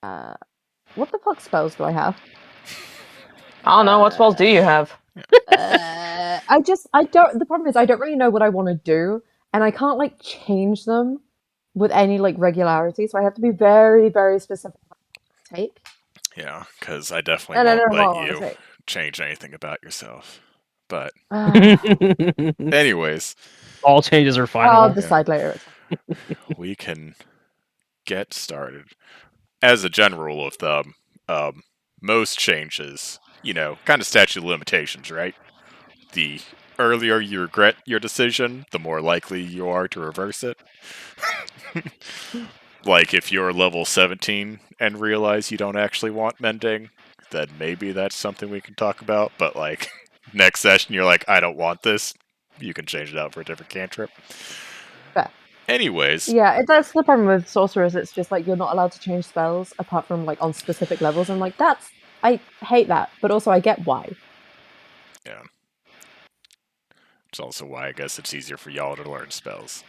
Uh, what the fuck spells do I have? I don't know, what spells do you have? I don't. The problem is, I don't really know what I want to do, and I can't like change them with any like regularity. So I have to be very, very specific about what I take, Yeah, because I definitely and I won't don't know what let I want to you take. change anything about yourself. But, Uh, anyways, All changes are I'll final. yeah, decide later. It's fine. we can get started. As a general rule of thumb, most changes, kind of statute of limitations, right? The earlier you regret your decision, the more likely you are to reverse it. Like if you're level 17 and realize you don't actually want mending, then maybe that's something we can talk about. But like next session, you're like, I don't want this. You can change it out for a different cantrip. Fair. Anyways, Yeah, that's the problem with sorcerers. It's just like you're not allowed to change spells apart from like on specific levels. I'm like, that's I hate that, but also I get why. yeah, it's also why I guess it's easier for y'all to learn spells.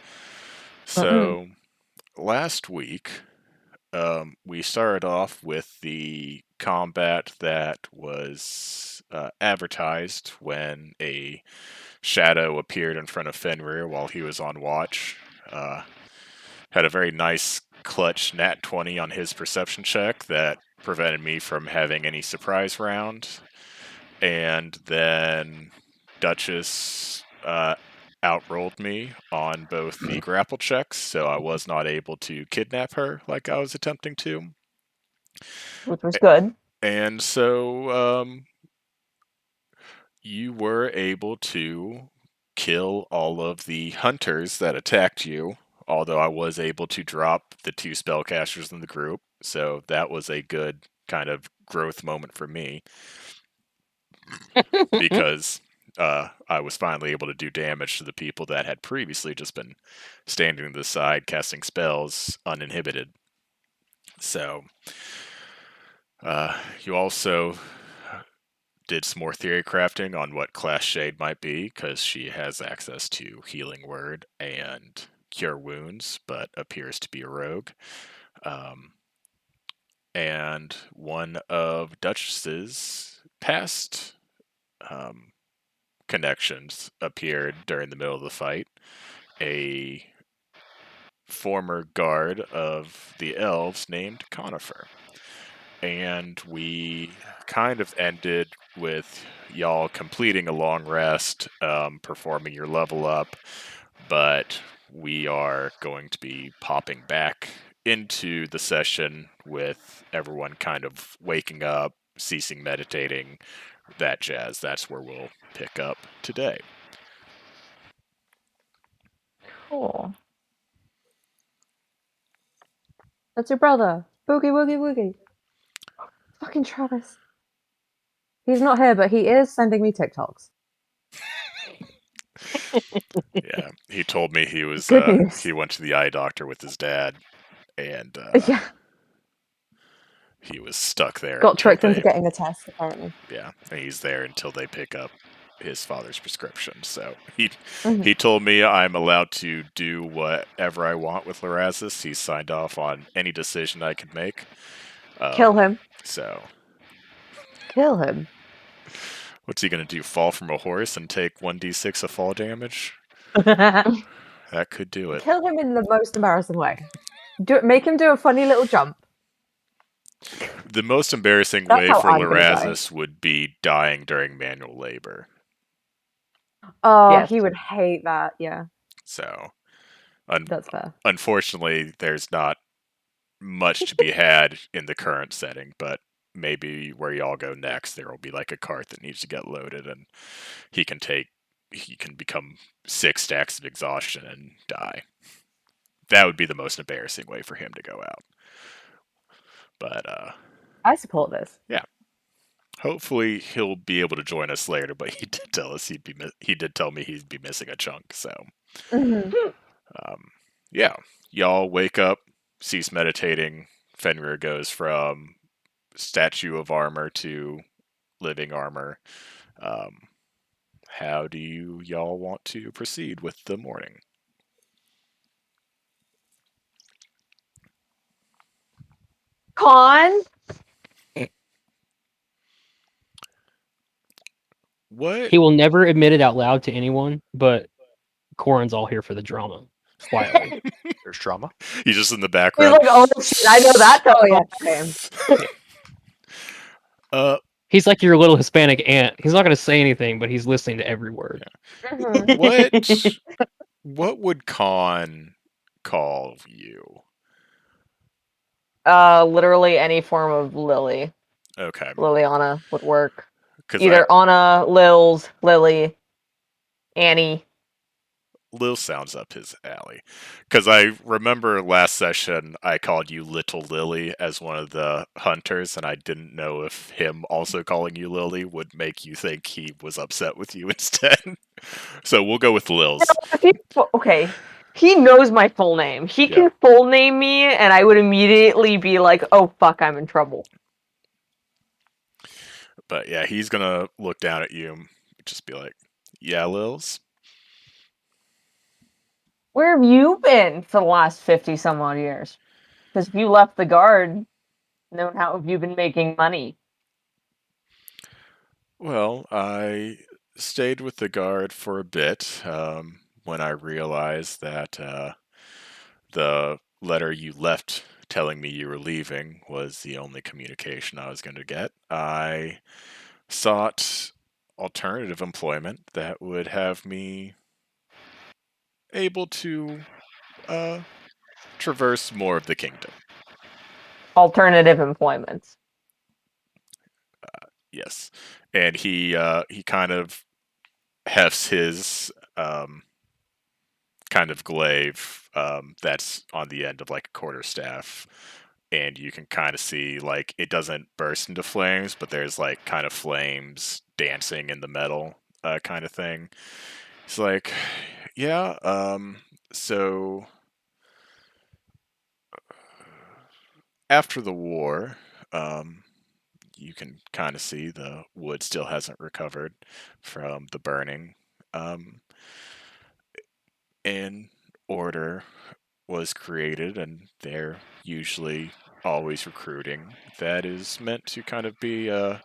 Mm. So last week, we started off with the combat that was advertised when a shadow appeared in front of Fenrir while he was on watch. Uh, had a very nice clutch nat 20 on his perception check that prevented me from having any surprise round. And then Duchess outrolled me on both the grapple checks, so I was not able to kidnap her like I was attempting to. Which was good. And so you were able to kill all of the hunters that attacked you, although I was able to drop the two spellcasters in the group, so that was a good kind of growth moment for me because I was finally able to do damage to the people that had previously just been standing to the side casting spells uninhibited. So you also did some more theory crafting on what class Shade might be, because she has access to Healing Word and Cure Wounds, but appears to be a rogue. Um, and one of Duchess's past um, connections appeared during the middle of the fight. A former guard of the elves named Conifer. And we kind of ended with y'all completing a long rest, performing your level up, but we are going to be popping back into the session with everyone kind of waking up, ceasing meditating, that jazz. That's where we'll pick up today. Cool. That's your brother. Boogie woogie woogie. Fucking Travis. He's not here, but he is sending me TikToks. Yeah, he told me Good he news. went to the eye doctor with his dad, and Yeah. he was stuck there Got until tricked into they, getting a test, apparently. yeah, he's there until they pick up his father's prescription. So he Hmm. he told me I'm allowed to do whatever I want with Lorazis. He signed off on any decision I could make. Kill him. So Kill him. what's he gonna do? Fall from a horse and take 1d6 of fall damage? That could do it. Kill him in the most embarrassing way. Make him do a funny little jump. The most embarrassing That's way how for I'm gonna die. Lorazis would be dying during manual labor. Oh, Yes. he would hate that. Yeah, So un- that's fair. unfortunately, there's not much to be had in the current setting, but maybe where y'all go next, there will be like a cart that needs to get loaded, and he can take he can become 6 stacks of exhaustion and die. That would be the most embarrassing way for him to go out. But I support this. yeah. Hopefully he'll be able to join us later, but he did tell us he did tell me he'd be missing a chunk. So, Mhm. yeah, y'all wake up, cease meditating. Fenrir goes from statue of armor to living armor. Um, how do y'all want to proceed with the morning? Con? What? He will never admit it out loud to anyone, but Corin's all here for the drama. Quietly. There's drama. He's just in the He's background. like, oh shit, I know that Oh title. yeah, same. Uh, He's like your little Hispanic aunt. He's not going to say anything, but he's listening to every word. Mhm. what would Khan call you? Literally any form of Lily. Okay, Liliana would work. because Either Anna, Lils, Lily, Annie. Lil sounds up his alley. Because I remember last session I called you Little Lily as one of the hunters, and I didn't know if him also calling you Lily would make you think he was upset with you instead. So we'll go with Lil's. Okay. He knows my full name. He Yeah. can full name me, and I would immediately be like, oh fuck, I'm in trouble. But yeah, he's gonna look down at you and just be like, yeah, Lil's? Where have you been for the last 50 some odd years? Because if you left the guard, then how have you been making money? Well, I stayed with the guard for a bit when I realized that the letter you left telling me you were leaving was the only communication I was going to get. I sought alternative employment that would have me able to traverse more of the kingdom. Alternative employments. Yes, and he kind of hefts his kind of glaive that's on the end of like a quarterstaff, and you can kind of see like it doesn't burst into flames, but there's like kind of flames dancing in the metal, kind of thing. It's like, yeah, so after the war, you can kind of see the wood still hasn't recovered from the burning. Um, an order was created, and they're usually always recruiting. That is meant to kind of be a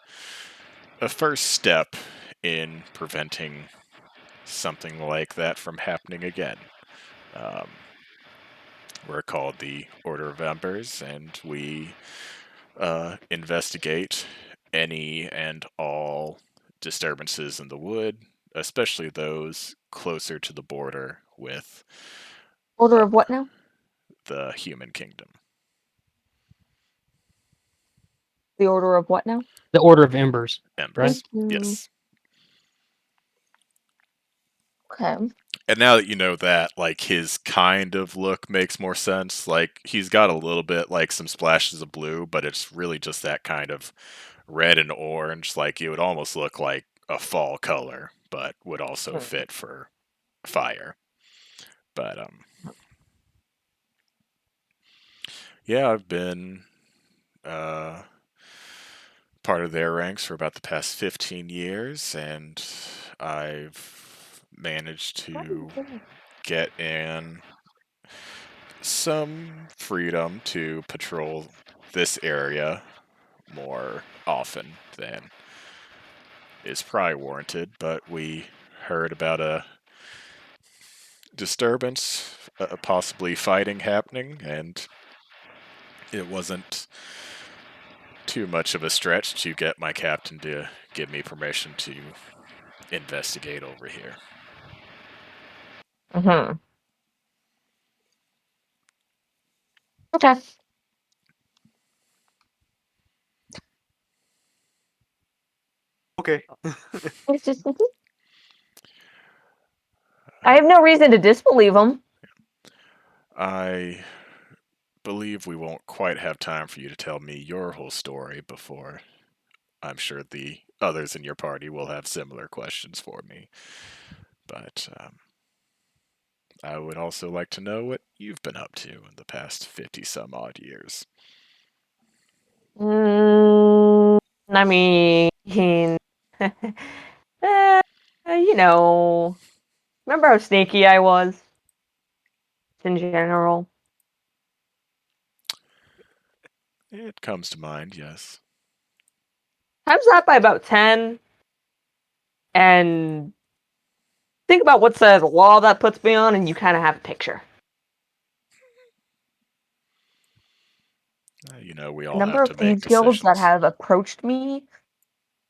first step in preventing something like that from happening again. We're called the Order of Embers, and we investigate any and all disturbances in the wood, especially those closer to the border with Order of what now? the human kingdom. The order of what now? The Order of Embers. Embers. Thank you. Yes. Okay. And now that you know that, like his kind of look makes more sense. Like he's got a little bit like some splashes of blue, but it's really just that kind of red and orange. Like it would almost look like a fall color, but would also fit for fire. But yeah, I've been part of their ranks for about the past 15 years, and I've managed to get in some freedom to patrol this area more often than is probably warranted, but we heard about a disturbance, possibly fighting happening, and it wasn't too much of a stretch to get my captain to give me permission to investigate over here. Mm-hmm. Okay. Okay. I have no reason to disbelieve him. I believe we won't quite have time for you to tell me your whole story before I'm sure the others in your party will have similar questions for me. But I would also like to know what you've been up to in the past 50 some odd years. I mean, you know, remember how sneaky I was in general? It comes to mind, yes. Times that by about 10, and think about what's the law that puts me on, and you kind of have a picture. We The all number have of to make thieves guilds that decisions. have approached me.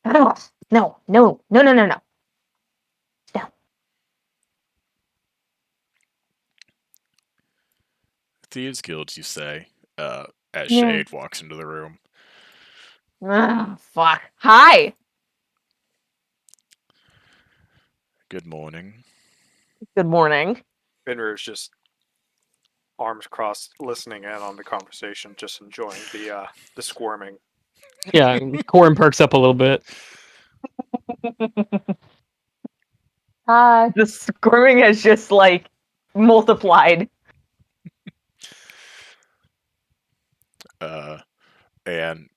Ugh, no, no, no, no, no, no. No. Thieves' guilds, you say, as Yeah. Shade walks into the room. Ugh, fuck. Hi. Good morning. Good morning. Fenrir's just arms crossed, listening in on the conversation, just enjoying the squirming. Yeah, Corin perks up a little bit. Hi. The squirming has just like multiplied. And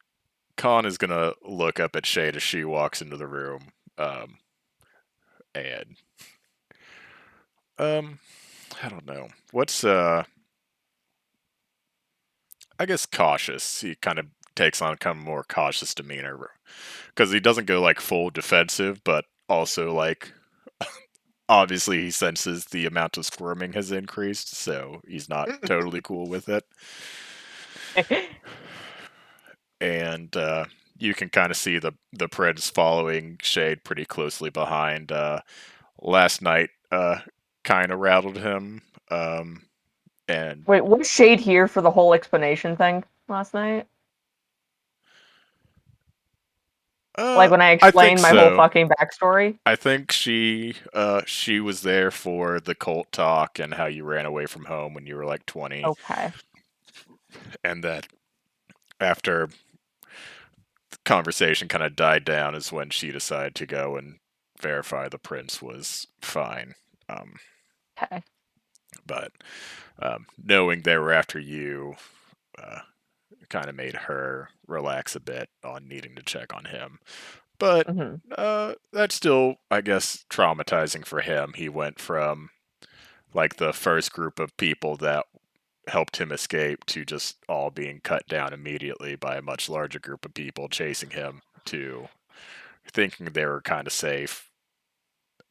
Khan is gonna look up at Shade as she walks into the room. And I don't know. What's I guess cautious. He kind of takes on kind of more cautious demeanor because he doesn't go like full defensive, but also like obviously he senses the amount of squirming has increased, so he's not totally cool with it. And you can kind of see the prince following Shade pretty closely behind. Last night kind of rattled him. And Wait, was Shade here for the whole explanation thing last night? Like when I I think explained my whole so. fucking backstory? I think she was there for the cult talk and how you ran away from home when you were like 20, Okay. and that after the conversation kind of died down is when she decided to go and verify the prince was fine. Um, Okay. but knowing they were after you uh, kind of made her relax a bit on needing to check on him. But Mm-hmm. that's still, I guess, traumatizing for him. He went from like the first group of people that helped him escape to just all being cut down immediately by a much larger group of people chasing him to thinking they were kind of safe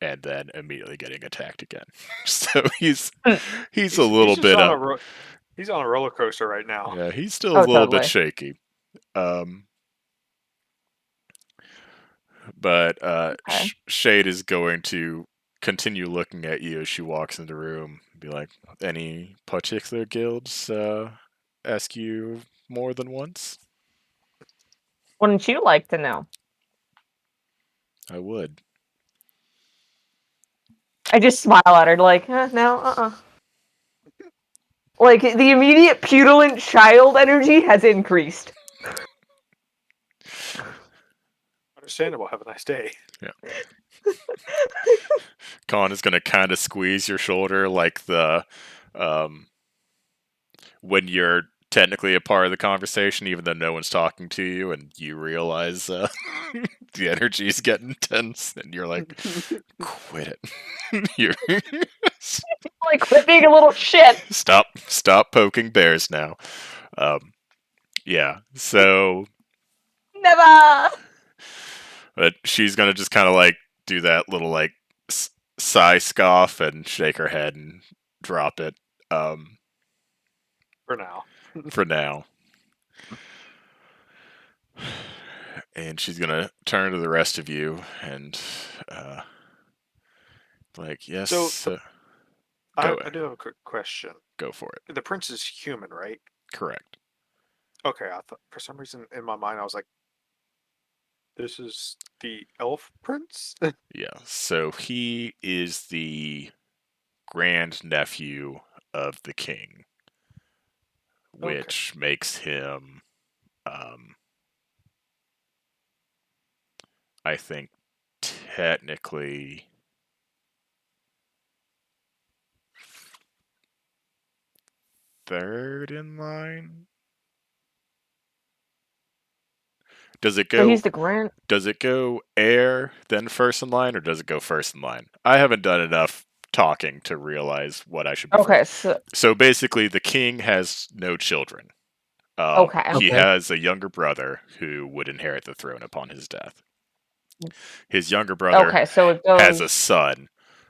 and then immediately getting attacked again. So he's a He's little just bit on up. he's on a roller coaster right now. Yeah, he's still a Oh, little bit totally. shaky. But Okay. Shade is going to continue looking at you as she walks into the room. Be like, any particular guilds ask you more than once? Wouldn't you like to know? I would. I just smile at her like, no, Like, the immediate petulant child energy has increased. Understandable. Have a nice day. Yeah. Khan is going to kind of squeeze your shoulder like the um, when you're technically a part of the conversation, even though no one's talking to you, and you realize the energy is getting tense, and you're like, "Quit it! you're Like, quit being a little shit. stop poking bears now." Yeah. So, Never. but she's gonna just kind of like do that little like sigh scoff and shake her head and drop it. For now. For now. And she's gonna turn to the rest of you and like, So yes, I go do have a quick question. go for it. The prince is human, right? Correct. Okay, I thought for some reason in my mind I was like, this is the elf prince? Yeah. So he is the grand nephew of the king, Okay. which makes him um I think technically third in line. Does it So go? he's the grand. Does it go heir then first in line, or does it go first in line? I haven't done enough talking to realize what I should be first. Okay, so So basically, the king has no children. okay, He Okay. has a younger brother who would inherit the throne upon his death. His younger brother okay. So it has a goes. son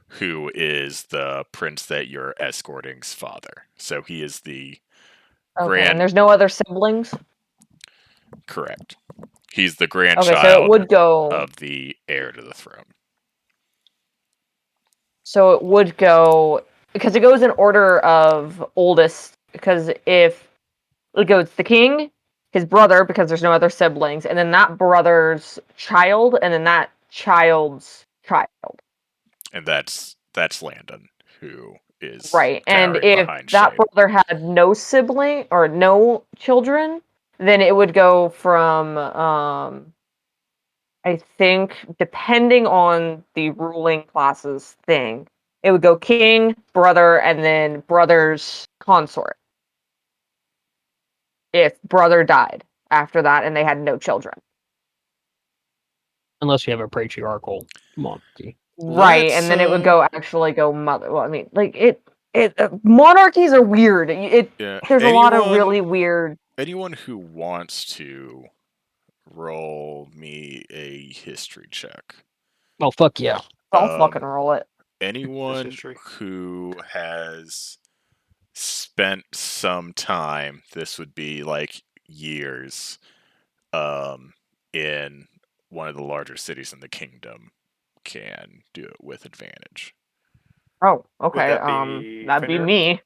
who is the prince that you're escorting's father. So he is the Okay, and grand. there's no other siblings. Correct. He's the Okay, so it grandchild would go. of the heir to the throne. So it would go because it goes in order of oldest. Because if it goes the king, his brother, because there's no other siblings, and then that brother's child, and then that child's child. And that's Landon, who is Right. And cowering if behind that Shade. brother had no sibling or no children, then it would go from I think depending on the ruling classes thing, it would go king, brother, and then brother's consort. If brother died after that and they had no children. Unless you have a patriarchal monarchy. Right, Let's and then it would go actually go mother. Well, I mean, like monarchies are weird. yeah, There's a lot of really weird. anyone who wants to roll me a history check. Oh fuck yeah. I'll fucking roll it. Anyone history. who has spent some time, this would be like years, in one of the larger cities in the kingdom, can do it with advantage. Oh, Would okay. that be That'd be Fenrir? me.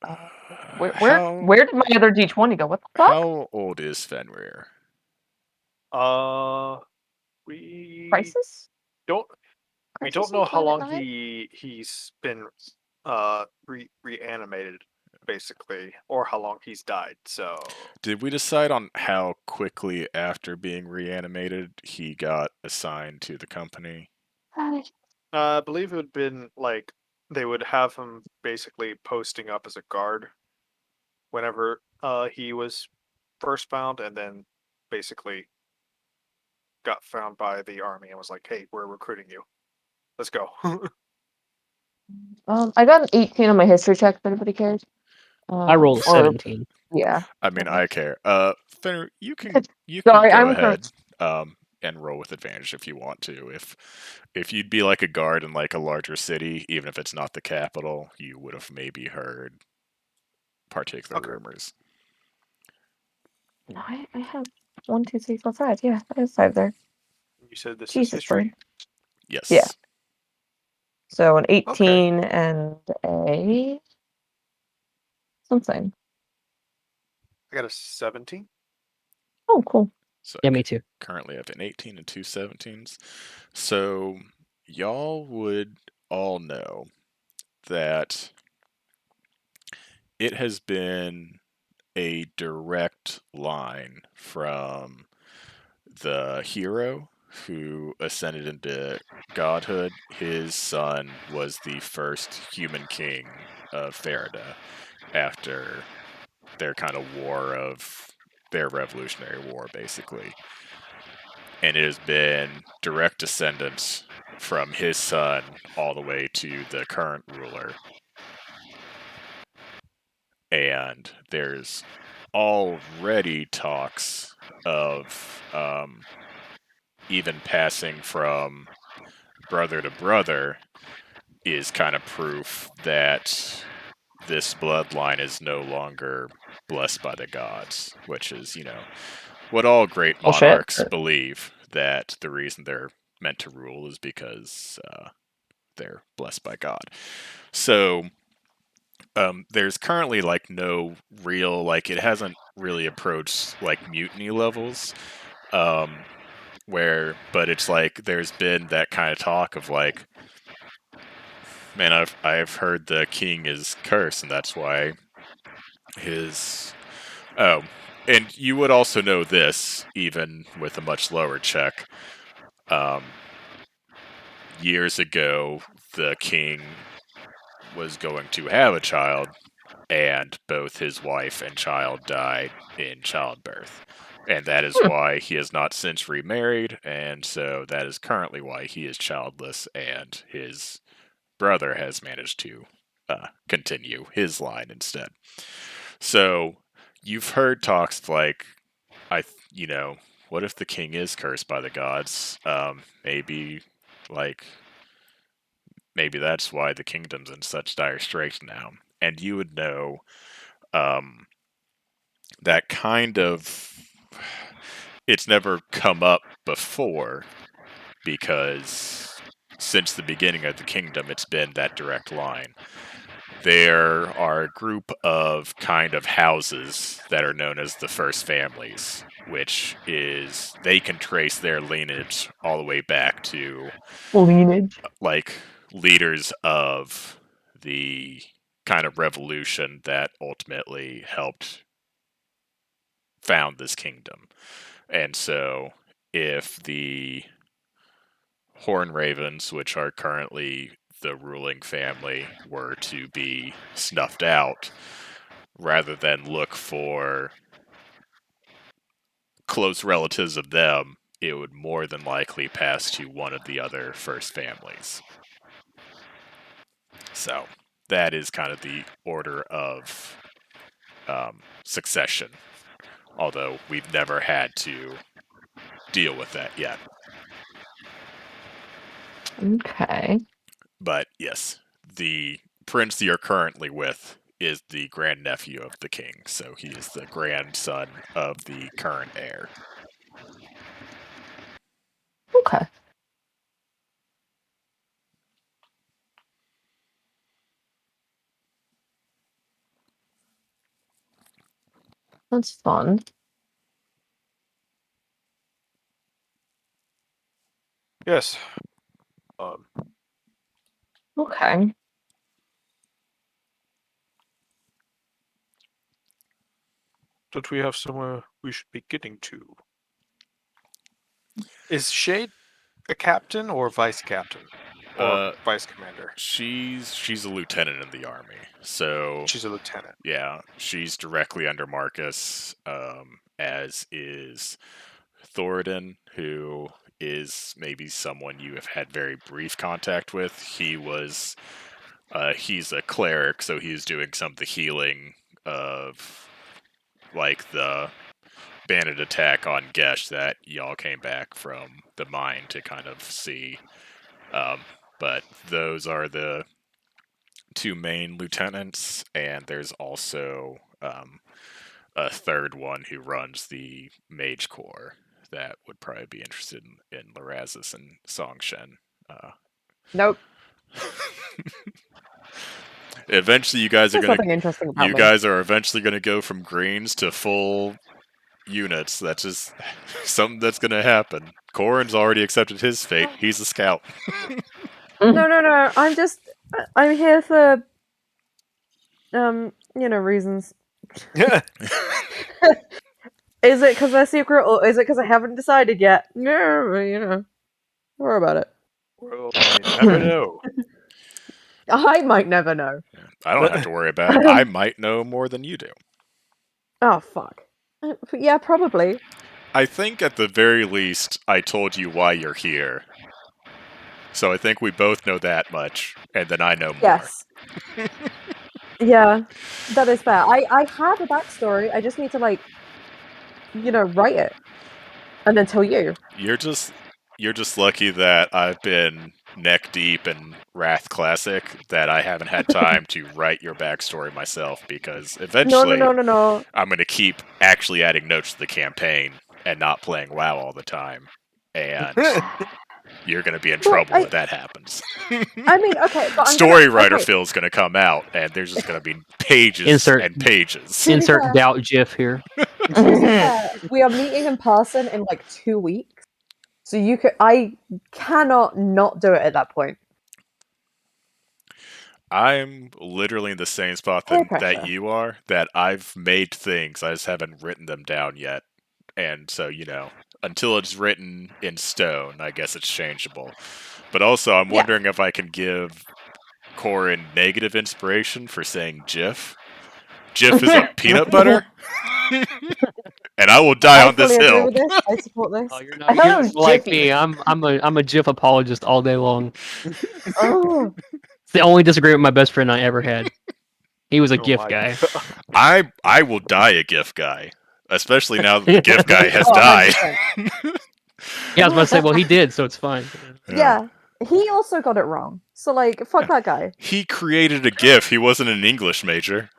How Where did my other D20 go? What the fuck? how old is Fenrir? We Crisis? don't we Crisis don't on know how Planet long Nine? he's been reanimated basically, or how long he's died. So Did we decide on how quickly after being reanimated he got assigned to the company? I believe it would have been like they would have him basically posting up as a guard whenever he was first found, and then basically got found by the army and was like, "Hey, we're recruiting you. Let's go." I got an 18 on my history check. If anybody cares. I rolled a Or 17. yeah. I mean, I care. Fenrir, you can Sorry, go I'm ahead, and roll with advantage if you want to. If you'd be like a guard in like a larger city, even if it's not the capital, you would have maybe heard particular Okay. rumors. No, I have 1, 2, 3, 4, 5. Yeah, I have 5 there. You said this is Jesus, history. Yes. Yeah. So an Okay. 18 and a something. I got a 17. Oh, cool. So Yeah, me too. currently I have an 18 and two 17s. So y'all would all know that it has been a direct line from the hero who ascended into godhood. His son was the first human king of Farideh after their kind of war of their Revolutionary War, basically. And it has been direct descendants from his son all the way to the current ruler. And there's already talks of even passing from brother to brother is kind of proof that this bloodline is no longer blessed by the gods, which is, what all great Oh shit. monarchs believe, that the reason they're meant to rule is because they're blessed by God. So there's currently like no real, like, it hasn't really approached like mutiny levels, but it's like there's been that kind of talk of like, man, I've heard the king is cursed, and that's why his oh And you would also know this, even with a much lower check. Years ago, the king was going to have a child, and both his wife and child died in childbirth. And that is why he has not since remarried, and so that is currently why he is childless, and his brother has managed to continue his line instead. So you've heard talks like, what if the king is cursed by the gods? Like, maybe that's why the kingdom's in such dire straits now. And you would know um, that kind of. It's never come up before because since the beginning of the kingdom, it's been that direct line. There are a group of kind of houses that are known as the First Families, which is they can trace their lineage all the way back to Lineage. like leaders of the kind of revolution that ultimately helped found this kingdom. And so if the Horn Ravens, which are currently the ruling family, were to be snuffed out, rather than look for close relatives of them, it would more than likely pass to one of the other first families. So that is kind of the order of succession, although we've never had to deal with that yet. Okay. But yes, the prince you're currently with is the grandnephew of the king, so he is the grandson of the current heir. Okay. That's fun. Yes. Okay. Don't we have somewhere we should be getting to? Is Shade a captain or vice captain? Or vice commander? She's a lieutenant in the army, so She's a lieutenant. yeah, she's directly under Marcus, as is Thoradin, who is maybe someone you have had very brief contact with. He's a cleric, so he's doing some of the healing of like the bandit attack on Gesh that y'all came back from the mine to kind of see. But those are the two main lieutenants, and there's also a third one who runs the mage corps that would probably be interested in Larazis and Songshen. Nope. Eventually, you guys are There's gonna. nothing interesting about You me. guys are eventually gonna go from greens to full units. That's just something that's gonna happen. Corin's already accepted his fate. He's a scout. No. I'm here for reasons. Yeah. Is it because they're secret, or is it because I haven't decided yet? No, don't worry about it. Well, you never know. I might never know. I don't have to worry about it. I might know more than you do. Oh, fuck. Yeah, probably. I think at the very least, I told you why you're here. So I think we both know that much, and then I know more. Yes. Yeah, that is fair. I have a backstory. I just need to, write it. And then tell you. You're just lucky that I've been neck deep in Wrath Classic that I haven't had time to write your backstory myself, because eventually No. I'm going to keep actually adding notes to the campaign and not playing WoW all the time. And you're going to be in trouble when that happens. I mean, okay, but Story writer Phil's going to come out, and there's just going to be pages and pages. Insert doubt GIF here. We are meeting in person in 2 weeks, so I cannot not do it at that point. I'm literally in the same spot Peer that pressure. you are, that I've made things, I just haven't written them down yet. And so, until it's written in stone, I guess it's changeable. But also, I'm Yeah. wondering if I can give Corin negative inspiration for saying Jif. Jif is a peanut butter, and I will die I on this fully agree hill. with this. I support this. Oh, you're I not. thought You're it not was like Jiffy. me. I'm a GIF apologist all day long. Oh, It's the only disagreement with my best friend I ever had. He was a Oh GIF my guy. God. I will die a GIF guy, especially now that the Yeah, GIF guy has oh, died. 100%. I was about to say, well, he did, so it's fine. Yeah, he also got it wrong. So, like, fuck that guy. He created a GIF. He wasn't an English major.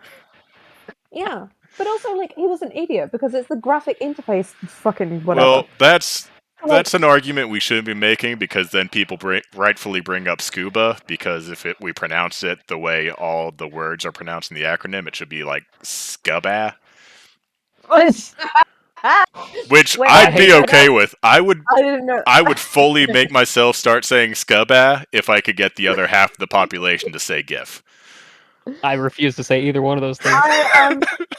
Yeah. But also, like, he was an idiot because it's the graphic interface fucking whatever. Well, that's Like, an argument we shouldn't be making, because then people rightfully bring up scuba, because if we pronounce it the way all the words are pronounced in the acronym, it should be like scuba, which wait, I I'd hate be no, okay with. I didn't know. I would fully make myself start saying scuba if I could get the other half of the population to say GIF. I refuse to say either one of those things.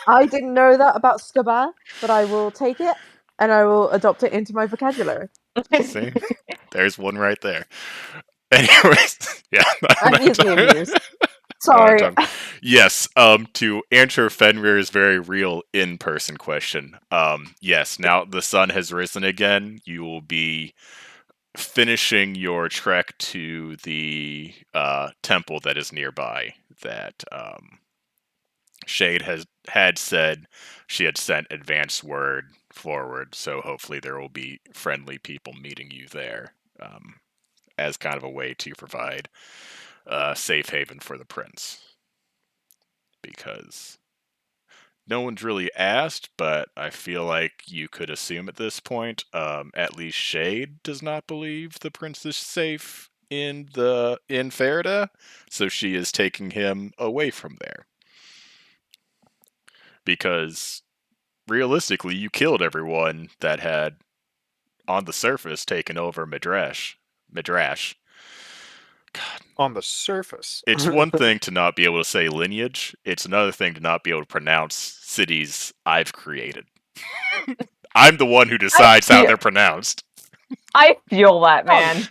I didn't know that about scuba, but I will take it and I will adopt it into my vocabulary. See, there's one right there. Anyways, yeah, I'm easily amused. I'm out of Sorry. time. Yes, to answer Fenrir's very real in-person question, yes, now the sun has risen again. You will be finishing your trek to the temple that is nearby that Shade had said she had sent advance word forward, so hopefully there will be friendly people meeting you there, as kind of a way to provide a safe haven for the prince. Because no one's really asked, but I feel like you could assume at this point, at least Shade does not believe the prince is safe in Farideh, so she is taking him away from there. Because realistically, you killed everyone that had, on the surface, taken over Midrash. God, On the surface. it's one thing to not be able to say lineage. It's another thing to not be able to pronounce cities I've created. I'm the one who decides how they're pronounced. I feel that, man.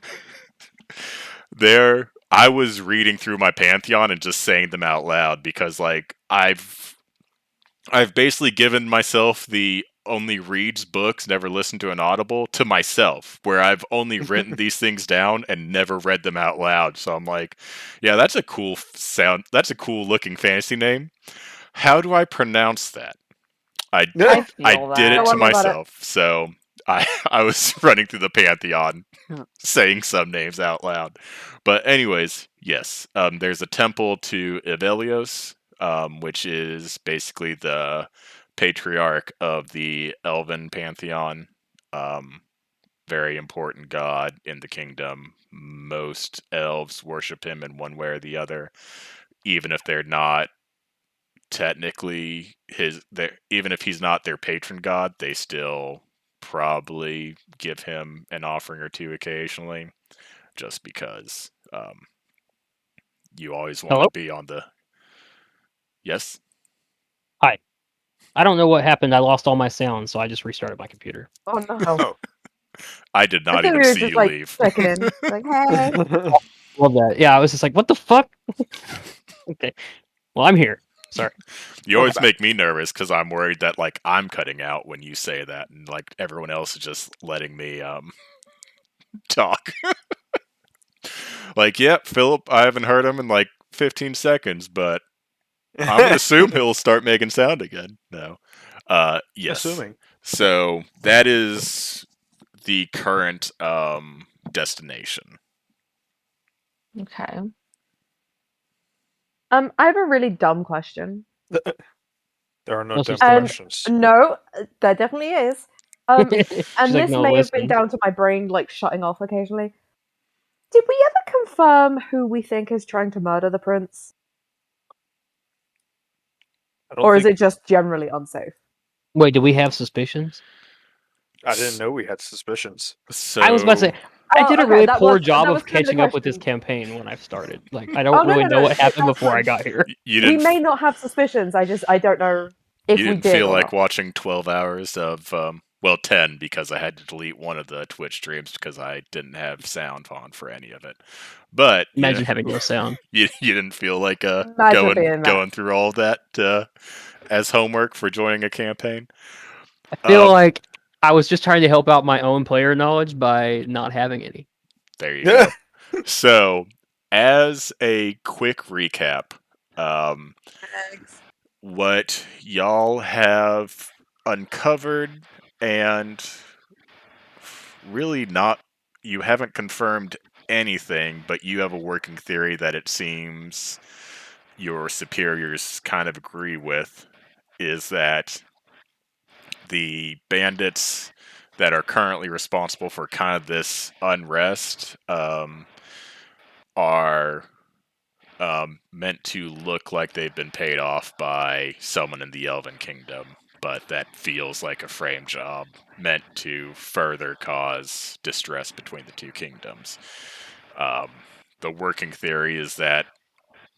I was reading through my pantheon and just saying them out loud, because like I've basically given myself the only reads books, never listened to an audible to myself, where I've only written these things down and never read them out loud. So I'm like, yeah, that's a cool sound. That's a cool looking fantasy name. How do I pronounce that? I I I feel did that. it Don't to worry about it. myself. So I was running through the pantheon saying some names out loud. But anyways, yes, there's a temple to Ivelios, which is basically the patriarch of the Elven pantheon. Um, Very important god in the kingdom. Most elves worship him in one way or the other, even if they're not technically even if he's not their patron god, they still probably give him an offering or two occasionally, just because you always want Hello? to be on the. Yes. Hi. I don't know what happened. I lost all my sound, so I just restarted my computer. Oh no. Oh. I did I not thought even we were see just you like leave. checking in. Like, hey. Love that. Yeah, I was just like, what the fuck? Okay. Well, I'm here. Sorry. You Welcome always back. make me nervous because I'm worried that like I'm cutting out when you say that, and like everyone else is just letting me talk. Like, yep, Philip, I haven't heard him in like 15 seconds, but I'm gonna assume he'll start making sound again. No. Yes. Assuming. So that is the current destination. Okay. I have a really dumb question. There are no No dumb such thing. questions. No, there definitely is. She's And like, this no, may have been listen. down to my brain like shutting off occasionally. Did we ever confirm who we think is trying to murder the prince? I don't Or is think it just generally unsafe? Wait, do we have suspicions? I didn't know we had suspicions. So I was about to say, I did a okay, really that poor was job that of was kind of the catching up with this question. campaign when I started. Like, I Oh don't no really no know no, what happened that's before I fine. got here. You We didn't may not have suspicions. I don't know if you we didn't did feel or like not. watching 12 hours of well 10 because I had to delete one of the Twitch streams because I didn't have sound on for any of it. But Imagine having no sound. you didn't feel like Imagine being that. going through all of that as homework for joining a campaign. I feel like I was just trying to help out my own player knowledge by not having any. There you go. So, as a quick recap, what y'all have uncovered and really not, you haven't confirmed anything, but you have a working theory that it seems your superiors kind of agree with, is that the bandits that are currently responsible for kind of this unrest are meant to look like they've been paid off by someone in the Elven Kingdom, but that feels like a frame job meant to further cause distress between the two kingdoms. The working theory is that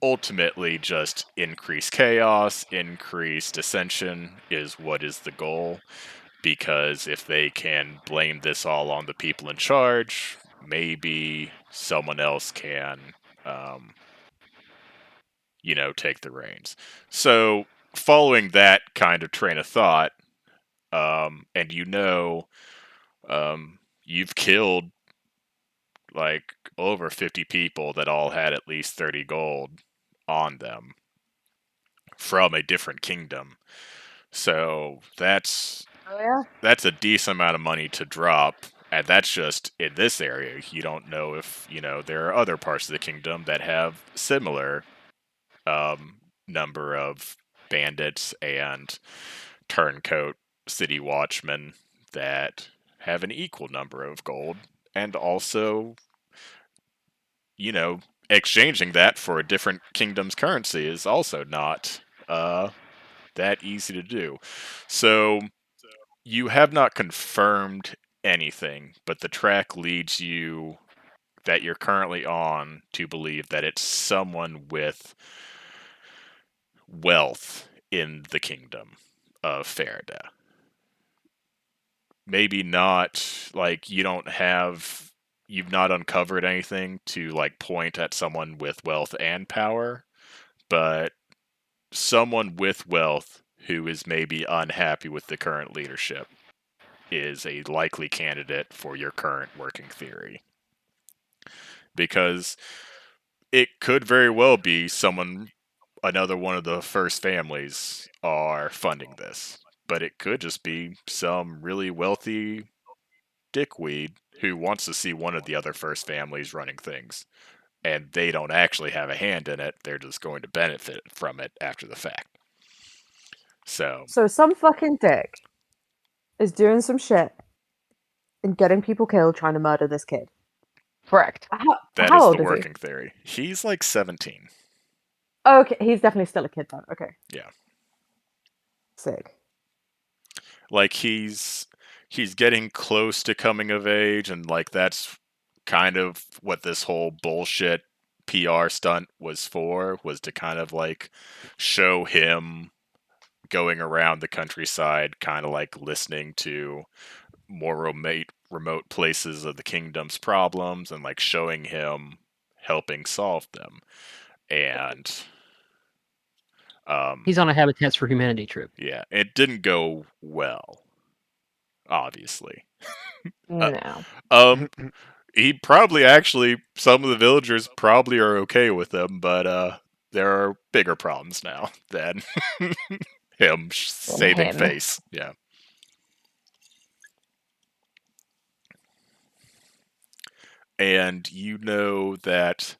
ultimately just increased chaos, increased dissension is what is the goal, because if they can blame this all on the people in charge, maybe someone else can take the reins. So, following that kind of train of thought, and you've killed like over 50 people that all had at least 30 gold on them from a different kingdom. So Oh yeah. that's a decent amount of money to drop, and that's just in this area. You don't know if there are other parts of the kingdom that have similar number of bandits and turncoat city watchmen that have an equal number of gold, and also, you know, exchanging that for a different kingdom's currency is also not that easy to do. So you have not confirmed anything, but the track leads you that you're currently on to believe that it's someone with wealth in the kingdom of Farideh. Maybe not like you've not uncovered anything to like point at someone with wealth and power, but someone with wealth who is maybe unhappy with the current leadership is a likely candidate for your current working theory. Because it could very well be another one of the first families are funding this, but it could just be some really wealthy dickweed who wants to see one of the other first families running things, and they don't actually have a hand in it. They're just going to benefit from it after the fact. So So some fucking dick is doing some shit and getting people killed trying to murder this kid. Correct. that How is the old is he? working theory. He's like 17. Oh, okay, he's definitely still a kid then. Okay. Yeah. Sick. Like he's getting close to coming of age, and like that's kind of what this whole bullshit PR stunt was to kind of like show him going around the countryside, kind of like listening to more remote places of the kingdom's problems and like showing him helping solve them. And He's on a Habitats for Humanity trip. yeah, it didn't go well, obviously. Uh, No. um, he probably actually some of the villagers probably are okay with him, but there are bigger problems now than him Than saving him. face. Yeah. And you know that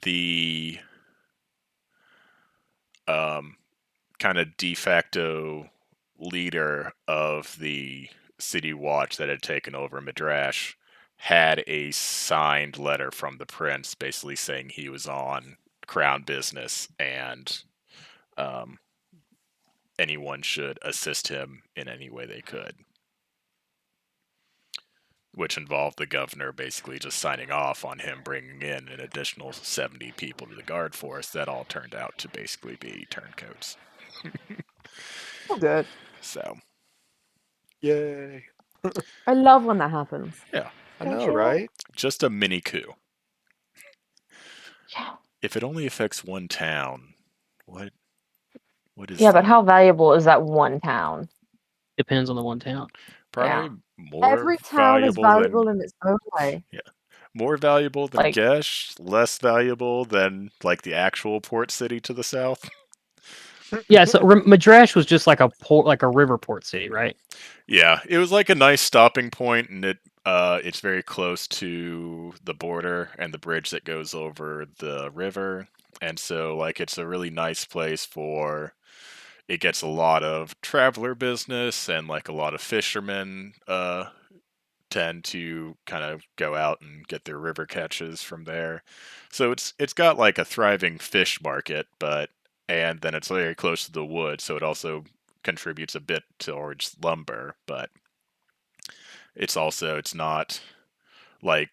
the kind of de facto leader of the city watch that had taken over Midrash had a signed letter from the prince basically saying he was on crown business and um, anyone should assist him in any way they could. which involved the governor basically just signing off on him bringing in an additional 70 people to the guard force. That all turned out to basically be turncoats. Oh, good. So, Yay! I love when that happens. yeah, I Don't know, you? right? just a mini coup. Yeah. If it only affects one town, what is Yeah, but the how valuable is that one town? Depends on the one town. probably Yeah. more Every town is valuable valuable than in its own way. more valuable than Like, Gesh, less valuable than like the actual port city to the south. Yeah, so Madras was just like a port, like a river port city, right? Yeah, it was like a nice stopping point, and it's very close to the border and the bridge that goes over the river, and so like it's a really nice place for. It gets a lot of traveler business and like a lot of fishermen tend to kind of go out and get their river catches from there. So it's got like a thriving fish market, but and then it's very close to the wood, so it also contributes a bit towards lumber, but it's not like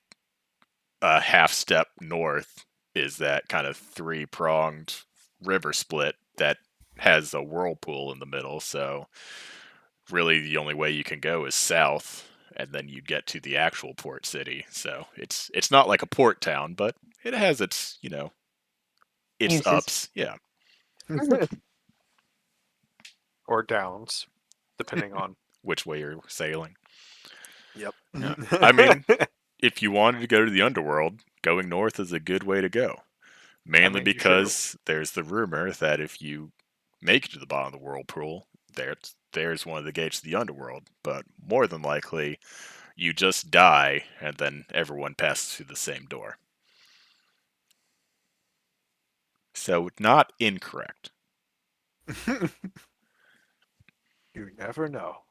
a half step north is that kind of three-pronged river split that has a whirlpool in the middle, so really the only way you can go is south and then you get to the actual port city. So it's not like a port town, but it has its uses. ups. Yeah. Or downs, depending on. Which way you're sailing. Yep. Yeah. I mean, if you wanted to go to the underworld, going north is a good way to go. Mainly you should. because there's the rumor that if you make it to the bottom of the whirlpool, there's one of the gates to the underworld. But more than likely, you just die, and then everyone passes through the same door. So, not incorrect. You never know.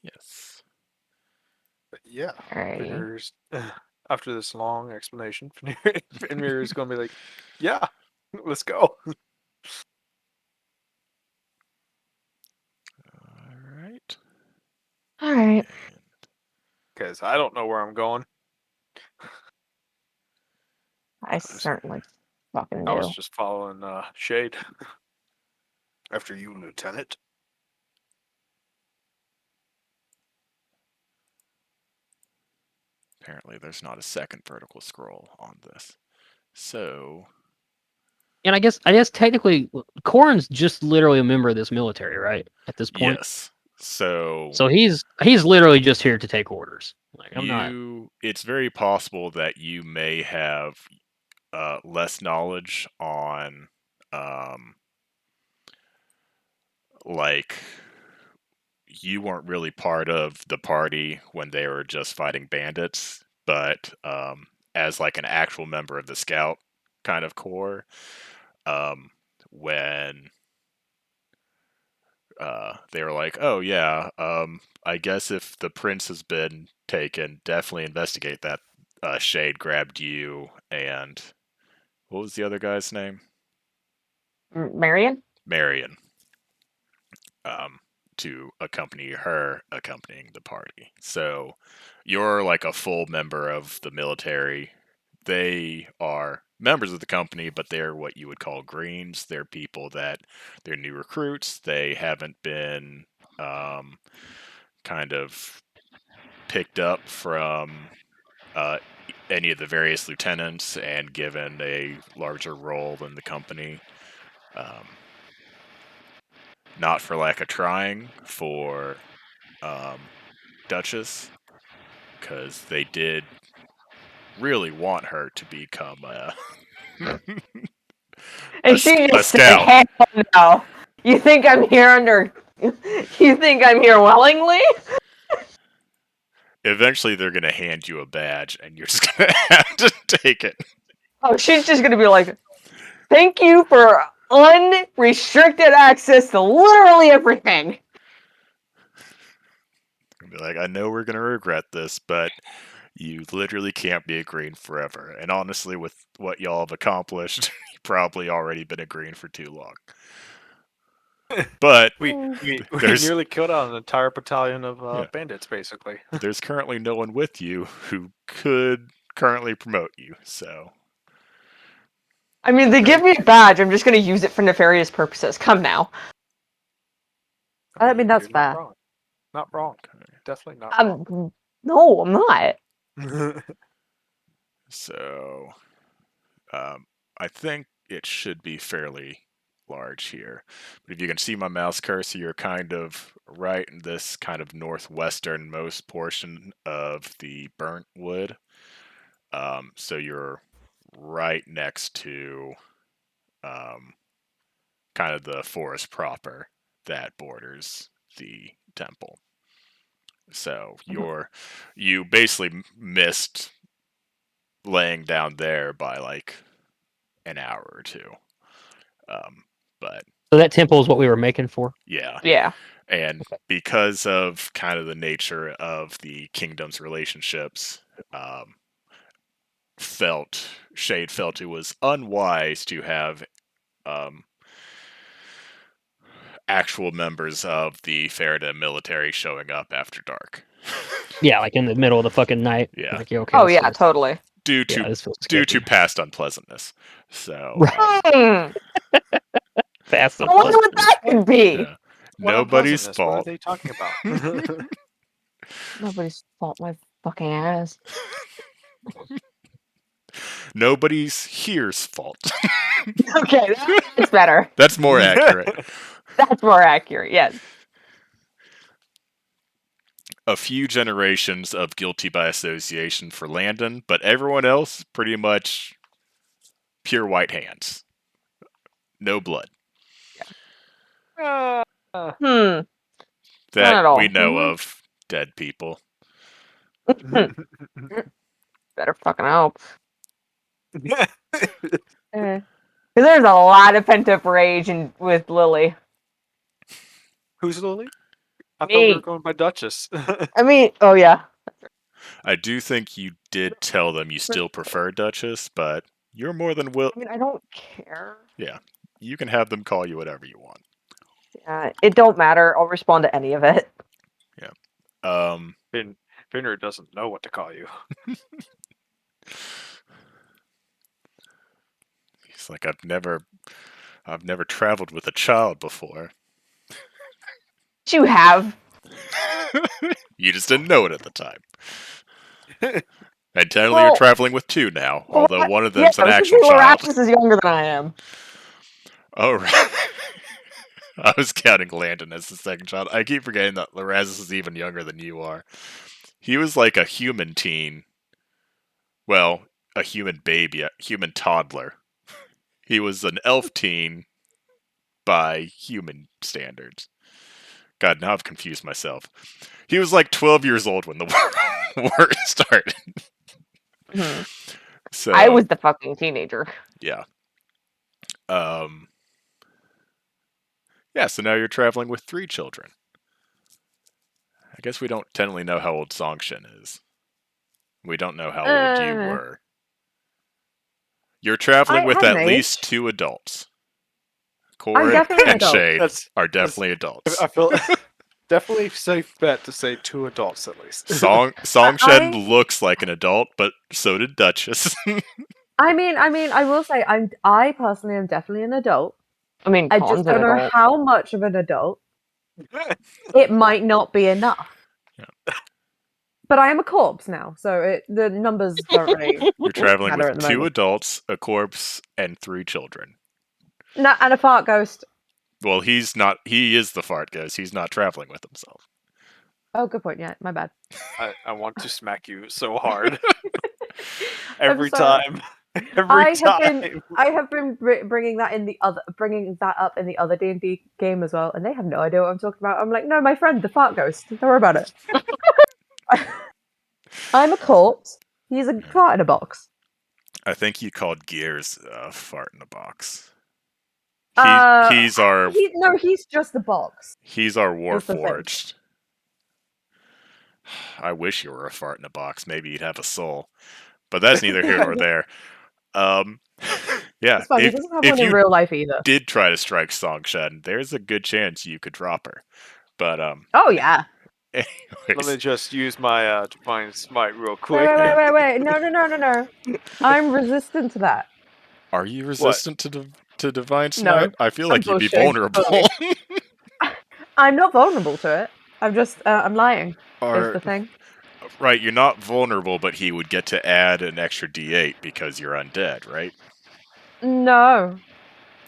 Yes. But yeah, Alrighty. Fenrir's after this long explanation, Fenrir is going to be like, "Yeah, let's go." All right. Alright. Because I don't know where I'm going. I certainly fucking I was do. just following Shade. After you, Lieutenant. Apparently, there's not a second vertical scroll on this. So, And I guess technically, Corrin's just literally a member of this military, right? At this point, yes. So, so he's literally just here to take orders. Like I'm not. it's very possible that you may have less knowledge on, like, you weren't really part of the party when they were just fighting bandits, but as like an actual member of the scout kind of corps, when they were like, "Oh yeah, I guess if the prince has been taken, definitely investigate that." Shade grabbed you, and what was the other guy's name? Marion? Marion. Um, to accompany her, accompanying the party. So you're like a full member of the military. They are members of the company, but they're what you would call greens. They're people that they're new recruits. They haven't been um, kind of picked up from any of the various lieutenants and given a larger role in the company. Um, not for lack of trying for Duchess, because they did really want her to become And she a just said, scout. hell no. You think I'm here under. You think I'm here willingly? Eventually, they're going to hand you a badge, and you're just going to have to take it. Oh, she's just gonna be like, thank you for unrestricted access to literally everything. And be like, I know we're going to regret this, but you literally can't be a green forever. And honestly, with what y'all have accomplished, you've probably already been a green for too long. But we there's nearly killed out an entire battalion of Yeah. bandits, basically. there's currently no one with you who could currently promote you. So I mean, they give me a badge. I'm just going to use it for nefarious purposes. Come now. I mean, that's you're not fair. wrong. Not wrong. Definitely not No, I'm not. wrong. so I think it should be fairly large here. But if you can see my mouse cursor, you're kind of right in this kind of northwesternmost portion of the burnt wood. So you're right next to kind of the forest proper that borders the temple. So you basically missed laying down there by like an hour or two. But So that temple is what we were making for. yeah, Yeah. and because of kind of the nature of the kingdom's relationships, Shade felt it was unwise to have um, actual members of the Farideh military showing up after dark. Yeah, like in the middle of the fucking night. Yeah. Like, yeah, okay. Oh, this yeah, feels- totally. due Yeah, to this feels due sketchy. to past unpleasantness. So Hmm. Fast I and wonder fun. what that could be. yeah, What nobody's unpleasantness? What are fault. they talking about? Nobody's fault my fucking ass. Nobody's here's fault. Okay, that's better. That's more accurate. That's more accurate, yes. A few generations of guilty by association for Landon, but everyone else pretty much pure white hands. No blood. Uh, Hmm. None That at all. we know of dead people. Better fucking help. Because there's a lot of pent up rage with Lily. Who's Lily? I thought we were Me. going by Duchess. I mean, oh yeah. I do think you did tell them you still prefer Duchess, but you're more than will. I mean, I don't care. Yeah, you can have them call you whatever you want. Yeah, it don't matter. I'll respond to any of it. Yeah. Finner doesn't know what to call you. He's like, I've never traveled with a child before. You have. You just didn't know it at the time. And technically, Well- you're traveling with two now, although one of them's yeah, an I was actual thinking child. Larassus is younger than I am. Oh, right. I was counting Landon as the second child. I keep forgetting that Larassus is even younger than you are. He was like a human teen. Well, a human baby, a human toddler. He was an elf teen by human standards. God, now I've confused myself. He was like 12 years old when the war started. Hmm. So I was the fucking teenager. yeah. Yeah, so now you're traveling with 3 children. I guess we don't technically know how old Songshin is. We don't know how old you were. You're traveling I with had at an least age. 2 adults. I'm Korik definitely an and adult. Shade That's- are definitely adults. I feel definitely safe bet to say 2 adults at least. Songshin looks like an adult, but so did Duchess. I mean, I will say I personally am definitely an adult. I mean, I Khan's just an don't know adult. how much of an adult. It might not be enough. Yeah. But I am a corpse now, so the numbers don't really You're traveling matter with at the 2 moment. adults, a corpse, and 3 children. No, and a fart ghost. Well, he's not. He is the fart ghost. He's not traveling with himself. Oh, good point. Yeah, my bad. I want to smack you so hard every sorry. time. Every time. I have been bringing that up in the other D&D game as well, and they have no idea what I'm talking about. I'm like, no, my friend, the fart ghost. Don't worry about it. I'm a corpse. He's a fart in a box. I think you called Gears fart in a box. He's just the box. He's our That's the thing. Warforged. I wish you were a fart in a box. Maybe you'd have a soul. But that's neither here nor there. Yeah, It's fine. He doesn't have if one in you real life either. did try to strike Songshen, there's a good chance you could drop her. But Oh yeah. Let me anyways, just use my divine smite real Wait, quick. wait. No. I'm resistant to that. are you What? resistant to divine No, smite? I feel I'm like you'd be bullshitting vulnerable. fully. I'm not vulnerable to it. I'm just I'm lying. Is Or the thing. right, you're not vulnerable, but he would get to add an extra D8 because you're undead, right? No,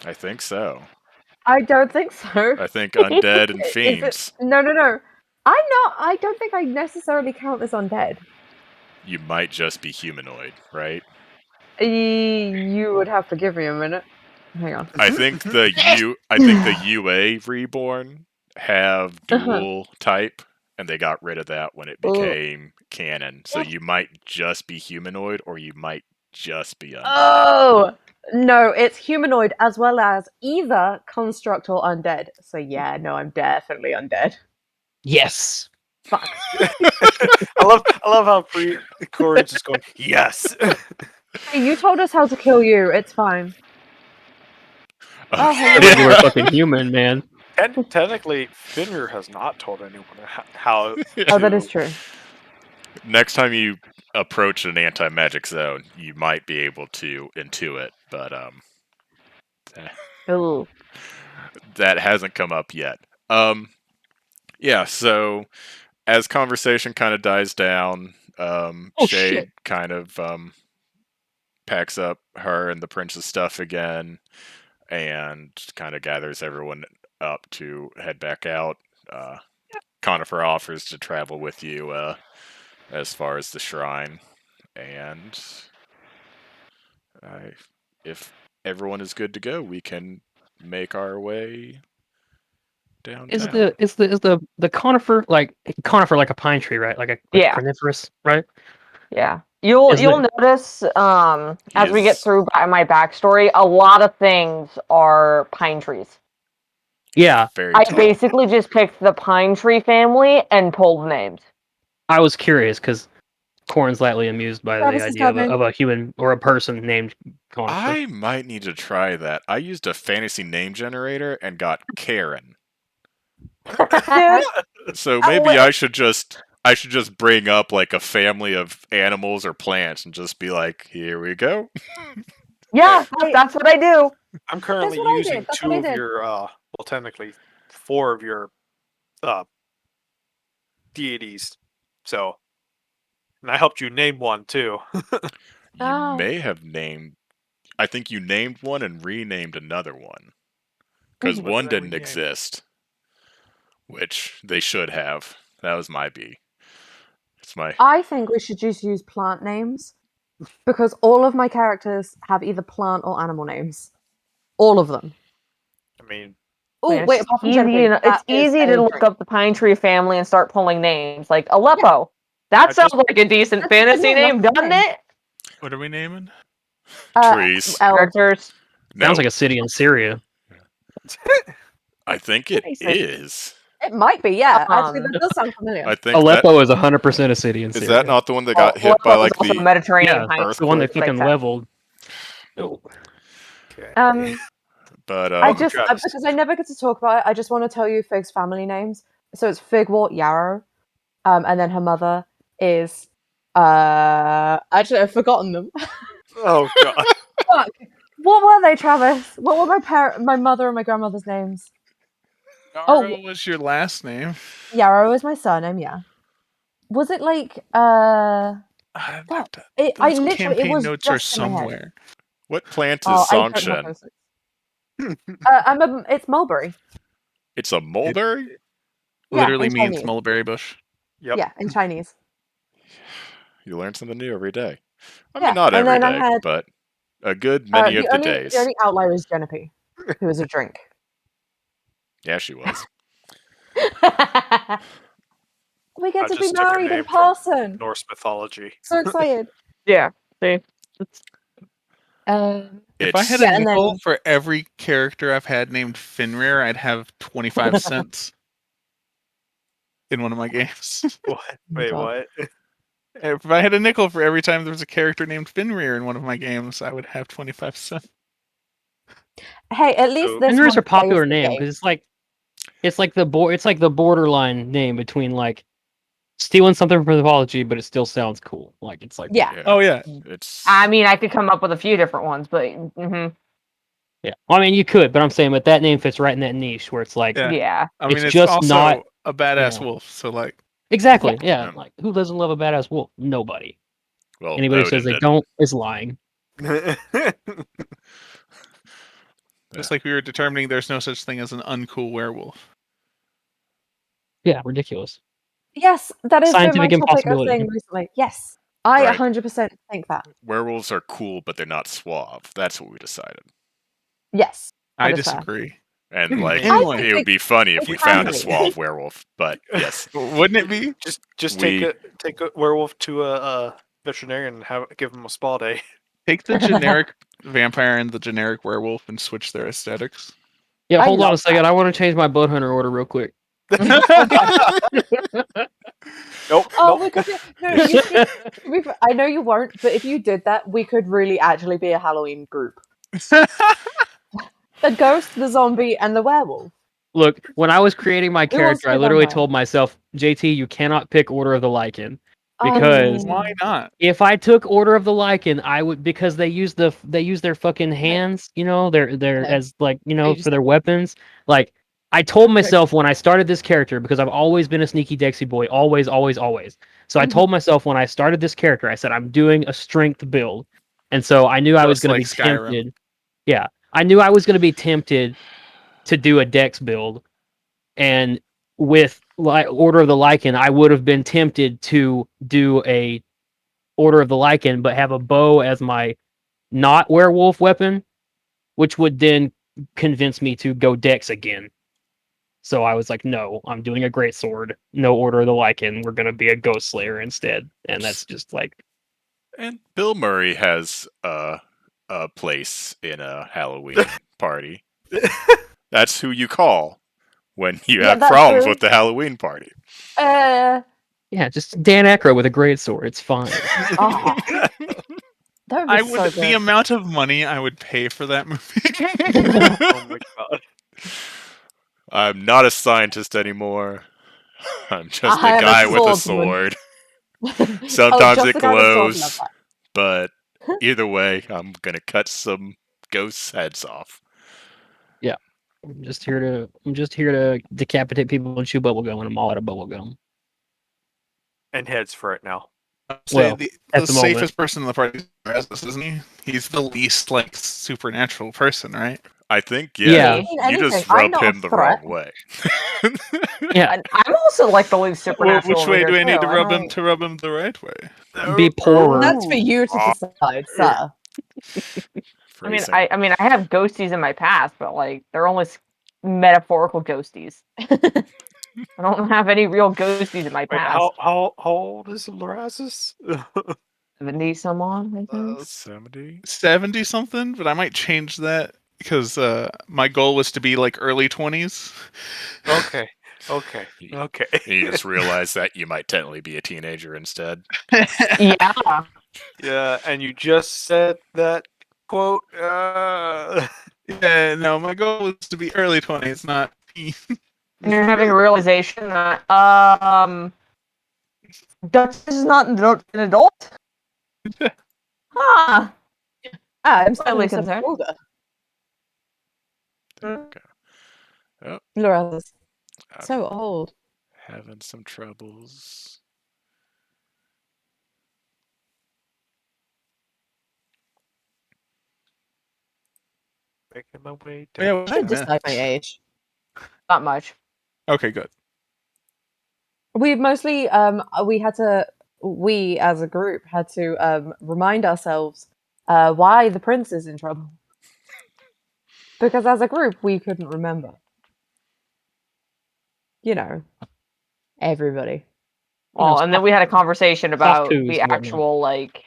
I think so. I don't think so. I think undead and Is it? fiends, No. I'm not. I don't think I necessarily count as undead. you might just be humanoid, right? You would have to give me a minute. Hang on. I think the UA reborn have Uh-huh. dual type, and they got rid of that when it Oh. became canon. So you might just be humanoid, or you might just be undead. Oh no, it's humanoid as well as either construct or undead. So yeah, no, I'm definitely undead. Yes. Fuck. I love how Corin's just going, yes. Hey, you told us how to kill you. It's fine. Oh, Okay. hello. You were fucking human, man. Technically, Fenrir has not told anyone how Oh, that to. is true. Next time you approach an anti-magic zone, you might be able to intuit, but Ooh. that hasn't come up yet. Yeah, so as conversation kind of dies down, Oh Shade shit. kind of packs up her and the prince's stuff again and kind of gathers everyone up to head back out. Conifer offers to travel with you as far as the shrine, and if everyone is good to go, we can make our way Is downtown. the conifer like a pine tree, right? Like a Yeah. coniferous, right? Yeah. You'll Isn't it- notice as we get Is through by my backstory, a lot of things are pine trees. Yeah, very I tall. basically just picked the pine tree family and pulled names. I was curious because Corin's lightly amused by Travis the is idea coming. of a human or a person named conifer. I might need to try that. I used a fantasy name generator and got Karen. Dude, So maybe I should just bring up like a family of animals or plants and just be like, here we go. yeah, Hey, that's what I do. I'm currently what I did. using That's what two I of did. your, well, technically, 4 of your deities. So, and I helped you name one too. You Oh. may have named. I think you named one and renamed another one because What one did I didn't rename? exist, which they should have. That was my B. It's my. I think we should just use plant names because all of my characters have either plant or animal names. All of them. I mean, Oh, Man, wait, apart from Jennifer, it's that is easy a to look drink. up the pine tree family and start pulling names like Aleppo. That I sounds just- like a decent That's a good fantasy name, name, that's a good doesn't name. it? What are we naming? Trees. Elves. Characters. No, Sounds like a city in Syria. I think it Nice. is. It might be, yeah. Actually, Um, that does sound familiar. I think that Aleppo is 100% a city in is Syria. that not the one that got hit by Aleppo is like also a the Mediterranean Yeah, pine it's the one they earthquake? fucking leveled. Oh. okay. But I Welcome, just Travis. because I never get to talk about it, I just want to tell you Fig's family names. So it's Figwort Yarrow, and then her mother is actually I've forgotten them. Oh god. Fuck. What were they, Travis? What were my mother and my grandmother's names? Yarrow was your last name. Yarrow is my surname, yeah. Was it like fuck. I Those literally it campaign was notes are just in my head. somewhere. what plant is Oh, I don't have Songshen? those. It's mulberry. It's a mulberry. Yeah, Literally in means Chinese. mulberry bush. Yep. Yeah, in Chinese. You learn something new every day. I Yeah, mean, not and every then I day, had but a good many of the the days. only outlier is Genepi, who is a drink. Yeah, she was. We get I to be just took a married in name from person. Norse mythology. So excited. Yeah. See, If I had It's a and nickel then for every character I've had named Fenrir, I'd have 25 cents in one of my games. What? Wait, God. what? If I had a nickel for every time there was a character named Fenrir in one of my games, I would have 25 cents. Hey, at least So- this Fenrir's one a popular plays the name game. because it's like the borderline name between like stealing something from mythology, but it still sounds cool. Like it's like Yeah. Oh yeah, It's I mean, I could come up with a few different ones, but mhm. yeah. Well, I mean, you could, but I'm saying, but that name fits right in that niche where it's like yeah. Yeah. I mean, it's it's just also not a badass you know. wolf. So like, exactly yeah. Yeah. Like who doesn't love a badass wolf? Nobody. well, Anybody who says Odin they did. don't is lying. just like we were determining, there's no such thing as an uncool werewolf. Yeah, ridiculous. Yes, that has been my Scientific topic of impossibility. thing recently. Yes, I Right. 100% think that. Werewolves are cool, but they're not suave. That's what we decided. Yes, I that is fair. disagree. And like, Anyway. it would be funny if it we can found a be. suave werewolf. But yes, Wouldn't it be? just We- take a werewolf to a veterinarian and give him a spa day. Take the generic vampire and the generic werewolf and switch their aesthetics. Yeah, I hold on a love second. I want to change my blood hunter order real quick. Nope. Oh, nope. we could do. No, you see, I know you won't, but if you did that, we could really actually be a Halloween group. The ghost, the zombie, and the werewolf. Look, when I was creating my Who wants to character, I be literally vampire? told myself, JT, you cannot pick Order of the Lycan. Because Why not? if I took Order of the Lycan, I would because they use their fucking hands, you know, their Yeah. as like, you know, You for just- their weapons. Like I told myself when I started this character, because I've always been a sneaky Dexy boy, always, always, always. So I Mhm. told myself when I started this character, I said I'm doing a strength build. And so I knew I was Just gonna like be Skyrim. tempted. Yeah. I knew I was gonna be tempted to do a Dex build. And with Order of the Lycan, I would have been tempted to do a Order of the Lycan, but have a bow as my not werewolf weapon, which would then convince me to go Dex again. So I was like, no, I'm doing a great sword. No Order of the Lycan. We're gonna be a Ghost Slayer instead, and that's just like and Bill Murray has a place in a Halloween party. That's who you call when you Yeah, have that's problems true. with the Halloween party. yeah, just Dan Aykroyd with a great sword. It's fine. Oh, that would be I so would good. the amount of money I would pay for that movie. Oh my god. I'm not a scientist anymore. I'm just I a am a guy with a swordsman. sword. Oh, Sometimes just it the guy with the sword. Love glows, that. but either way, I'm gonna cut some ghosts' heads off. I'm just here to decapitate people and chew bubble gum, and I'm all out of bubble gum. And heads for it now. Say Well, the at the moment. safest person in the party is Erasmus, isn't he? He's the least like supernatural person, right? I think, Yeah. yeah, Mean you just anything. I'm rub not a him the threat. wrong way. Yeah, And I'm also like the least Well, supernatural which over way here do I need too. to I rub him don't- to rub him the right way? be poorer. That's for you to decide, sir. Phrasing. I mean, I have ghosties in my past, but like they're only metaphorical ghosties. I don't have any real ghosties in my Wait, past. how old is Lorazes? 70 some odd, I think. 70? 70 something, but I might change that because my goal was to be like early 20s. okay. And you just realize that you might technically be a teenager instead. Yeah. Yeah, and you just said that quote. Yeah, no, my goal was to be early 20s, not And you're having a realization that Dutch is not an adult? Huh. I'm Slightly slightly concerned. older. Okay. Oh, Lorenz, I'm so old. having some troubles. Making my way Yeah, down. what I should happened? decide my age. Not much. Okay, good. We mostly we as a group had to remind ourselves why the prince is in trouble. Because as a group we couldn't remember. You know, everybody. Well, and then we had a conversation about twos the and whatnot. actual like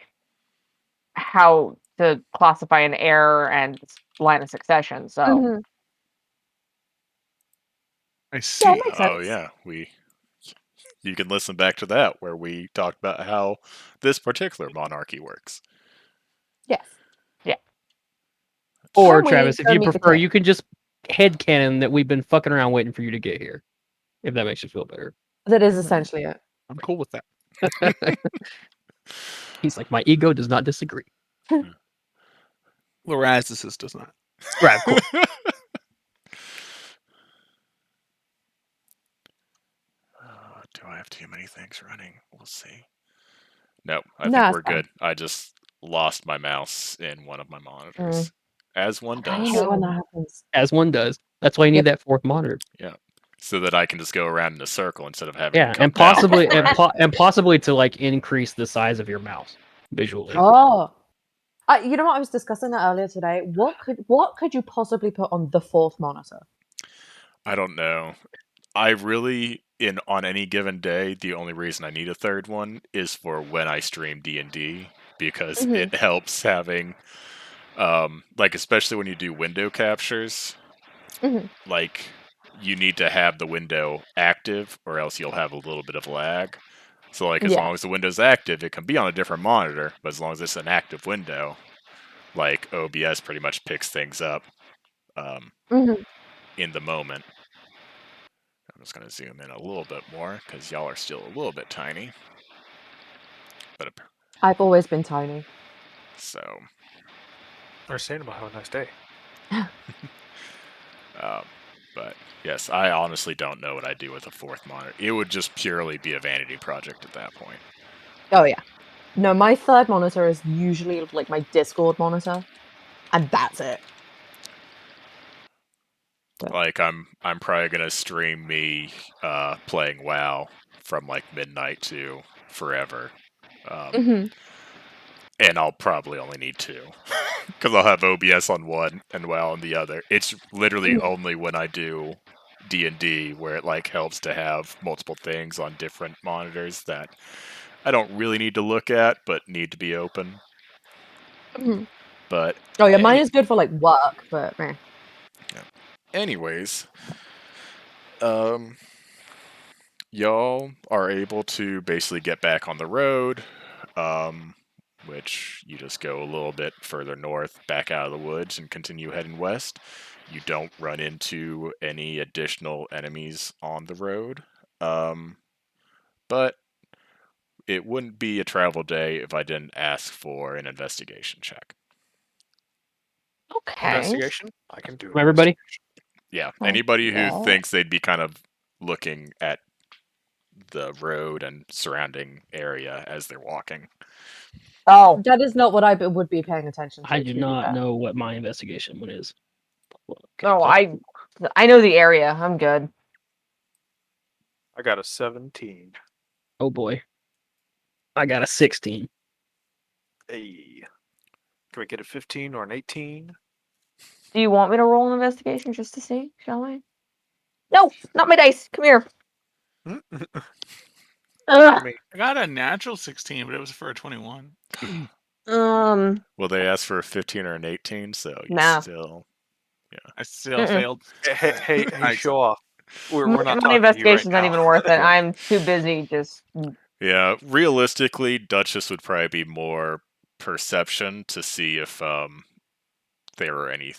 how to classify an heir and line of succession. So Mhm. I see. Yeah, it makes Oh sense. yeah, we You can listen back to that where we talked about how this particular monarchy works. Yes. Or And we Travis, need if to you meet the prefer, king. you can just headcanon that we've been fucking around waiting for you to get here. If that makes you feel better. That is essentially it. I'm cool with that. He's like, my ego does not disagree. Lorazis does not. Right, of course. Do I have too many things running? We'll see. No, I No, think it's we're fine. good. I just lost my mouse in one of my monitors. As one I does. hate when that happens. As one does. That's why you need that fourth monitor. Yeah. So that I can just go around in a circle instead of having Yeah, to come and down. possibly and possibly to like increase the size of your mouse visually. Oh, you know what? I was discussing that earlier today. What could you possibly put on the fourth monitor? I don't know. I really, in on any given day, the only reason I need a third one is for when I stream D&D because Mhm. it helps having, like especially when you do window captures, Mhm. like you need to have the window active or else you'll have a little bit of lag. So like as Yeah. long as the window's active, it can be on a different monitor, but as long as it's an active window, like OBS pretty much picks things up Mhm. in the moment. I'm just going to zoom in a little bit more because y'all are still a little bit tiny. But I've always been tiny. so, Understandable. Have a nice day. but yes, I honestly don't know what I'd do with a fourth monitor. It would just purely be a vanity project at that point. Oh yeah. No, my third monitor is usually like my Discord monitor, and that's it. But Like I'm probably gonna stream me playing WoW from like midnight to forever. Mhm. And I'll probably only need two because I'll have OBS on one and WoW on the other. It's literally Mhm. only when I do D&D where it like helps to have multiple things on different monitors that I don't really need to look at but need to be open. Mhm. But Oh yeah, mine is good for like work, but meh. anyways, um, y'all are able to basically get back on the road, which you just go a little bit further north, back out of the woods, and continue heading west. You don't run into any additional enemies on the road, but it wouldn't be a travel day if I didn't ask for an investigation check. Okay. Investigation. I can do From everybody? Yeah, Oh, anybody who yeah. thinks they'd be kind of looking at the road and surrounding area as they're walking. Oh, That is not what I would be paying attention I to do be not fair. know what my investigation one is. Okay, no, so- I know the area. I'm good. I got a 17. oh boy. I got a 16. Hey. Can we get a 15 or an 18? Do you want me to roll an investigation just to see? Shall I? No, not my dice. Come here. I Ugh. mean, I got a natural 16, but it was for a 21. Well, they asked for a 15 or an 18, so you Nah. still. I still Mm-mm. failed. hey, I- show off. We're My, not my talking to you right investigation's not now. even worth it. I'm too busy just. Yeah, realistically, Duchess would probably be more perception to see if there were any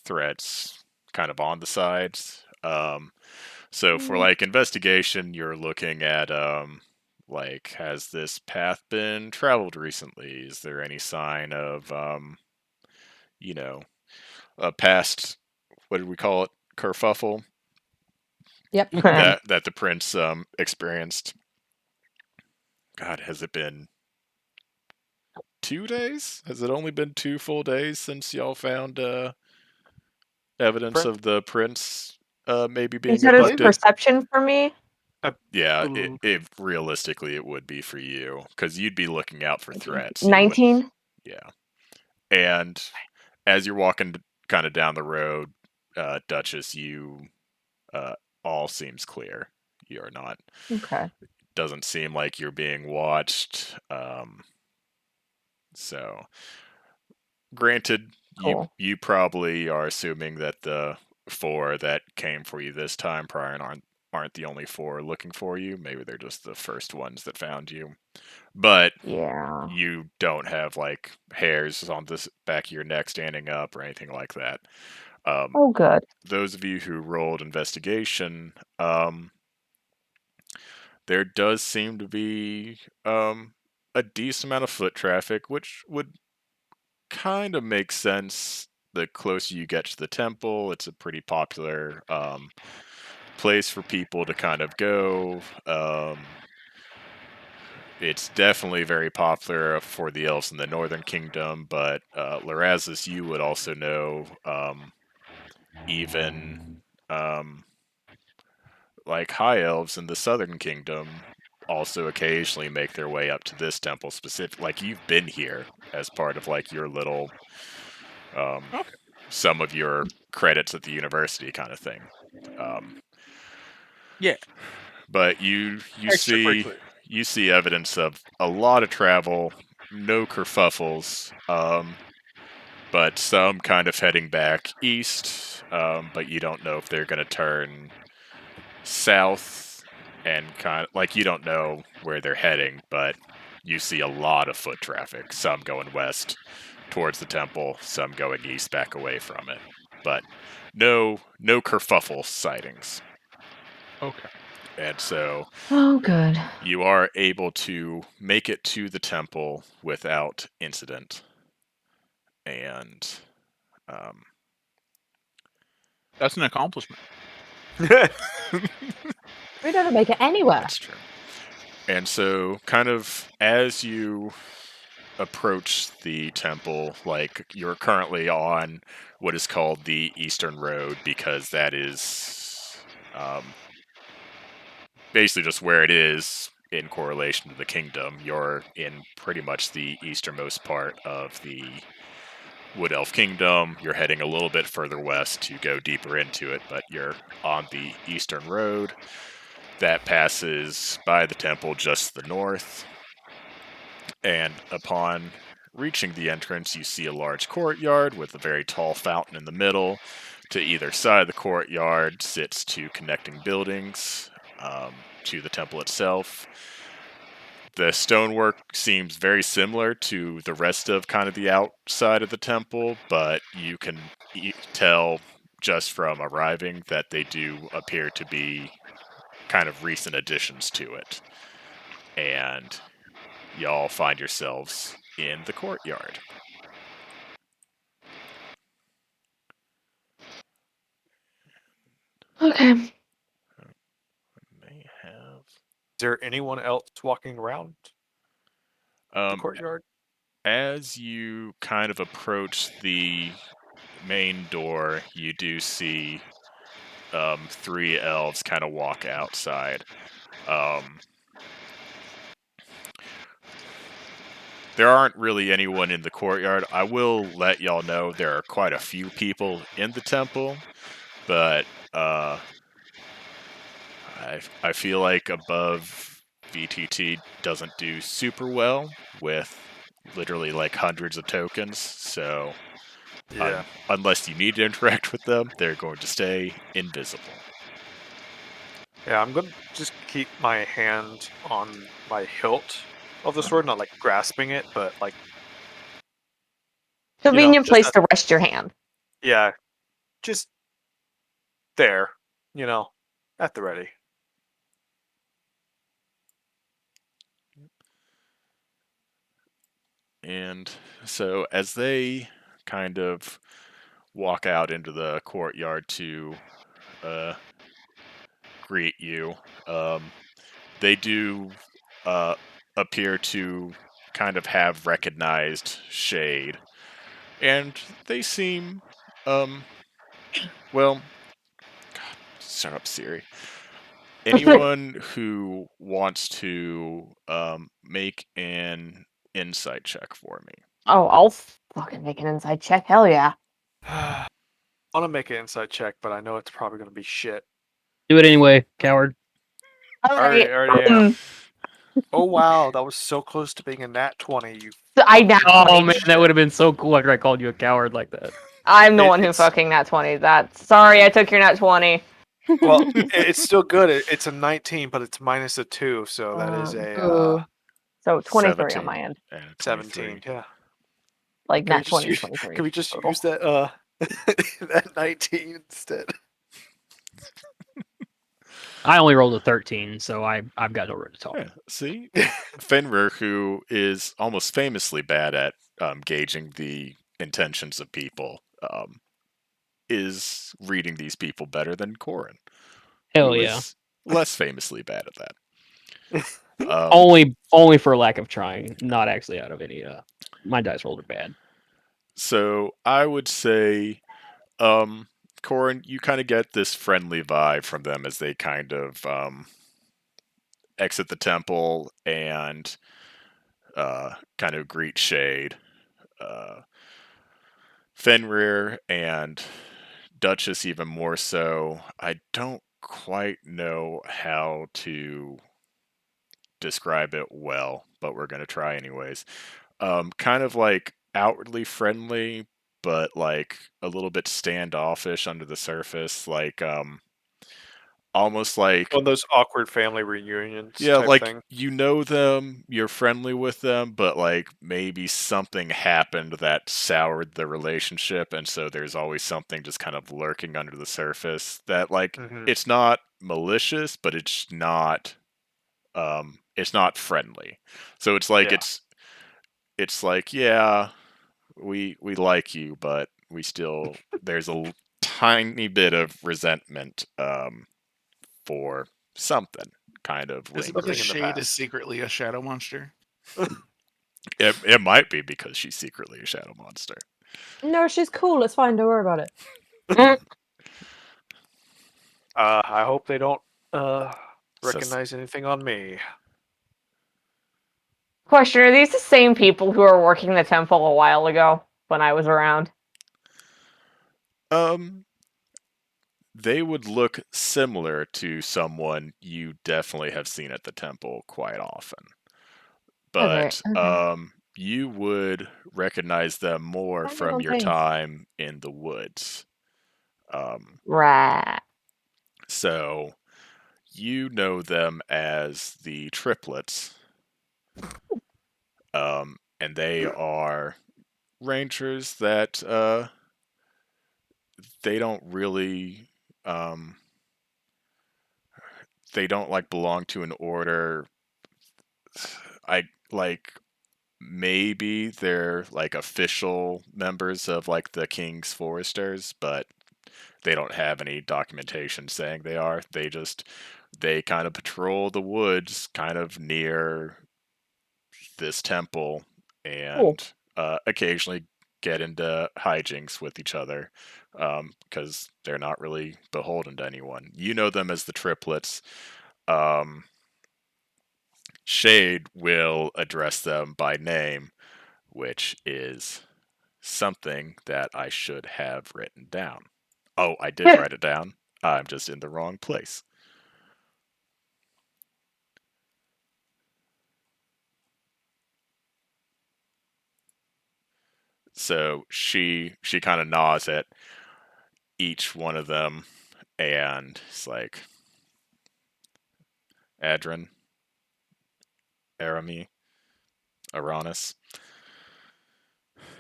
threats kind of on the sides. So for like investigation, you're looking at like has this path been traveled recently? Is there any sign of you know a past, what did we call it, kerfuffle Yep. that the prince experienced? God, has it been 2 days? Has it only been 2 full days since y'all found evidence Prince, of the prince maybe You being said it was abducted? perception for me. I Yeah, bel- realistically it would be for you because you'd be looking out for threats. You would, 19. yeah. And as you're walking kind of down the road, Duchess, you uh, all seems clear. You're not. Okay. Doesn't seem like you're being watched. So granted, Cool. you probably are assuming that the four that came for you this time probably aren't the only 4 looking for you. Maybe they're just the first ones that found you. But Yeah. you don't have like hairs on this back of your neck standing up or anything like that. Oh, good. Those of you who rolled investigation, there does seem to be a decent amount of foot traffic, which would kind of make sense. The closer you get to the temple, it's a pretty popular place for people to kind of go. It's definitely very popular for the elves in the Northern Kingdom, but Larazis, you would also know, even like high elves in the Southern Kingdom also occasionally make their way up to this temple specific. Like you've been here as part of like your little, Okay. some of your credits at the university kind of thing. Yeah. But you Extracurricular. see evidence of a lot of travel, no kerfuffles, but some kind of heading back east. But you don't know if they're going to turn south and kind of like you don't know where they're heading, but you see a lot of foot traffic. Some going west towards the temple, some going east back away from it. But no kerfuffle sightings. Okay. And so Oh, good. you are able to make it to the temple without incident. And That's an accomplishment. We never make it anywhere. that's true. And so, kind of as you approach the temple, like you're currently on what is called the Eastern Road, because that is basically just where it is in correlation to the kingdom. You're in pretty much the easternmost part of the Wood Elf Kingdom. You're heading a little bit further west to go deeper into it, but you're on the Eastern Road. That passes by the temple just to the north. And upon reaching the entrance, you see a large courtyard with a very tall fountain in the middle. To either side of the courtyard sits 2 connecting buildings to the temple itself. The stonework seems very similar to the rest of kind of the outside of the temple, but you can tell just from arriving that they do appear to be kind of recent additions to it. And y'all find yourselves in the courtyard. Okay. May have Is there anyone else walking around the courtyard? as you kind of approach the main door, you do see 3 elves kind of walk outside. There aren't really anyone in the courtyard. I will let y'all know there are quite a few people in the temple, but I feel like above VTT doesn't do super well with literally like hundreds of tokens, so Yeah. unless you need to interact with them, they're going to stay invisible. Yeah, I'm gonna just keep my hand on my hilt of the sword, not like grasping it, but like Convenient just place to rest your hand. yeah, just there, at the ready. And so as they kind of walk out into the courtyard to greet you, they do appear to kind of have recognized Shade. And they seem, well, God, shut up, Siri. Anyone who wants to make an insight check for me. Oh, I'll fucking make an inside check. Hell yeah. I want to make an inside check, but I know it's probably gonna be shit. Do it anyway, coward. All right. Already am. Oh wow, that was so close to being a nat 20. You. I nat Oh 20. man, that would have been so cool after I called you a coward like that. I'm the one who It's- fucking nat 20. That. Sorry, I took your nat 20. Well, it's still good. It's a 19, but it's minus a 2, so that is Boo. a So 23 on 17 my end. and a 17. 23. Yeah. Like Can we not just 20, use, 23 can we just total. use that that 19 instead? I only rolled a 13, so I've got no room to talk. Yeah, see? Fenrir, who is almost famously bad at gauging the intentions of people, is reading these people better than Corin, Hell who yeah. is less famously bad at that. Only for lack of trying, not actually out of any my dice rolls are bad. So I would say, Corin, you kind of get this friendly vibe from them as they kind of exit the temple and kind of greet Shade. Uh, Fenrir and Duchess even more so. I don't quite know how to describe it well, but we're going to try anyways. Kind of like outwardly friendly, but like a little bit standoffish under the surface, like almost like, One of those awkward family reunions yeah, type like thing. you know them, you're friendly with them, but like maybe something happened that soured the relationship, and so there's always something just kind of lurking under the surface that like Hmm. it's not malicious, but it's not friendly. So it's like Yeah. it's like, yeah, we like you, but we still there's a tiny bit of resentment for something kind of Is it Something because lingering. in the Shade is past. secretly a shadow monster? It might be because she's secretly a shadow monster. No, she's cool. It's fine. Don't worry about it. Mm. I hope they don't So recognize anything on me. Question: Are these the same people who were working the temple a while ago when I was around? um they would look similar to someone you definitely have seen at the temple quite often. Okay. But Okay. you would recognize them more Standing from on your things. time in the woods. Um Right. so you know them as the triplets. And they are rangers that they don't really um they don't like belong to an order. I like maybe they're like official members of like the King's Foresters, but they don't have any documentation saying they are. They kind of patrol the woods kind of near this temple Cool. and occasionally get into hijinks with each other because they're not really beholden to anyone. You know them as the triplets. Um, Shade will address them by name, which is something that I should have written down. Oh, I did write it down. I'm just in the wrong place. So she kind of nods at each one of them and it's like Adrin, Arami, Aranis,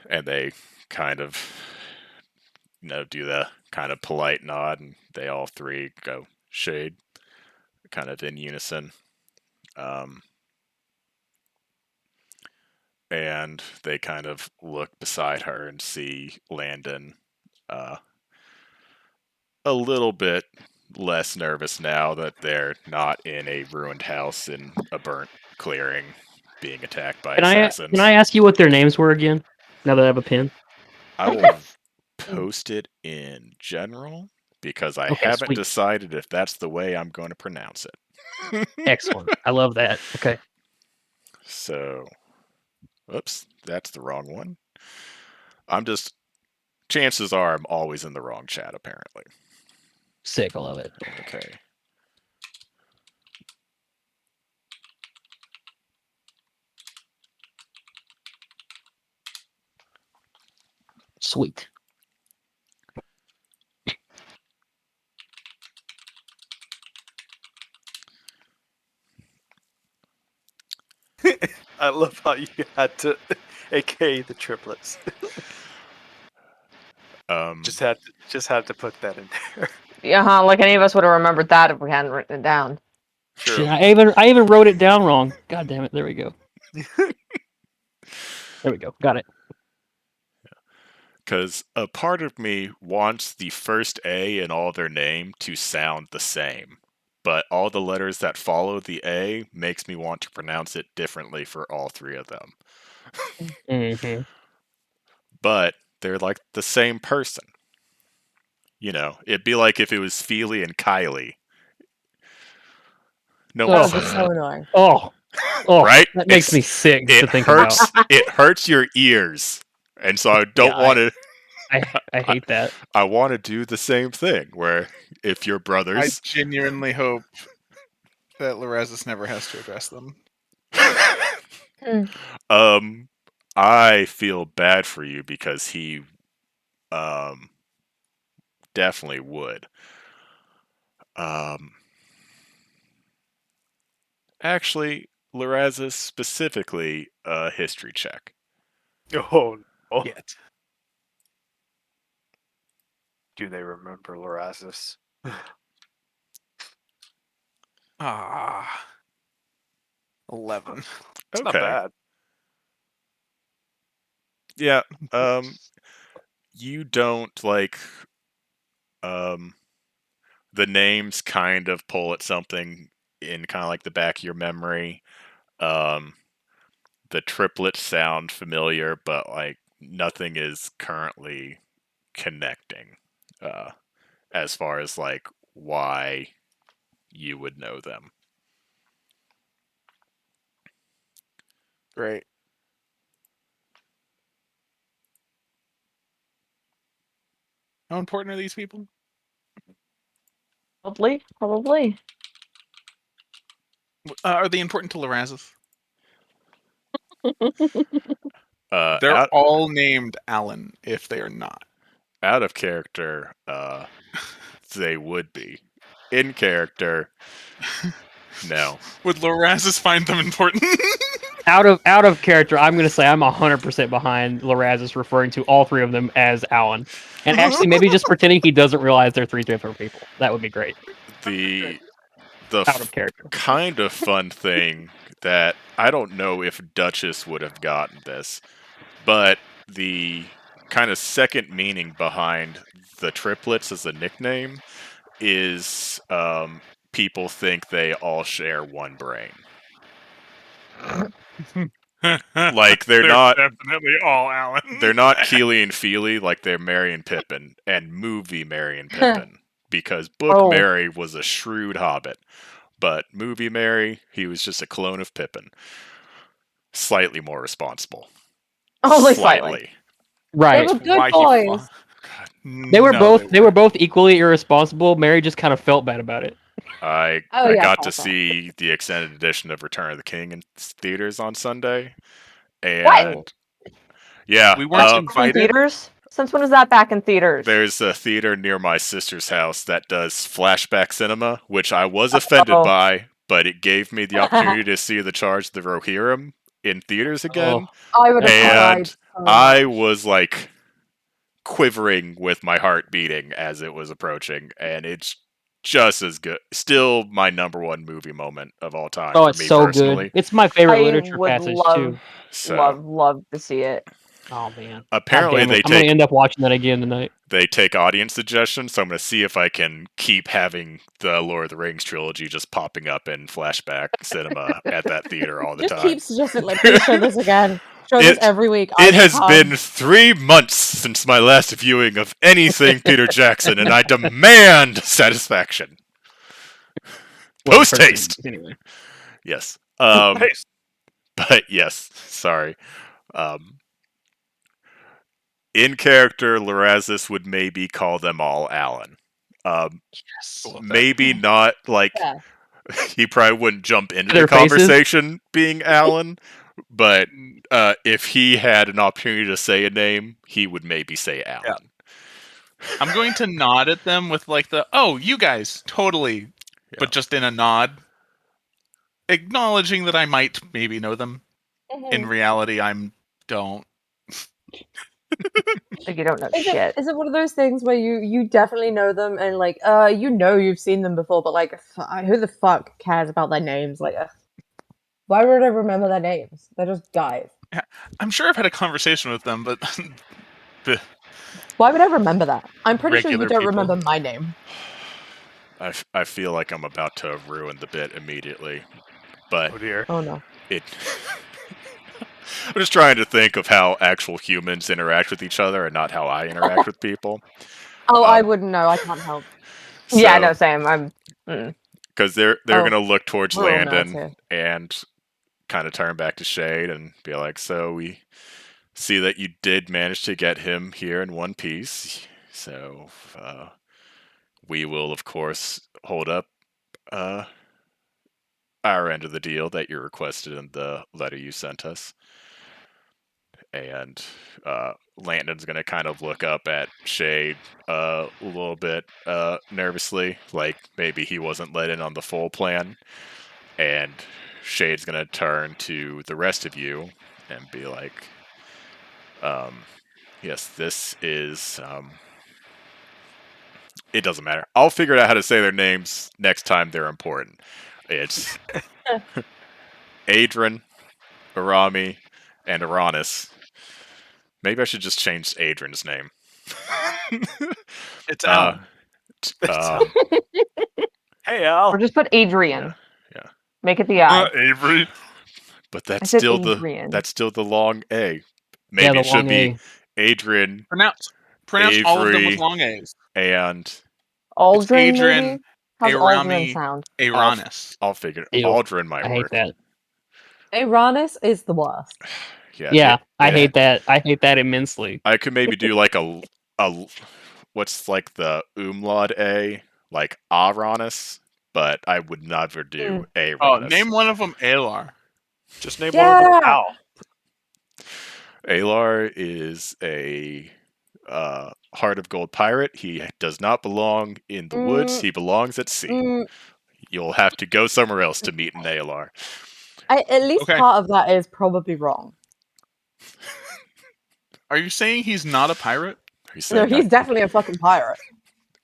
and they kind of do the kind of polite nod, and they all three go Shade, kind of in unison. Um, and they kind of look beside her and see Landon uh, a little bit less nervous now that they're not in a ruined house in a burnt clearing being attacked by Can I assassins. ask you what their names were again? Now that I have a pen. I will post it in general because I Okay, haven't sweet. decided if that's the way I'm going to pronounce it. Excellent. I love that. Okay. So, oops, that's the wrong one. I'm just, chances are I'm always in the wrong chat, apparently. Sick. I love it. Okay. Sweet. I love how you had to, aka the triplets. Just had to put that in there. Yeah, like any of us would have remembered that if we hadn't written it down. True. Shit, I even wrote it down wrong. God damn it! There we go. There we go. Got it. Because a part of me wants the first A in all their name to sound the same, but all the letters that follow the A makes me want to pronounce it differently for all three of them. Mm-hmm. But they're like the same person. You know, it'd be like if it was Feely and Kylie. No That Oh. would be so annoying. Oh, right? That makes me sick just It to think hurts. about. It hurts your ears, and so I don't Yeah, want to. I hate that. I want to do the same thing. Where if you're I brothers, genuinely hope that Lorazes never has to address them. I feel bad for you because he, definitely would. Actually, Lorazes specifically a history check. Oh no. Yet. Do they remember Lorazes? Ah. 11. It's not Okay. bad. Yeah. You don't like. The names kind of pull at something in kind of like the back of your memory. Um, the triplets sound familiar, but like nothing is currently connecting. As far as like why you would know them. Great. How important are these people? Probably. Are they important to Lorazes? They're Out all named Alan if they are not. out of character, they would be. In character, no. Would Lorazes find them important? Out of character, I'm gonna say I'm 100% behind Lorazes referring to all three of them as Alan, and actually maybe just pretending he doesn't realize they're three different people. That would be great. The Out of character. kind of fun thing that I don't know if Duchess would have gotten this, but the kind of second meaning behind the triplets as a nickname is people think they all share one brain. Like they're not definitely all Alan. they're not Keely and Feely, like they're Merry and Pippin and movie Merry and Pippin because book Oh. Merry was a shrewd hobbit, but movie Merry, he was just a clone of Pippin. Slightly more responsible. Only slightly. They Right. were good boys. They were both equally irresponsible. Mary just kind of felt bad about it. I Oh, yeah, got to Papa. see the extended edition of Return of the King in theaters on Sunday, and What? yeah, We weren't In invited. theaters? Since when is that back in theaters? there's a theater near my sister's house that does flashback cinema, which I was offended Oh. by, but it gave me the opportunity to see the Charge of the Rohirrim in theaters again, I would have cried and so I much. was like quivering with my heart beating as it was approaching, and it's just as good. Still my number one movie moment of all time Oh, for it's me so personally. good. It's my favorite I literature would passage too. So love to see it. Oh man. God apparently damn it. they I'm gonna take end up watching that again tonight. audience suggestions, so I'm going to see if I can keep having the Lord of the Rings trilogy just popping up in flashback cinema at that theater all the Just time. keep suggesting, like, please show this again. Show this every week. I It will has come. been 3 months since my last viewing of anything Peter Jackson, and I demand satisfaction. Well, Post haste. Anyway. Yes. Nice. But yes, sorry. In character, Lorazes would maybe call them all Alan. Maybe not like Yeah. he probably wouldn't jump into Their the faces? conversation being Alan, but if he had an opportunity to say a name, he would maybe say Alan. I'm going to nod at them with like the, oh, you guys, totally, Yeah. but just in a nod. acknowledging that I might maybe know them. In Mhm. reality, don't. Like you don't know Is shit. it one of those things where you definitely know them and like you've seen them before, but like who the fuck cares about their names? Like, why would I remember their names? They're just guys. Yeah, I'm sure I've had a conversation with them, but the Why would I remember that? I'm pretty sure you regular don't people. remember my name. I feel like I'm about to ruin the bit immediately, but Oh dear. Oh no. it. I'm just trying to think of how actual humans interact with each other and not how I interact with people. Oh, I wouldn't know. I can't help. Yeah, no, So, same. because they're Oh, gonna look towards we're all nerds Landon here. and kind of turn back to Shade and be like, "So we see that you did manage to get him here in one piece. So we will, of course, hold up uh, our end of the deal that you requested in the letter you sent us." And Landon's gonna kind of look up at Shade a little bit nervously, like maybe he wasn't let in on the full plan. And Shade's gonna turn to the rest of you and be like, "Yes, this is. It doesn't matter. I'll figure out how to say their names next time they're important. It's Adrian, Arami, and Aranis. Maybe I should just change Adrian's name. it's uh, Alan. Hey Or Al. just put Adrian. yeah. Make it the I. Avery. But I said Adrian. that's still the long A. Yeah, Maybe the it should long be A. Adrian, Pronounce all of them with Avery, long A's. and It's Aldrin, Adrian, maybe? How's Aldrin Arami, sound? Aranis. I'll figure it. Ew. Aldrin might I hate work. that. Aranis is the worst. Yeah, Yeah, I hate that. I hate that immensely. I could maybe do like a what's like the umlaut A, like Aranis, but I would never do Oh, Aranis. name one of them Alar. Just name one of them Yeah. Al. Alar is a heart of gold pirate. He does not belong in the woods. Mm, He belongs at sea. mm, You'll have to go somewhere else to meet an Alar. at least Okay. part of that is probably wrong. Are you saying he's not a pirate? Are you No, saying he's definitely a fucking pirate.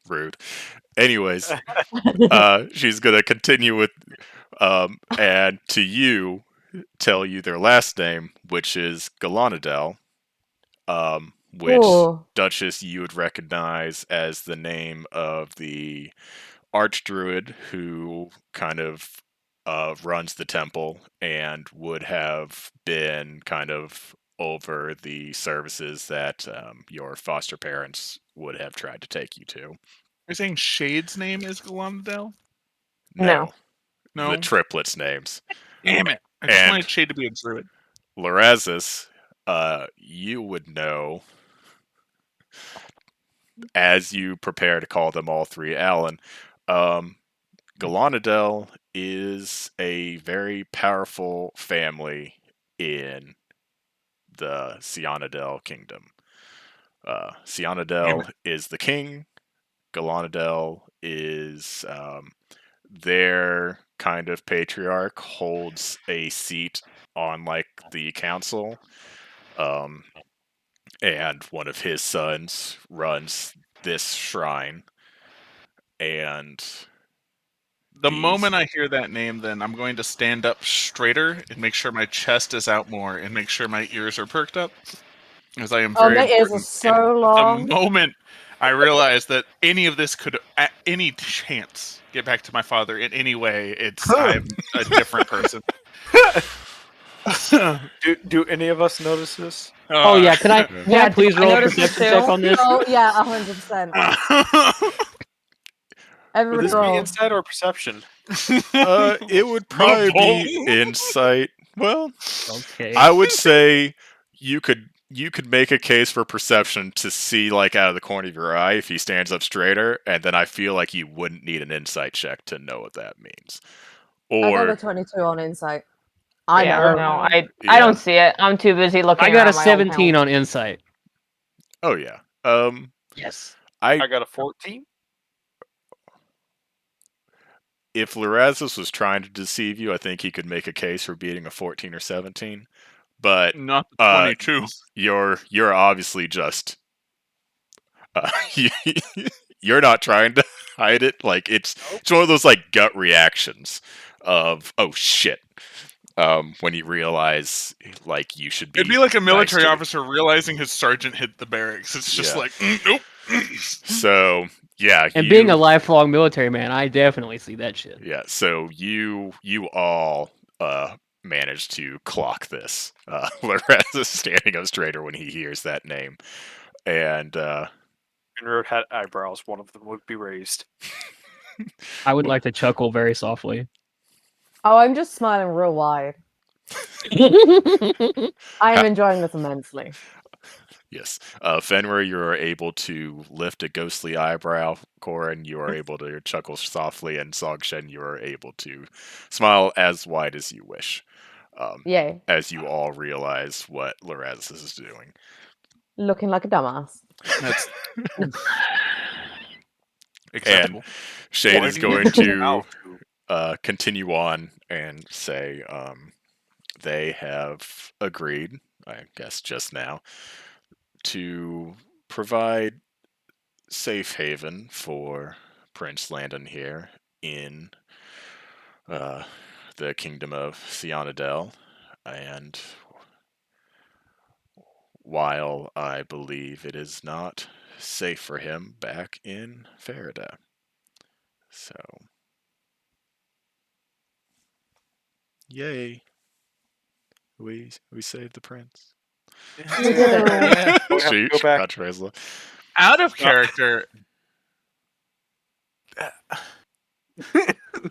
rude? Anyways, she's gonna continue with and to you tell you their last name, which is Galanadel, which Ooh. Duchess you would recognize as the name of the archdruid who kind of runs the temple and would have been kind of over the services that your foster parents would have tried to take you to. Are you saying Shade's name is Galandel? No. No. The triplets' names. Damn it! I just And wanted Shade to be a druid. Lorazis, you would know as you prepare to call them all three Alan. Galanadel is a very powerful family in the Cianadel kingdom. Cianadel is the king. Galanadel is their kind of patriarch, holds a seat on like the council. And one of his sons runs this shrine. And The these moment I hear that name, then I'm going to stand up straighter and make sure my chest is out more and make sure my ears are perked up, because I am Oh, very my ears are important. And so long. the moment I realize that any of this could, at any chance, get back to my father in any way, I'm a different person. Do any of us notice this? Oh yeah, can I Yeah, please I roll a noticed this perception check too. on this? Oh yeah, 100%. Would Everybody this be roll. insight or perception? it would probably be insight. Well, Okay. I would say you could make a case for perception to see like out of the corner of your eye if he stands up straighter, and then I feel like you wouldn't need an insight check to know what that means. I got a Or 22 on insight. I'm Yeah, old. no, I Yeah. don't see it. I'm too busy looking I got a around my old 17 house. on insight. oh yeah. Yes. I got a 14. if Lorazes was trying to deceive you, I think he could make a case for beating a 14 or 17. But Not the 22. you're obviously just you're not trying to hide it. Like it's one of those like gut reactions of oh shit. When you realize like you should be. It'd be like a military nice officer realizing his sergeant hit the barracks. It's just Yeah. like, nope. So yeah, And being a lifelong military man, I definitely see that shit. Yeah, so you all managed to clock this. Loraz is standing up straighter when he hears that name. And Finrod had eyebrows. One of them would be raised. I would like to chuckle very softly. Oh, I'm just smiling real wide. I am enjoying this immensely. yes. Fenrir, you are able to lift a ghostly eyebrow. Corin, you are able to chuckle softly. And Sogshen, you are able to smile as wide as you wish. Yay. As you all realize what Loraz is doing. Looking like a dumbass. That's acceptable. And Shade Why is do you going know to how continue on and say they have agreed, I guess just now, to provide safe haven for Prince Landon here in the kingdom of Cianadel. And while I believe it is not safe for him back in Farideh. So, yay. We saved the prince. We did it. Yeah. We have to go back. Out of character.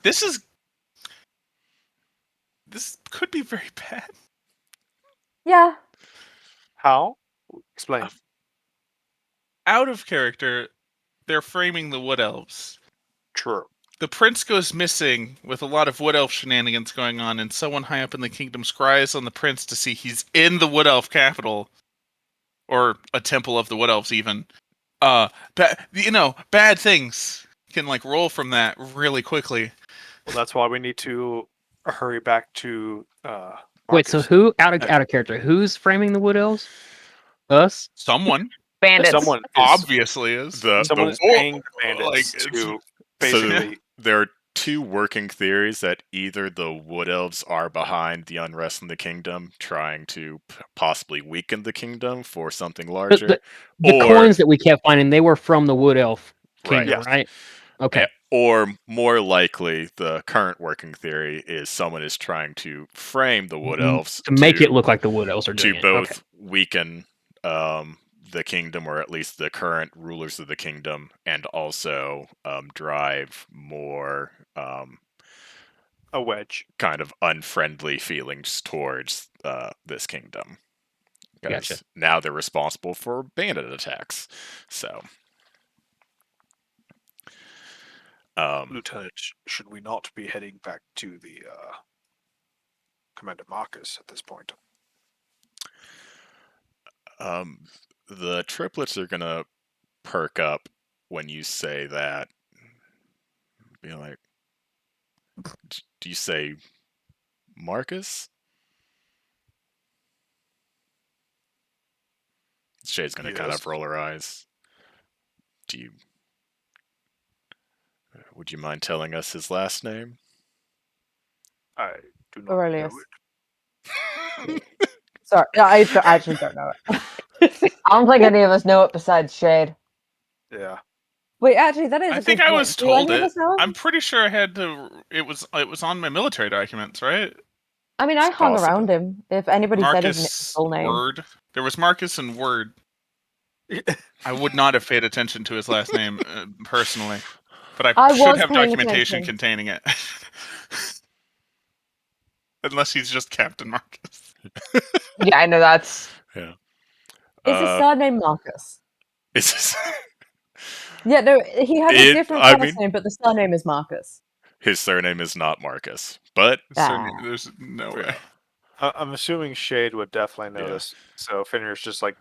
This could be very bad. Yeah. How? Explain. Out of character, they're framing the Wood Elves. True. The prince goes missing with a lot of Wood Elf shenanigans going on, and someone high up in the kingdom scries on the prince to see he's in the Wood Elf capital, or a temple of the Wood Elves even. Bad things can like roll from that really quickly. Well, that's why we need to hurry back to Wait, so Marcus. who out of character? Who's framing the Wood Elves? Us? Someone Bandits. Someone is obviously is. someone is paying the bandits like, to So basically. there are two working theories that either the Wood Elves are behind the unrest in the kingdom, trying to possibly weaken the kingdom for something larger. The or, coins that we kept finding, they were from the Wood Elf kingdom, Yes. right? Okay. Or more likely, the current working theory is someone is trying to frame the Wood Elves To make it look like the Wood Elves are doing to it. both Okay. weaken the kingdom, or at least the current rulers of the kingdom, and also drive more A wedge. kind of unfriendly feelings towards this kingdom. Because Gotcha. now they're responsible for bandit attacks. So, Lieutenant, should we not be heading back to the Commander Marcus at this point? the triplets are gonna perk up when you say that. Be like, do you say Marcus? Shade's gonna kind Yes. of roll her eyes. Would you mind telling us his last name? I do not Aurelius. know it. Sorry, I actually don't know it. I don't think any of us know it besides Shade. Yeah. Wait, actually, that is. I a think good I point. was Do told any of it. us know him? I'm pretty sure I had to. It was on my military documents, right? I mean, I It's hung possible. around him. If anybody said his Marcus full name, Word. There was Marcus and Word. I would not have paid attention to his last name personally, but I I should was have paying documentation attention. containing it. Unless he's just Captain Marcus. Yeah, I know that's. Yeah. Is his surname Marcus? It's Yeah, no, he has a different I first mean, name, but the surname is Marcus. his surname is not Marcus, but There's no way. I'm assuming Shade would definitely know Yeah. this. So Finner's just like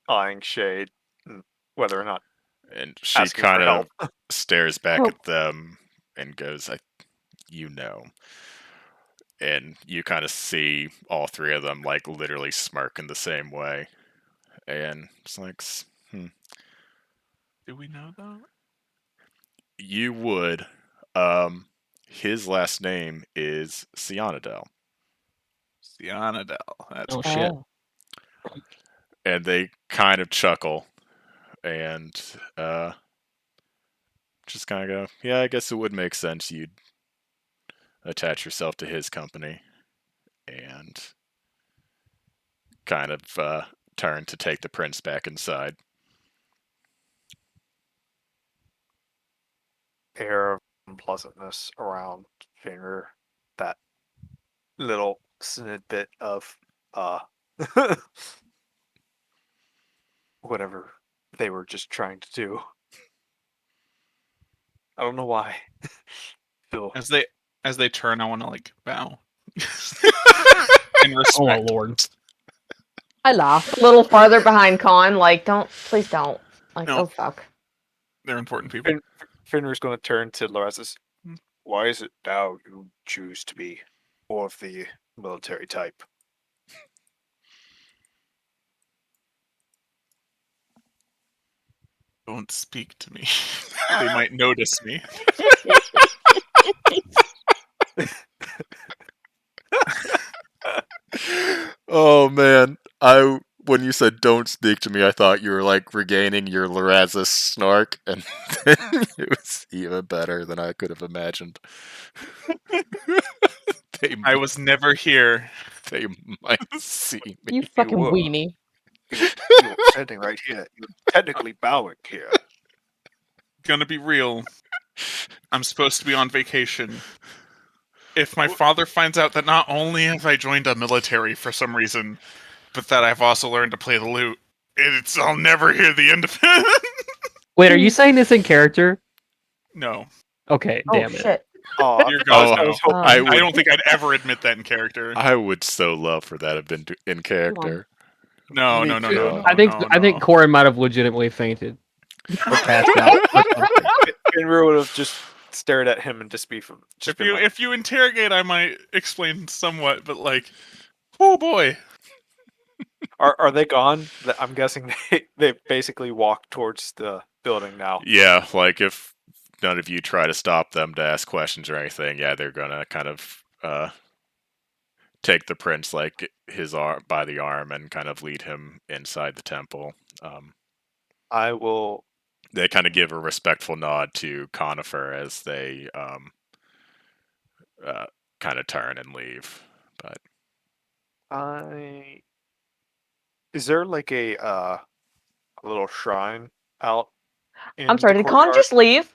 eyeing Shade, whether or not and she asking for kind of help. stares back Help. at them and goes, you know. And you kind of see all three of them like literally smirk in the same way. And it's like, Do we know that? you would. Um, his last name is Cyanidel. Cyanidel. That's Oh right. shit. Oh. And they kind of chuckle and just kind of go, yeah, I guess it would make sense you'd attach yourself to his company. And kind of turn to take the prince back inside. Air of unpleasantness around Finger. That little snippet of whatever they were just trying to do. I don't know why. Feel As they turn, I want to like bow in Oh respect. my lord. I laugh. A little farther behind Con, like, please don't. Like, No. oh fuck. They're important people. Finner's going to turn to Lorazes. Hmm. Why is it now you choose to be more of the military type? Don't speak to me. They might notice me. Oh man, when you said "don't speak to me," I thought you were like regaining your Lorazes snark, and then it was even better than I could have imagined. they I was never here. they might see me. You fucking were. weenie. You were standing right here. You're technically bowing here. Gonna be real. I'm supposed to be on vacation. If my father finds out that not only have I joined a military for some reason, but that I've also learned to play the lute, I'll never hear the end of it. Wait, are you saying this in character? No, Okay, Oh damn it. shit. dear I God, was, I no. was hoping. I Um, would. I don't think I'd ever admit that in character. I would so love for that to have been in character. No, Me no, no, too. no, no, I think no, I think no. Corin might have legitimately fainted or passed out or something. Finner would have just stared at him and just been like, If you interrogate, I might explain somewhat, but like, oh boy. Are they gone? I'm guessing they basically walk towards the building now. Yeah, like if none of you try to stop them to ask questions or anything, yeah, they're gonna kind of take the prince like his arm by the arm and kind of lead him inside the temple. I will. They kind of give a respectful nod to Conifer as they uh, kind of turn and leave. But I is there like a little shrine out I'm in the sorry, did Con courtyard? just leave?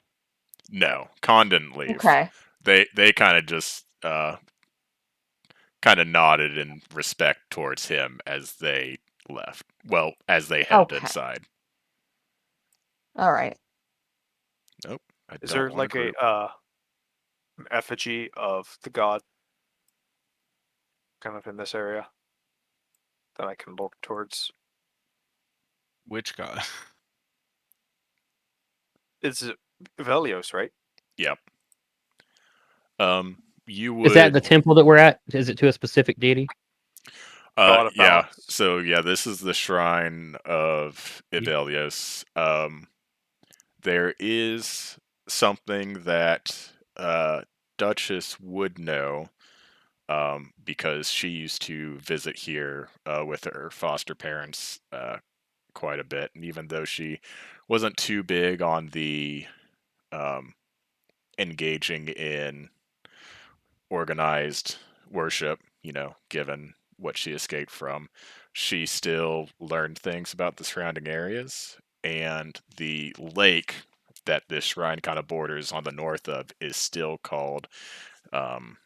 no, Con didn't leave. Okay. They kind of just kind of nodded in respect towards him as they left. Well, as they headed Okay. inside. Alright. Nope, I Is don't there want like to group. an effigy of the god kind of in this area that I can look towards? Which god? It's Velios, right? Yep. You Is that would. the temple that we're at? Is it to a specific deity? God of Yeah. balance. So yeah, this is the shrine of Ivelios. There is something that Duchess would know, because she used to visit here with her foster parents quite a bit, and even though she wasn't too big on the um, engaging in organized worship, given what she escaped from, she still learned things about the surrounding areas. And the lake that this shrine kind of borders on the north of is still called um,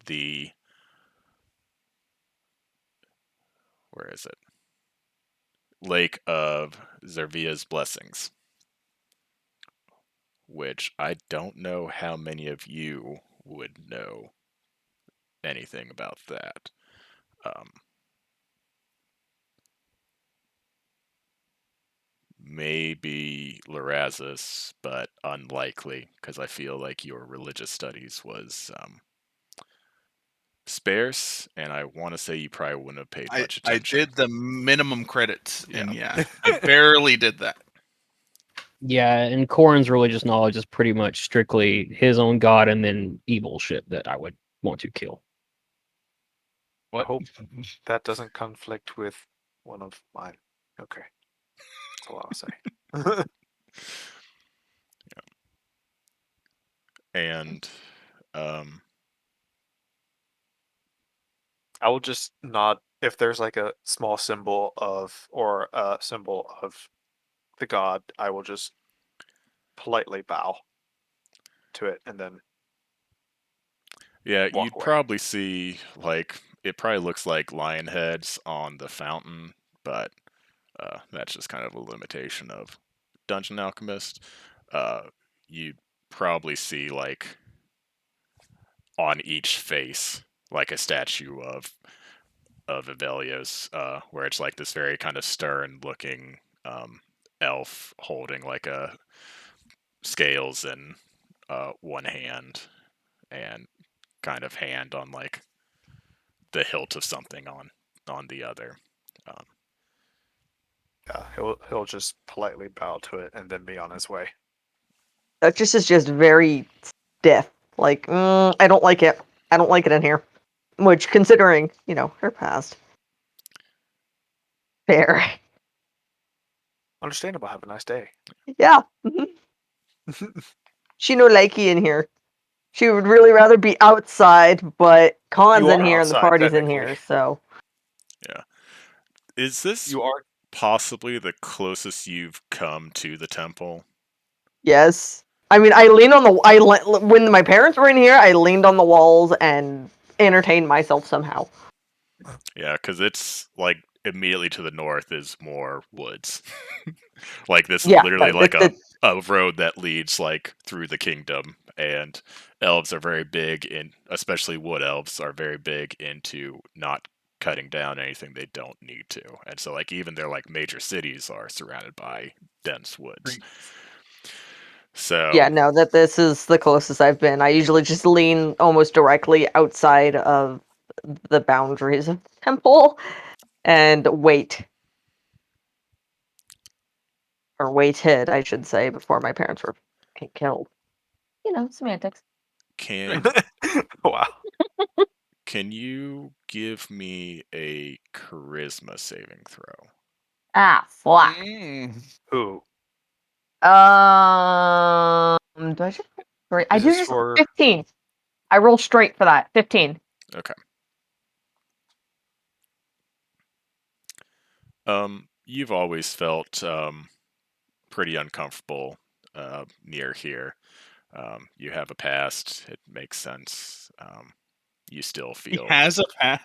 the. Where is it? Lake of Zervia's Blessings, which I don't know how many of you would know anything about that. Um, maybe Lorazis, but unlikely because I feel like your religious studies was sparse, and I want to say you probably wouldn't have paid much I attention. did the minimum credits, Yeah. and yeah, I barely did that. Yeah, and Corin's religious knowledge is pretty much strictly his own god and then evil shit that I would want to kill. I hope that doesn't conflict with one of mine. Okay. That's all I'll say. And I will just nod if there's like a small symbol of or a symbol of the god, I will just politely bow to it and then yeah, walk you'd away. probably see like it probably looks like lion heads on the fountain, but that's just kind of a limitation of Dungeon Alchemist. You'd probably see like on each face like a statue of Avelios, where it's like this very kind of stern looking elf holding like a scales in one hand and kind of hand on like the hilt of something on the other. Um, Yeah, he'll just politely bow to it and then be on his way. Duchess is just very stiff. Like, I don't like it. I don't like it in here. Which, considering, her past. Fair. Understandable. Have a nice day. Yeah. She no likey in here. She would really rather be outside, but Khan's You in are here and the outside, party's in technically. here, so. yeah. Is this You are. possibly the closest you've come to the temple? Yes. I mean, I lean on the. When my parents were in here, I leaned on the walls and entertained myself somehow. Yeah, because it's like immediately to the north is more woods. Like this is Yeah, literally no, like a road that leads like through the kingdom, and elves are very big in, especially wood elves are very big into not cutting down anything they don't need to, and so like even their like major cities are surrounded by dense woods. yeah, So no, that this is the closest I've been. I usually just lean almost directly outside of the boundaries of the temple and wait. Or waited, I should say, before my parents were killed. Semantics. can Wow. can you give me a charisma saving throw? Ah, fuck. Who? Do I just straight? I Is do this just for 15. I roll straight for that. 15. Okay. You've always felt pretty uncomfortable near here. You have a past. It makes sense. You still He feel. has a path.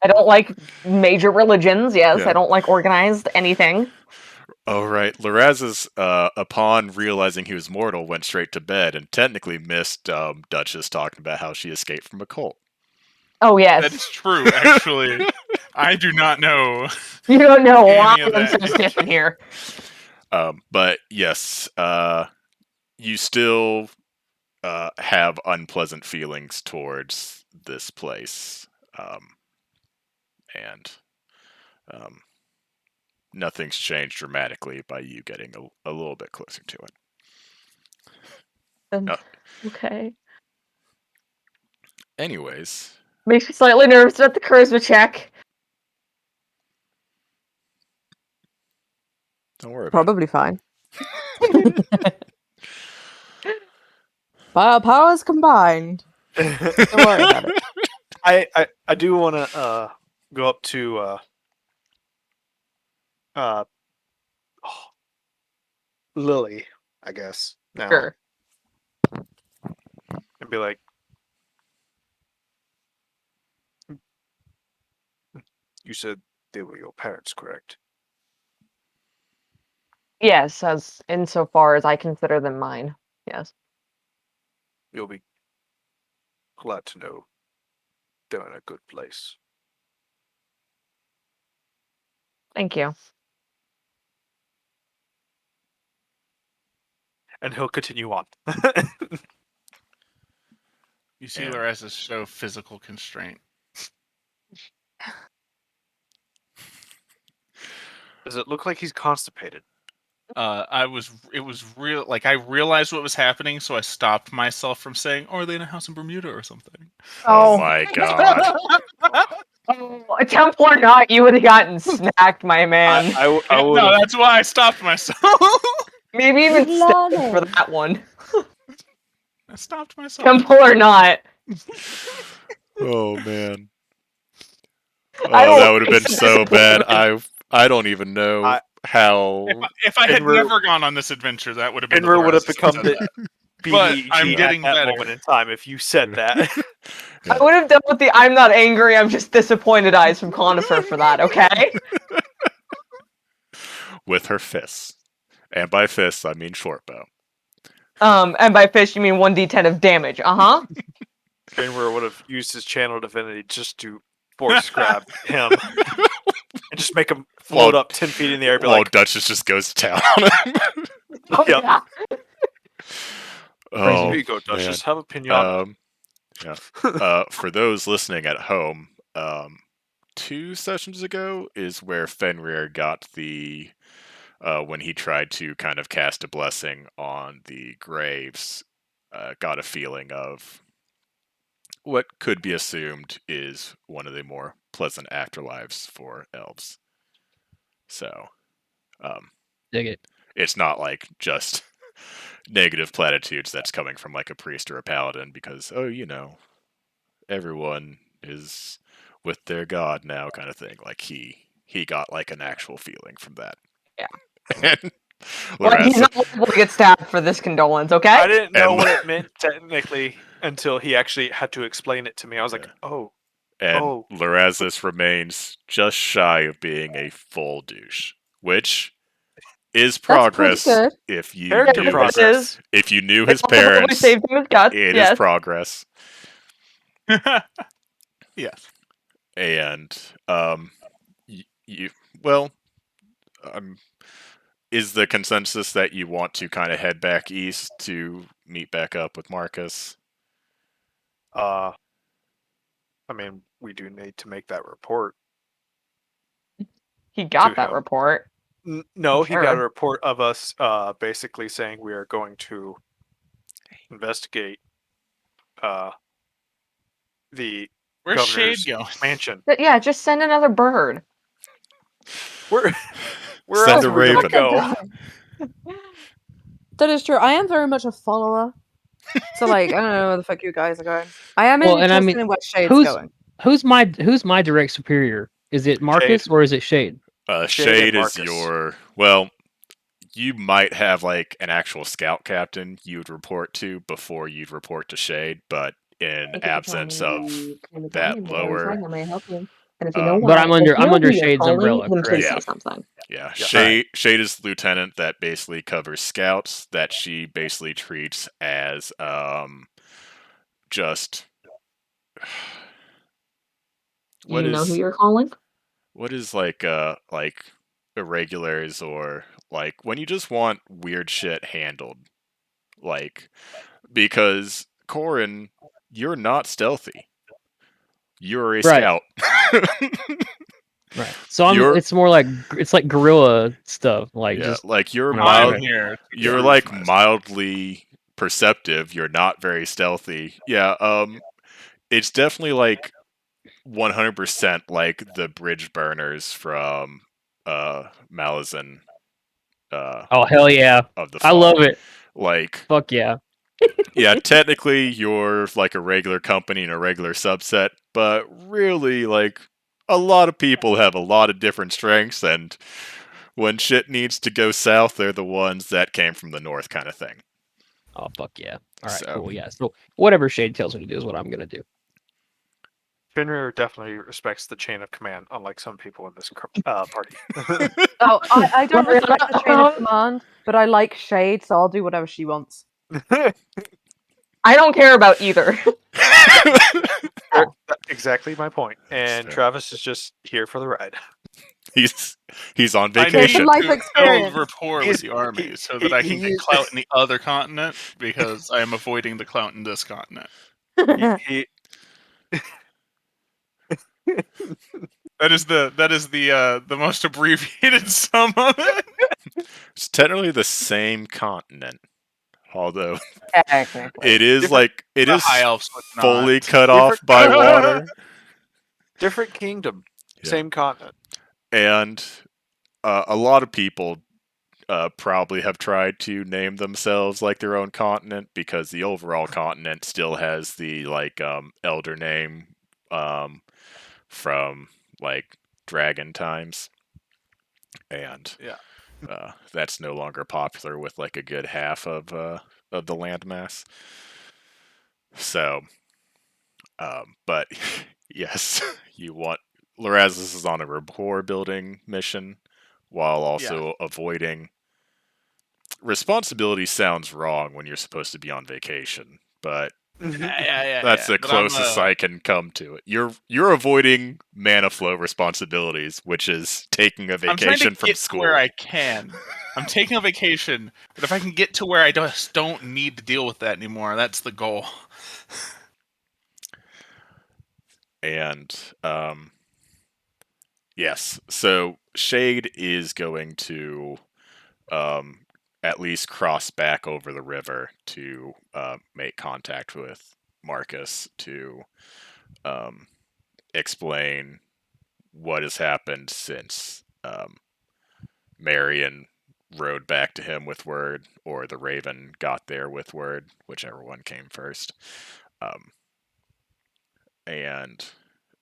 I don't like major religions. Yes, Yeah. I don't like organized anything. Oh, right. Loraz's, upon realizing he was mortal, went straight to bed and technically missed Duchess talking about how she escaped from a cult. Oh That is yes, true, actually. I do not know. you don't know a lot Any of of that. them stiff in here. But yes, you still have unpleasant feelings towards this place. And um, nothing's changed dramatically by you getting a little bit closer to it. Uh, Okay, anyways, makes me slightly nervous about the charisma check. don't worry about Probably fine. Powers combined. Don't worry about it. I do want to go up to uh Lily, I guess now, Sure. and be like, "You said they were your parents, correct?" Yes, as insofar as I consider them mine. Yes. You'll be glad to know they're in a good place. Thank you. and he'll continue on. You see, And- Larez's show physical constraint. Does it look like he's constipated? It was real. Like, I realized what was happening, so I stopped myself from saying, "Oh, are they in a house in Bermuda or something?" Oh my god. Oh, a temple or not, you would have gotten snacked, my man. I would No, have. that's why I stopped myself. Maybe even Good stabbed for learning. that one. I stopped myself. Temple or not. Oh man. I Oh, don't that would have been like so bad. disappointment. I don't even know I- how. If I had Fenrir- never gone on this adventure, that would have been the Fenrir would have Larez's become the attempt. But BDG I'm at getting that better. moment in time if you said that. I would have done with the I'm not angry, I'm just disappointed eyes from Conifer for that, okay? With her fists. And by fists, I mean short bow. And by fish you mean 1d10 of damage, uh-huh. Fenrir would have used his channel divinity just to force grab him and just make him float Well- up 10 feet in the air. Be Well, like, Duchess just goes to town on him. Oh, Yep. yeah. Oh, here you go, man. Duchess. Have a pinata. Yeah. For those listening at home, 2 sessions ago is where Fenrir got the when he tried to kind of cast a blessing on the graves, got a feeling of what could be assumed is one of the more pleasant afterlives for elves. So, Dig it. it's not like just negative platitudes that's coming from like a priest or a paladin because, oh, everyone is with their god now kind of thing. Like he got like an actual feeling from that. Yeah. And Like, he's Laressa, not liable to get stabbed for this condolence, okay? I didn't know and- what it meant technically until he actually had to explain it to me. I was like, oh, and Larazis remains just shy of being a full douche, which is That's pretty progress good. if you Character knew progress. Is. if you knew It his also probably parents. saved him his guts, It is yes. progress. Yes. And you well, is the consensus that you want to kind of head back east to meet back up with Marcus? I mean, we do need to make that report. He got To that him. report. No, he got a Sure. report of us basically saying we are going to investigate the Where's Shade governor's going? mansion. But yeah, just send another bird. Where Send else a are we gonna raven. go? That is true. I am very much a follower. So like, I don't know where the fuck you guys are going. I am Well, and I interested mean, in where Shade's who's- going. Who's my direct superior? Is it Marcus or is it Shade? Shade Shade and is Marcus. your you might have like an actual scout captain you would report to before you'd report to Shade, but in absence of that lower, How may I help you? And if you know But I'm under Shade's umbrella, then please correct? say something. yeah, Yeah. Shade is the lieutenant that basically covers scouts that she basically treats as just what You know is who you're calling? what is like irregulars or like when you just want weird shit handled, like because Corin, you're not stealthy, you're a Right. scout. Right. So You're- it's more like guerrilla stuff, like Yeah, just like you're I'm mild, I'm here. to you're prove like myself. mildly perceptive, you're not very stealthy. Yeah, it's definitely like 100% like the bridge burners from Malazan oh hell yeah, of the I Fall. love it. Like, Fuck yeah. yeah, technically you're like a regular company and a regular subset, but really, like, a lot of people have a lot of different strengths, and when shit needs to go south, they're the ones that came from the north, kind of thing. Oh fuck yeah. All right, So- cool. Yeah. So whatever Shade tells me to do is what I'm gonna do. Fenrir definitely respects the chain of command, unlike some people in this party. Oh, I don't Well, respect the chain of command, but I like Shade, so I'll do whatever she wants. I don't care about either. Exactly my point. And Fair. Travis is just here for the ride. he's on I Get some vacation. need life to build experience. rapport He's with the army he so that he, I can he get is clout in the other continent because I am avoiding the clout in this continent. he That is the most abbreviated sum of it. It's technically the same continent, although Technically. different it The high is elves would fully not. cut off different by water, different kingdom, yeah. same continent. And a lot of people probably have tried to name themselves like their own continent because the overall continent still has the elder name um, from like dragon times, and Yeah. that's no longer popular with like a good half of the landmass. So, but yes, you want Lorazes is on a rapport building mission while Yeah. also avoiding responsibility. Sounds wrong when you're supposed to be on vacation, but that's Yeah. the But I'm closest I can come to it. You're avoiding mana flow responsibilities, which is taking a I'm trying to vacation from get to where school. I can. I'm taking a vacation, but if I can get to where I just don't need to deal with that anymore, that's the goal. And yes, so Shade is going to um, at least cross back over the river to make contact with Marcus to um, explain what has happened since Marion rode back to him with word, or the Raven got there with word, whichever one came first. Um, and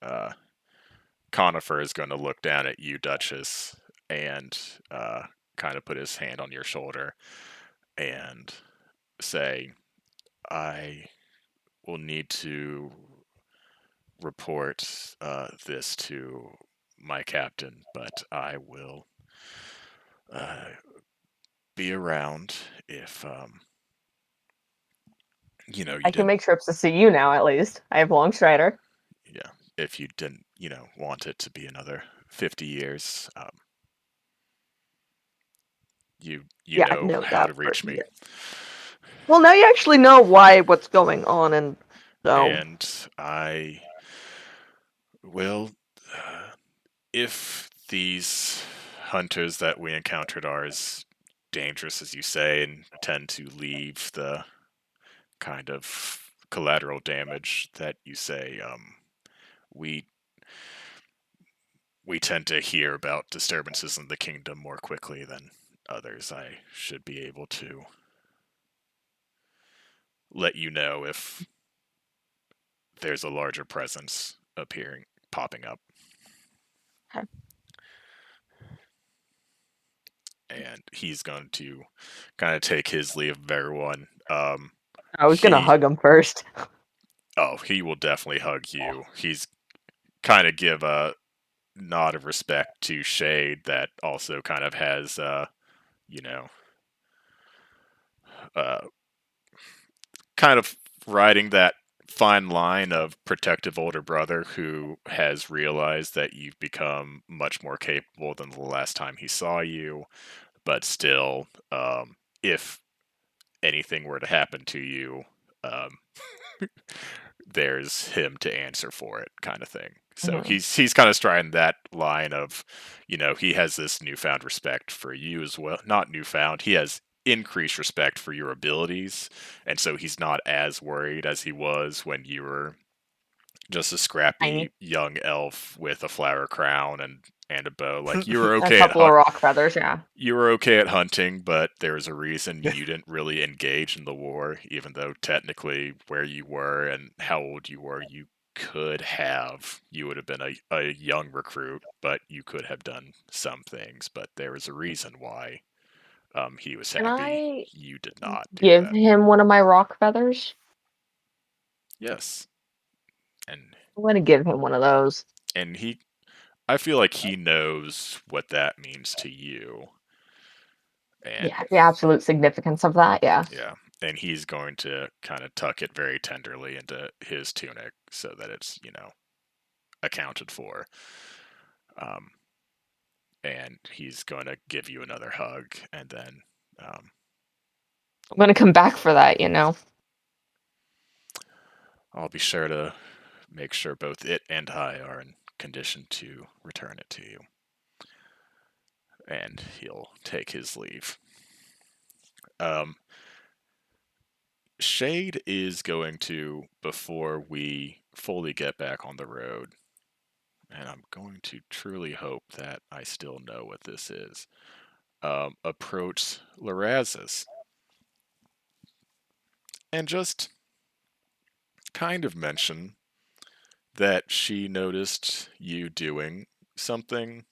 uh, Conifer is going to look down at you, Duchess, and kind of put his hand on your shoulder and say, I will need to report this to my captain, but I will uh, be around if you I can didn't, make trips to see you now, at least. I have Long Strider. yeah, if you didn't want it to be another 50 years. You Yeah, I know know how that to for reach me. sure. Well, now you actually know what's going on, and so And I will, uh, if these hunters that we encountered are as dangerous as you say and tend to leave the kind of collateral damage that you say, we we tend to hear about disturbances in the kingdom more quickly than others. I should be able to let you know if there's a larger presence popping up. okay. And he's going to kind of take his leave of everyone. I was gonna He hug him first. he will definitely hug you. He's kind of give a nod of respect to Shade that also kind of has you know uh kind of riding that fine line of protective older brother who has realized that you've become much more capable than the last time he saw you, but still, if anything were to happen to you, um, there's him to answer for it, kind of thing. So Mhm. he's kind of striding that line of, he has this newfound respect for you as well. Not newfound, he has increased respect for your abilities, and so he's not as worried as he was when you were just a Tiny. scrappy young elf with a flower crown and a bow. Like you were A okay at couple of rock feathers, yeah. you were okay at hunting, but there was a reason you didn't really engage in the war, even though technically where you were and how old you were, you would have been a young recruit, but you could have done some things. But there was a reason why he was Can happy I you did not do give that. him one of my rock feathers? Yes, and I'm gonna give him one of those. he, I feel like he knows what that means to you, and Yeah, the absolute significance of that, yeah. yeah, and he's going to kind of tuck it very tenderly into his tunic so that it's, accounted for. Um, and he's going to give you another hug, and then I'm gonna come back for that, you know. I'll be sure to make sure both it and I are in condition to return it to you. And he'll take his leave. Shade is going to, before we fully get back on the road, and I'm going to truly hope that I still know what this is, approach Larazis and just kind of mention that she noticed you doing something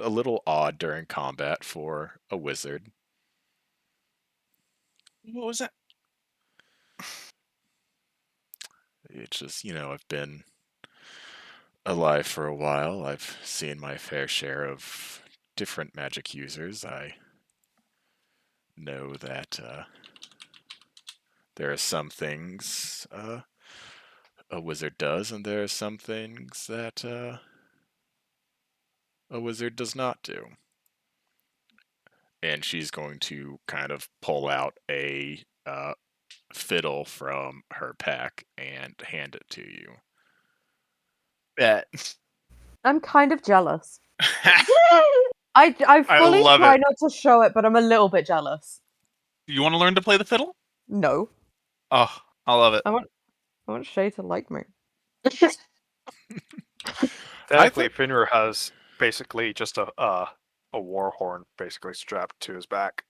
a little odd during combat for a wizard. What was that? It's just, I've been alive for a while. I've seen my fair share of different magic users. I know that there are some things a wizard does, and there are some things that a wizard does not do. And she's going to kind of pull out a fiddle from her pack and hand it to you. Bet. I'm kind of jealous. I fully love try it. not to show it, but I'm a little bit jealous. You want to learn to play the fiddle? No, Oh, I love it. I want Shay to like me. Technically, Finrir has basically just a war horn basically strapped to his back.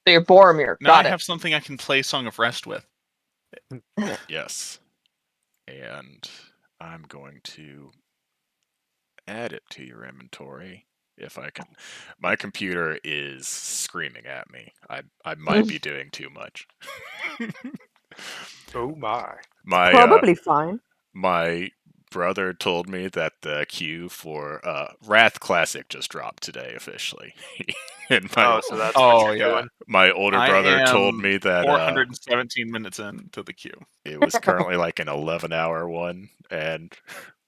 So you're Boromir. Now I Got it. have something I can play Song of Rest with. Yes. And I'm going to add it to your inventory if I can. My computer is screaming at me. I might be doing too much. Oh my. My Probably fine. my brother told me that the queue for Wrath Classic just dropped today officially. And So that's what you're yeah. doing. my older I brother told am me that 417 minutes into the queue. it was currently like an 11-hour one, and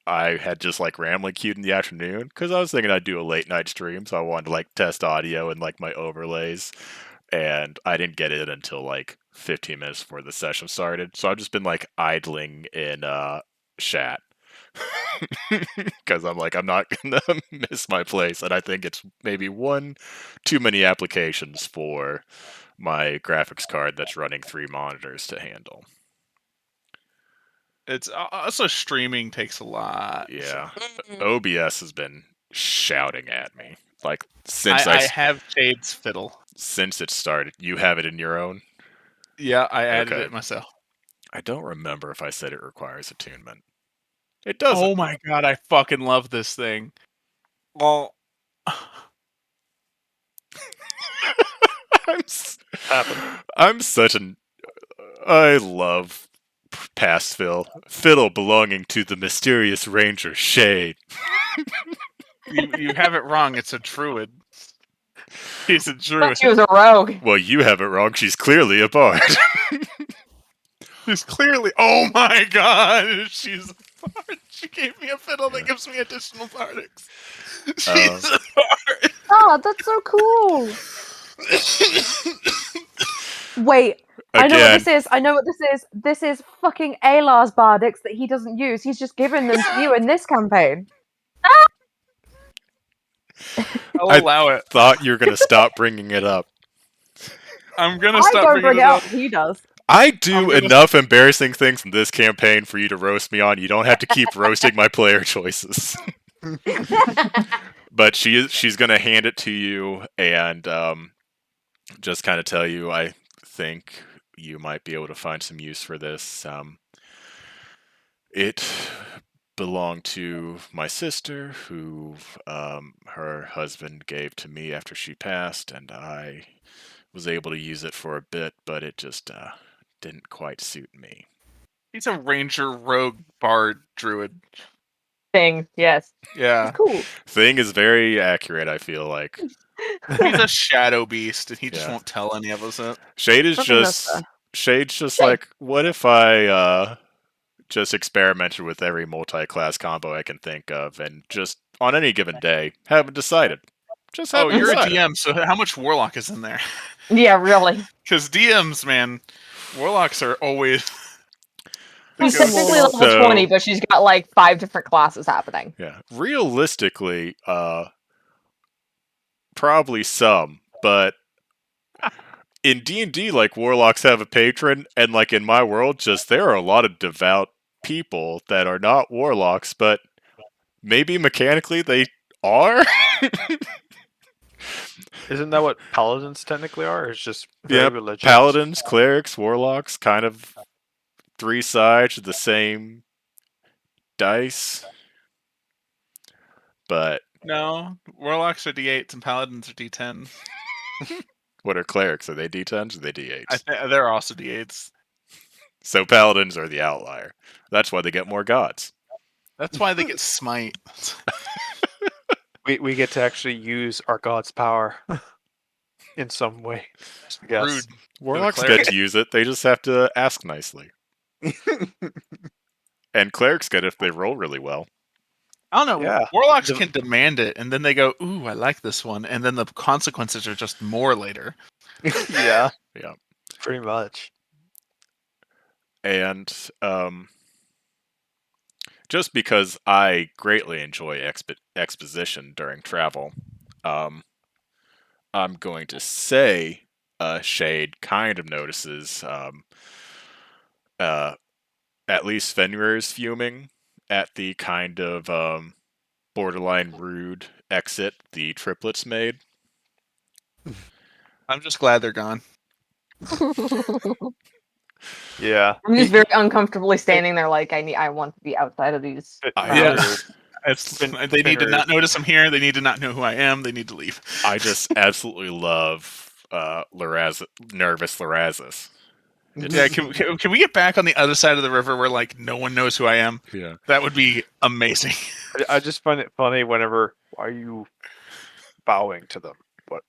I had just like randomly queued in the afternoon because I was thinking I'd do a late night stream, so I wanted to like test audio and like my overlays, and I didn't get it until like 15 minutes before the session started. So I've just been like idling in chat because I'm like, I'm not gonna miss my place, and I think it's maybe one too many applications for my graphics card that's running 3 monitors to handle. It's also streaming takes a lot. Yeah, so. OBS has been shouting at me like I have Shade's fiddle. since it started. You have it in your own? Yeah, I added Okay. it myself. I don't remember if I said it requires attunement. It doesn't. Oh my god, I fucking love this thing. Well, I'm such an. I love past fiddle belonging to the mysterious ranger Shade. you have it wrong. It's a druid. He's a druid. She was a rogue. Well, you have it wrong. She's clearly a bard. She's clearly. Oh my god, she's a bard. She gave me a fiddle that gives me additional bardics. She's a bard. Oh, that's so cool. Wait, I know what Again, this is. I know what this is. This is fucking Alar's bardics that he doesn't use. He's just given them to you in this campaign. I'll allow it. thought you were gonna stop bringing it up. I'm gonna I stop don't bring bringing it it up. up. He does. I do enough embarrassing things in this campaign for you to roast me on. You don't have to keep roasting my player choices. But she's gonna hand it to you and just kind of tell you, I think you might be able to find some use for this. It belonged to my sister, who her husband gave to me after she passed, and I was able to use it for a bit, but it just didn't quite suit me. He's a ranger, rogue, bard, druid. Thing, yes. Yeah, It's cool. Thing is very accurate, I feel like. he's a shadow beast, and he just Yeah. won't tell any of us it. Shade is I think that's fair. Shade's just like, what if I just experimented with every multi-class combo I can think of, and just on any given day, haven't decided. Just Oh, haven't you're a decided. DM, so how much Warlock is in there? Yeah, really. Because DMs, man, Warlocks are always. the She's go-to. technically level So- 20, but she's got like 5 different classes happening. Yeah, realistically, probably some, but in D&D, like, warlocks have a patron, and like in my world, just there are a lot of devout people that are not warlocks, but maybe mechanically they are. Isn't that what paladins technically are? It's just very Yeah, religious. paladins, clerics, warlocks, kind of 3 sides of the same dice. But No, Warlocks are D8s and Paladins are D10. what are clerics? Are they D10s or are they D8s? They're also D8s. So paladins are the outlier. That's why they get more gods. That's why they get smite. We get to actually use our god's power in some way. I guess. Rude. Warlocks cleric. get to use it, they just have to ask nicely. And clerics get it if they roll really well. I don't know. Yeah. Warlocks can demand it, and then they go, "Ooh, I like this one," and then the consequences are just more later. Yeah. Yeah. Pretty much. And just because I greatly enjoy exposition during travel, I'm going to say Shade kind of notices at least Fenrir's fuming at the kind of borderline rude exit the triplets made. I'm just glad they're gone. Yeah. I'm just very uncomfortably standing there like I want to be outside of these. Yeah. Fin- They need to not Fenrir's- notice I'm here. They need to not know who I am. They need to leave. I just absolutely love nervous Larazis. Yeah, can we get back on the other side of the river where like no one knows who I am? Yeah. That would be amazing. I just find it funny whenever why are you bowing to them?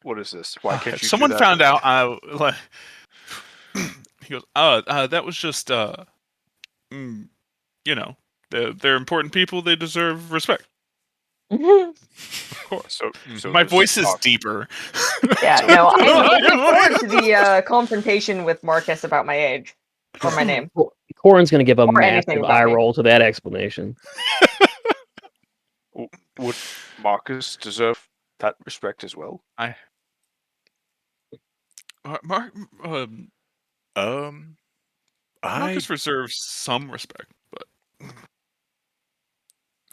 What is this? Why can't you? Someone do that? found out. Like, he goes, that was just you know, they're important people. They deserve respect. Of course. So My just voice is talk. deeper. Yeah, no, I'm looking forward to the confrontation with Marcus about my age or my name. Corin's going to give a Or anything massive about eye me. roll to that explanation. Would Marcus deserve that respect as well? Mark, I Marcus reserves some respect, but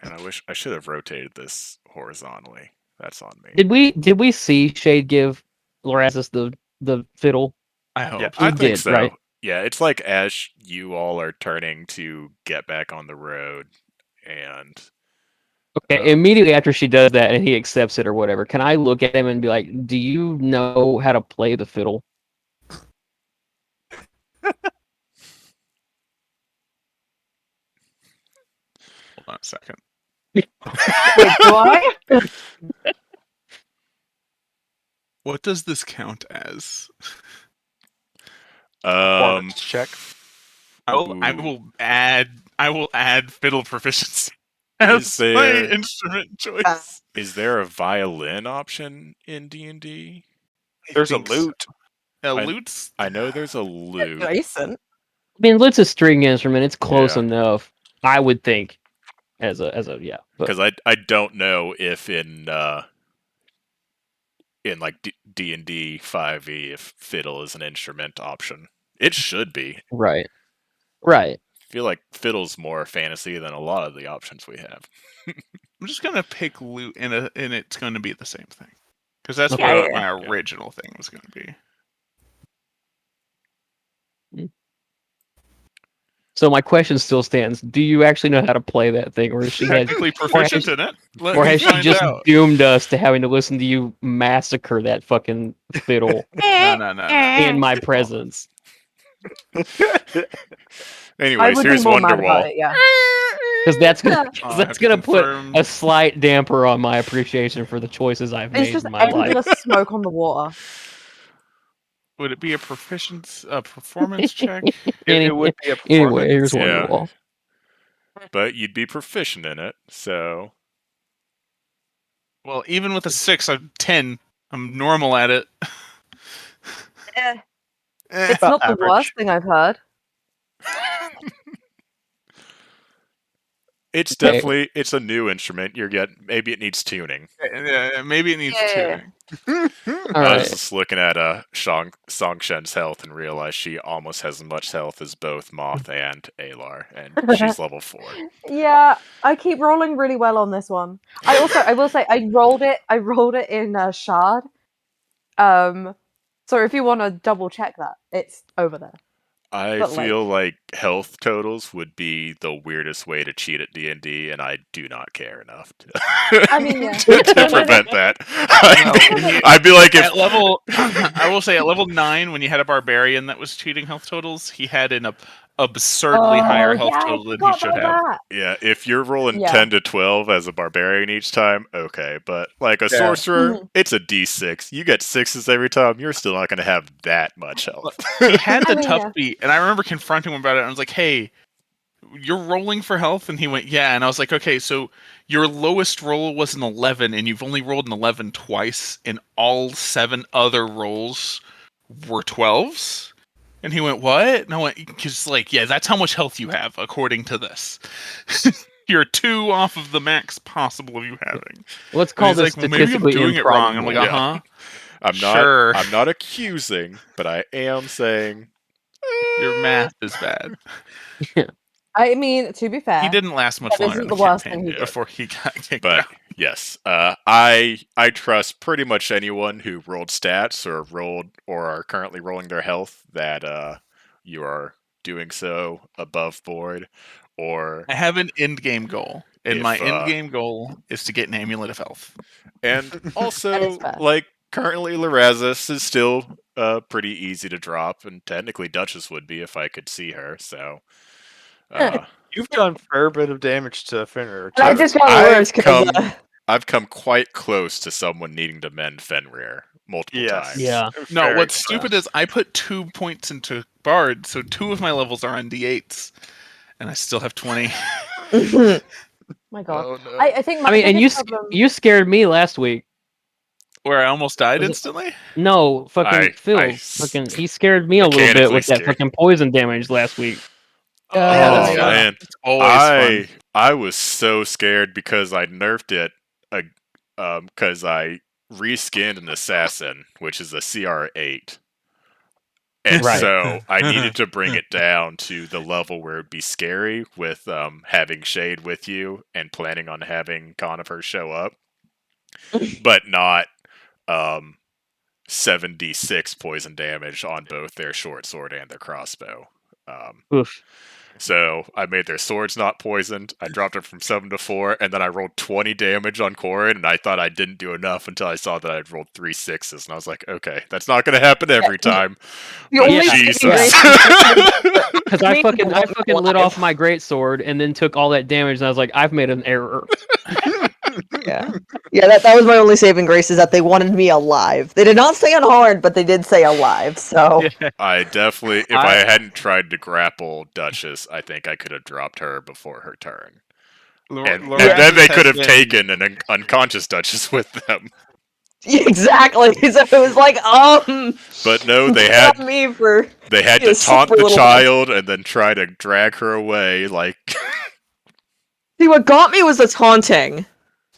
and I should have rotated this horizontally. That's on me. Did we see Shade give Lorazis the fiddle? I hope. Yeah. I We think did, so. right? Yeah, it's like as you all are turning to get back on the road, and Okay, immediately after she does that and he accepts it or whatever, can I look at him and be like, "Do you know how to play the fiddle?" Hold on a second. Wait, do I? What does this count as? Performance check. I ooh, will add fiddle proficiency Is as my there- instrument choice. is there a violin option in D&D? There's a think so. lute. Lutes. I know there's a lute. Decent. I mean, lute's a string instrument. It's close Yeah. enough, I would think. As a yeah, but Because I don't know if in like D&D 5e if fiddle is an instrument option. It should be. right. I feel like fiddle's more fantasy than a lot of the options we have. I'm just gonna pick lute, and it's going to be the same thing because that's Okay. what my Yeah. original thing was going to be. So my question still stands: do you actually know how to play that thing, or is she had, Technically proficient in it. Let or me has she find just out. doomed us to having to listen to you massacre that fucking fiddle No. in my presence? I Anyways, would be here's more mad about Wonderwall. it, yeah. Because that's gonna I that's have gonna put confirmed. a slight damper on my appreciation for the choices I've It's made just in my life. endless smoke on the water. Would it be a performance check? It would be a performance. Anyway, here's Yeah. Wonderwall. but you'd be proficient in it, so Well, even with a 6, I'm 10. I'm normal at it. Eh, Eh. It's not the average. worst thing I've heard. it's Okay. definitely it's a new instrument. Maybe it needs tuning. Maybe it needs Yeah. tuning. All I was right. just looking at Songshen's health and realized she almost has as much health as both Moth and Alar, and she's level 4. Yeah, I keep rolling really well on this one. I will say I rolled it in Shard. So if you want to double check that, it's over there. I But, feel like- like health totals would be the weirdest way to cheat at D&D, and I do not care enough to, I mean, yeah. to prevent that. No, I'd be like, if At level, I will say at level 9, when you had a barbarian that was cheating health totals, he had an absurdly higher health yeah, I total than he forgot should about have. that. yeah, if you're rolling Yeah. 10 to 12 as a barbarian each time, okay, but like a sorcerer, Mhm. it's a d6. You get 6s every time. You're still not going to have that much health. He had the I mean, tough yeah. beat, and I remember confronting him about it. And I was like, "Hey, you're rolling for health," and he went, "Yeah." And I was like, "Okay, so your lowest roll was an 11, and you've only rolled an 11 twice, and all 7 other rolls were 12s." And he went, "What?" And I went, "Because like, yeah, that's how much health you have according to this. You're 2 off of the max possible of you having." Let's And call he's this like, "Well, maybe I'm statistically doing it wrong." I'm like, improbable. Yeah. I'm Sure. not accusing, but I am saying Your math is bad. I mean, to be fair, He didn't last much that longer in isn't the the worst campaign thing he did. before he got kicked But out. yes, I trust pretty much anyone who rolled stats or are currently rolling their health that you are doing so above board, or I have an end game goal, and If, my end game goal is to get an amulet of health. and That is also fair. like currently Larazis is still pretty easy to drop, and technically Duchess would be if I could see her. So You've done a fair bit of damage to Fenrir. And I too. just got worse because I've come quite close to someone needing to mend Fenrir multiple Yes. times. Yeah. No, Very what's close. stupid is I put 2 points into Bard, so 2 of my levels are on D8s, and I still have 20. My God. Oh no! I think my I mean, and biggest problem. you scared me last week. Where I almost died Was it- instantly? No, fucking I Phil. Fucking, he scared me a little bit mechanically with that scared. fucking poison damage last week. Yeah, Oh that's yeah. fun. man, It's always fun. I was so scared because I nerfed it, because I reskinned an assassin, which is a CR8, and Right. so I needed to bring it down to the level where it'd be scary with having Shade with you and planning on having Conifer show up, but not 76 poison damage on both their short sword and their crossbow. Oof. So I made their swords not poisoned. I dropped it from 7 to 4, and then I rolled 20 damage on Corin, and I thought I didn't do enough until I saw that I'd rolled 3 6s, and I was like, okay, that's not going to happen every time. The but only Jesus. saving grace Because I Me fucking going lit alive. off my great sword and then took all that damage, and I was like, I've made an error. Yeah. Yeah, that was my only saving grace is that they wanted me alive. They did not say unharmed, but they did say alive, so I definitely, if I hadn't tried to grapple Duchess, I think I could have dropped her before her turn. And then they could have taken an unconscious Duchess with them. exactly. So it was like, But no, they not had me for they had you know, to taunt super the little- child and then try to drag her away, like See, what got me was the taunting.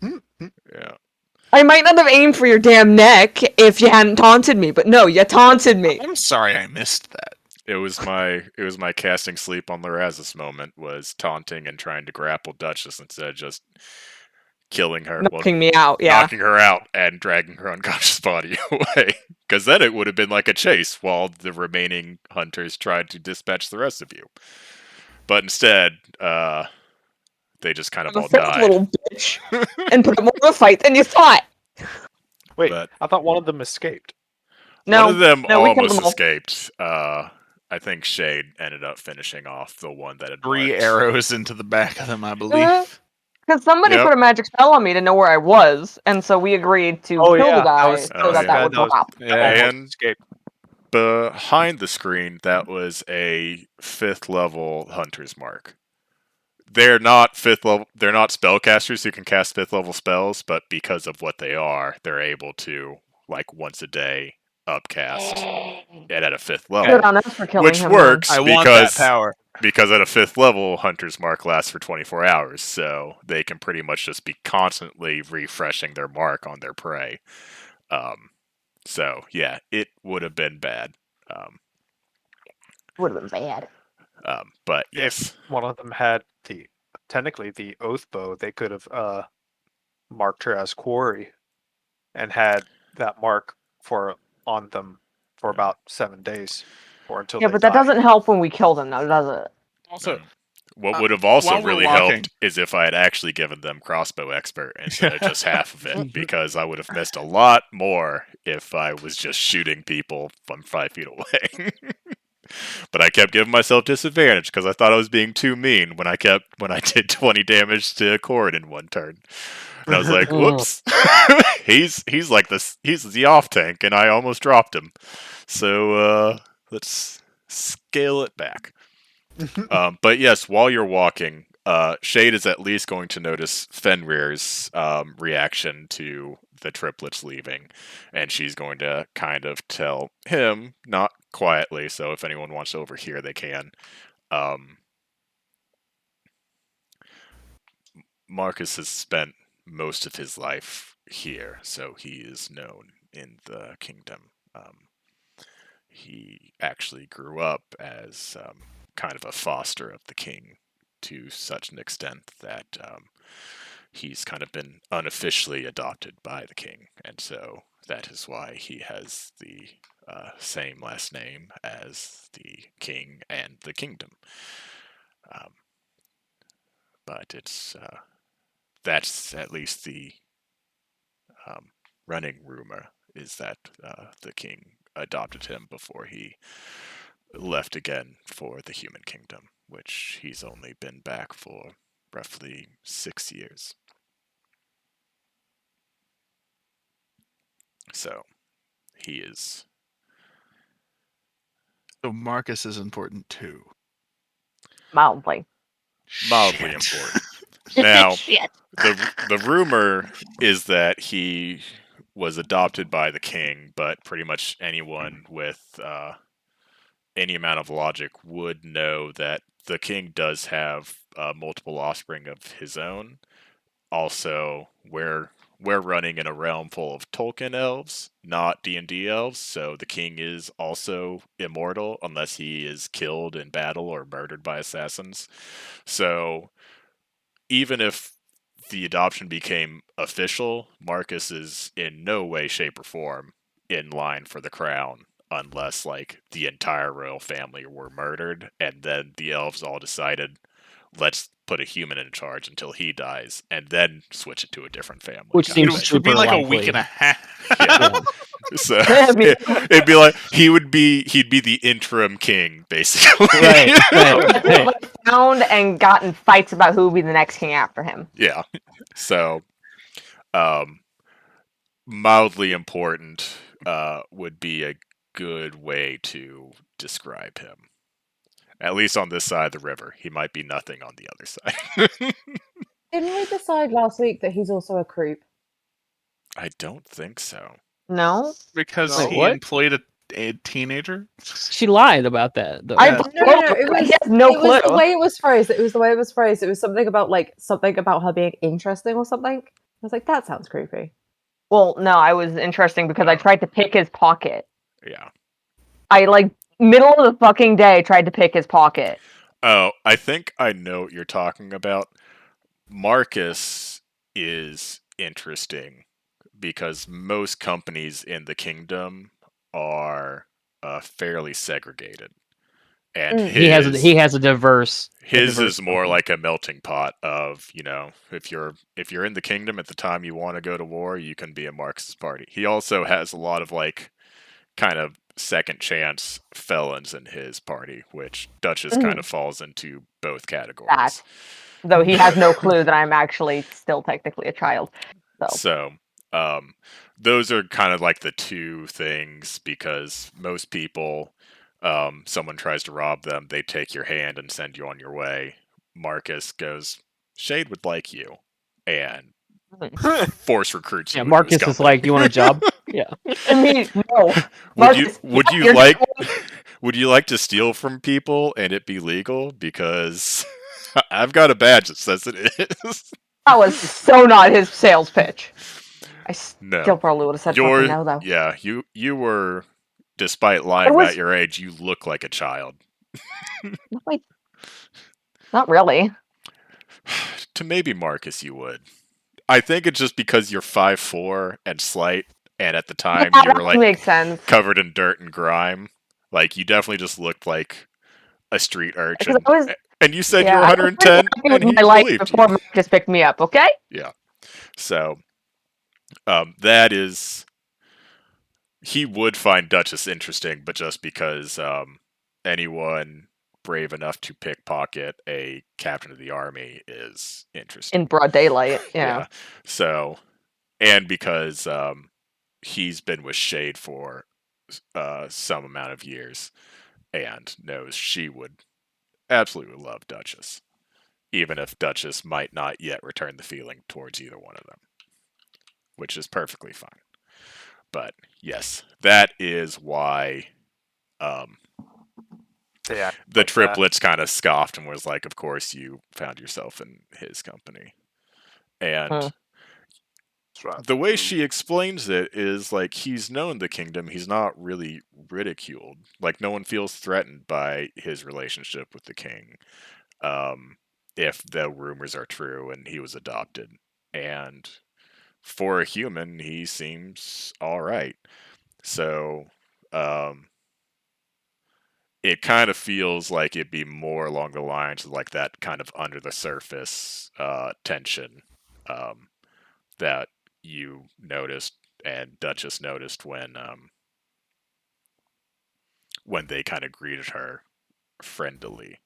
yeah. I might not have aimed for your damn neck if you hadn't taunted me, but no, you taunted me. I'm sorry I missed that. It was my casting sleep on Larazis moment, was taunting and trying to grapple Duchess instead of just killing her, Knocking me out, yeah. knocking her out and dragging her unconscious body away. Because then it would have been like a chase while the remaining hunters tried to dispatch the rest of you. But instead, they just kind of I'm all a fake died. little bitch and put up more of a fight than you thought. Wait, But I thought one of them escaped. No, one of them we killed almost them all. escaped. I think Shade ended up finishing off the one that had 3 went. arrows into the back of them, I believe. Because somebody Yep. put a magic spell on me to know where I was, and so we agreed to Oh, kill yeah, the guy that was- so oh, that yeah. that would That was- drop. Yeah, Almost And escaped. behind the screen, that was a 5th level hunter's mark. they're not fifth level. They're not spellcasters who can cast fifth level spells, but because of what they are, they're able to like once a day upcast it at a fifth Good level, on us for killing which him. works I want that because power. at a fifth level, Hunter's Mark lasts for 24 hours, so they can pretty much just be constantly refreshing their mark on their prey. So yeah, it would have been bad. Would have been bad. But yes, If one of them had technically the oath bow, they could have marked her as quarry and had that mark on them for about 7 days or until Yeah, they but that die. doesn't help when we kill them, though, does it? Also, what would have also while we're really walking- helped is if I had actually given them crossbow expert instead of just half of it, because I would have missed a lot more if I was just shooting people from 5 feet away. But I kept giving myself disadvantage because I thought I was being too mean when I did 20 damage to Cord in one turn. And I was like, whoops. he's like this. He's the off tank, and I almost dropped him. So let's scale it back. But yes, while you're walking, Shade is at least going to notice Fenrir's reaction to the triplets leaving, and she's going to kind of tell him, not quietly, so if anyone wants to overhear, they can. Marcus has spent most of his life here, so he is known in the kingdom. He actually grew up as kind of a foster of the king to such an extent that he's kind of been unofficially adopted by the king, and so that is why he has the same last name as the king and the kingdom. But it's that's at least the running rumor is that the king adopted him before he left again for the human kingdom, which he's only been back for roughly 6 years. So he is So Marcus is important too. Mildly. mildly Shit. important. Now, Shit. the rumor is that he was adopted by the king, but pretty much anyone with any amount of logic would know that the king does have multiple offspring of his own. Also, we're running in a realm full of Tolkien elves, not D&D elves, so the king is also immortal unless he is killed in battle or murdered by assassins. So even if the adoption became official, Marcus is in no way, shape, or form in line for the crown unless like the entire royal family were murdered and then the elves all decided let's put a human in charge until he dies and then switch it to a different family. Which kind of seems thing. It would be super like a likely. week and a half. Yeah. So it'd be like he'd be the interim king basically. Right, right. Hey, Found and gotten fights about who would be the next king after him. Yeah. So mildly important would be a good way to describe him. At least on this side of the river. He might be nothing on the other side. Didn't we decide last week that he's also a creep? I don't think so. No? Because No. he What? employed a teenager. she lied about that. Though. I Yeah. No. It he was has no it was clue. the way it was phrased. It was the way it was phrased. It was something about her being interesting or something. I was like, that sounds creepy. Well, no, I was interesting because I tried to pick his pocket. Yeah. I middle of the fucking day tried to pick his pocket. Oh, I think I know what you're talking about. Marcus is interesting because most companies in the kingdom are fairly segregated, and He has a diverse. his is more like a melting pot of if you're in the kingdom at the time you want to go to war, you can be a Marxist party. He also has a lot of kind of second chance felons in his party, which Duchess kind of falls into both categories. That. Though he has no clue that I'm actually still technically a child. So, those are kind of like the two things because most people, someone tries to rob them, they take your hand and send you on your way. Marcus goes, Shade would like you, and force recruits you Yeah, into his Marcus is company. like, "You want a job?" Yeah. I mean, no. would you Marcus, you're would you like to steal from people and it be legal? Because I've got a badge that says it is. That was so not his sales pitch. I still No, probably would have said fucking no, though. yeah, you were, despite lying about your age, you look like a child. Wait, not really. To maybe Marcus, you would. I think it's just because you're 5'4" and slight, and at the time Yeah, you were that like makes sense. covered in dirt and grime. Like you definitely just looked like a street urchin. Because I was, And you said you yeah, were I was pretty 110, happy and with he my life believed before you. Marcus picked me up. Okay. Yeah. So, that is, he would find Duchess interesting, but just because anyone brave enough to pickpocket a captain of the army is interesting. In broad daylight. Yeah. So, and because he's been with Shade for some amount of years and knows she would absolutely love Duchess, even if Duchess might not yet return the feeling towards either one of them, which is perfectly fine. But yes, that is why the triplets kind of scoffed and was like, of course you found yourself in his company. And the way she explains it is like he's known the kingdom, he's not really ridiculed. Like no one feels threatened by his relationship with the king, if the rumors are true and he was adopted. And for a human, he seems all right. So, it kind of feels like it'd be more along the lines of like that kind of under the surface tension that you noticed and Duchess noticed when they kind of greeted her friendlily.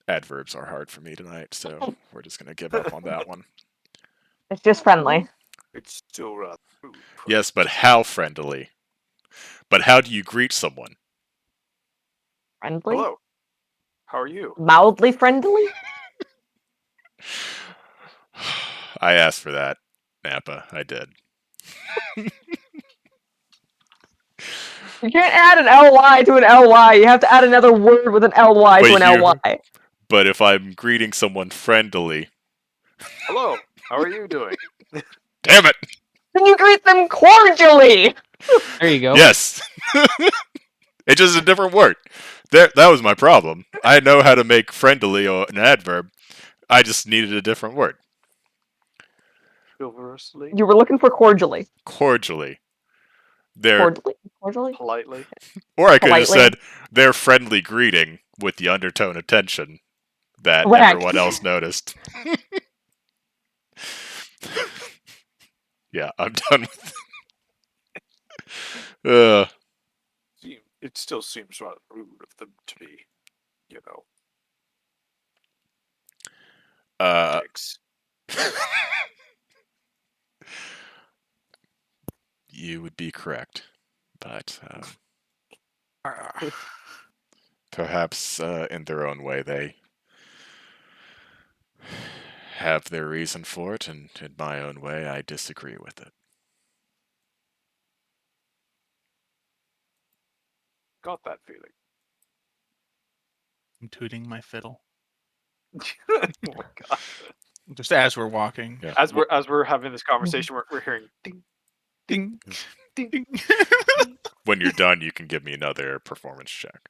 Adverbs are hard for me tonight, so we're just gonna give up on that one. It's just friendly. It's still rather rude. Yes, but how friendly? But how do you greet someone? Friendly? Hello. How are you? Mildly friendly? I asked for that, Nappa. I did. You can't add an ly to an ly. You have to add another word with an ly But to an ly. But if I'm greeting someone friendly, Hello. How are you doing? damn it! Then you greet them cordially. There you go. Yes. It's just a different word. That was my problem. I know how to make friendly or an adverb. I just needed a different word. Chivalrously? You were looking for cordially. Cordially. They're Cordially? Politely? Or I could have Politely. said their friendly greeting with the undertone of tension that Correct. everyone else noticed. Yeah, I'm done with it. It still seems rather rude of them to be, you know, dicks. You would be correct. But perhaps in their own way they have their reason for it, and in my own way I disagree with it. Got that feeling. I'm tooting my fiddle. Oh my god. Just as we're walking. Yeah. As we're having this conversation, we're hearing ding, Ding. ding. Ding. When you're done, you can give me another performance check.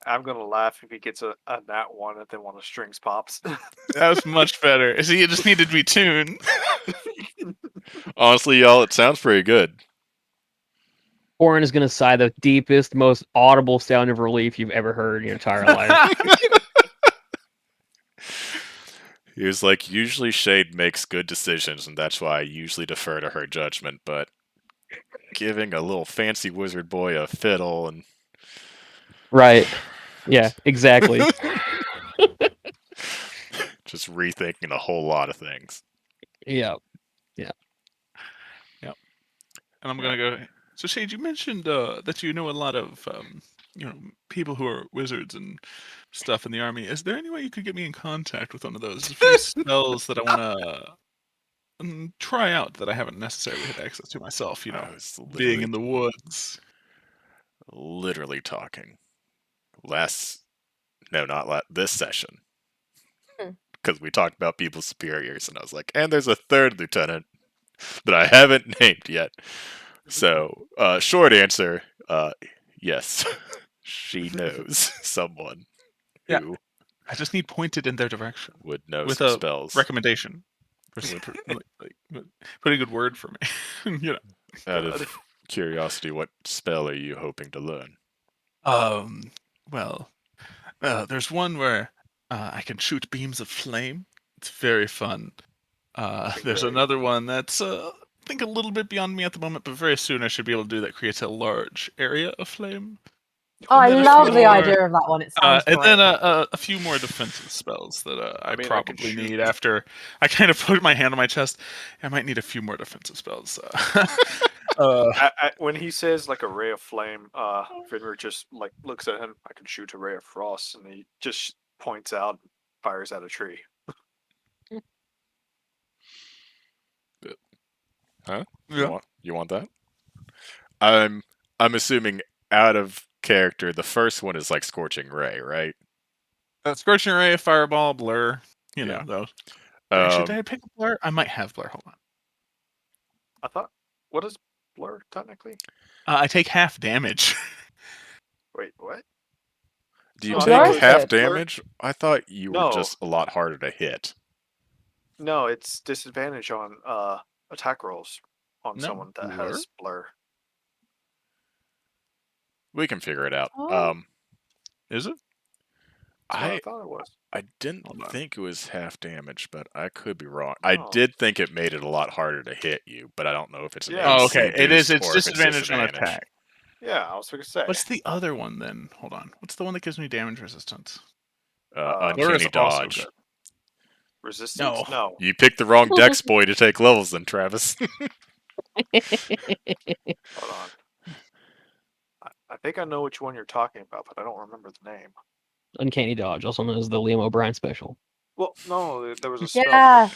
I'm gonna laugh if he gets a nat one and then one of strings pops. That was much better. See, it just needed to be tuned. Honestly, y'all, it sounds pretty good. Orin is going to sigh the deepest, most audible sound of relief you've ever heard in your entire life. He was like, usually Shade makes good decisions, and that's why I usually defer to her judgment, but giving a little fancy wizard boy a fiddle and... Right. Yeah, exactly. Just rethinking a whole lot of things. Yeah. And I'm gonna go So Shade, you mentioned that you know a lot of people who are wizards and stuff in the army. Is there any way you could get me in contact with one of those? There's a few spells that I want to try out that I haven't necessarily had access to myself. I was Being in the woods. literally talking this session, Hmm. because we talked about people's superiors, and I was like, and there's a third lieutenant that I haven't named yet. So, short answer, yes, she knows someone Yeah. who I just need pointed in their direction would know with some a spells. recommendation. Put a good word for me. Out of curiosity, what spell are you hoping to learn? Well, there's one where I can shoot beams of flame. It's very fun. There's another one that's I think a little bit beyond me at the moment, but very soon I should be able to do that. Creates a large area of flame. Oh, I then a love few the more- idea of that one. It sounds and great. then a few more defensive spells that I mean, I could probably shoot- need after I kind of put my hand on my chest. I might need a few more defensive spells. When he says like a ray of flame, Finrir just like looks at him. I can shoot a ray of frost, and he just points out, and fires at a tree. Huh? Yeah. You want that? I'm assuming out of character, the first one is like Scorching Ray, right? Scorching Ray, Fireball, Blur. You know Yeah. those. Actually, did Um, I pick Blur? I might have Blur. Hold on. I thought, what is blur technically? I take half damage. Wait, what? do you Oh, I take thought it was half Blur- damage? I thought you were No. just a lot harder to hit. No, it's disadvantage on attack rolls on No, someone that blur? has blur. We can figure it out. Oh. Is it? That's what I I thought it was. I didn't Hold on. think it was half damage, but I could be wrong. I Oh. did think it made it a lot harder to hit you, but I don't know if it's an Yeah. Oh, AC okay. It is. boost It's or if it's disadvantage on disadvantage. attack. Yeah, I was going to say. What's the other one then? Hold on. What's the one that gives me damage resistance? Blur Uncanny is also dodge. good. Resistance? No. You picked the wrong dex boy to take levels then, Travis. Hold on. I think I know which one you're talking about, but I don't remember the name. Uncanny Dodge, also known as the Liam O'Brien special. Well, no, there was a spell. Yeah.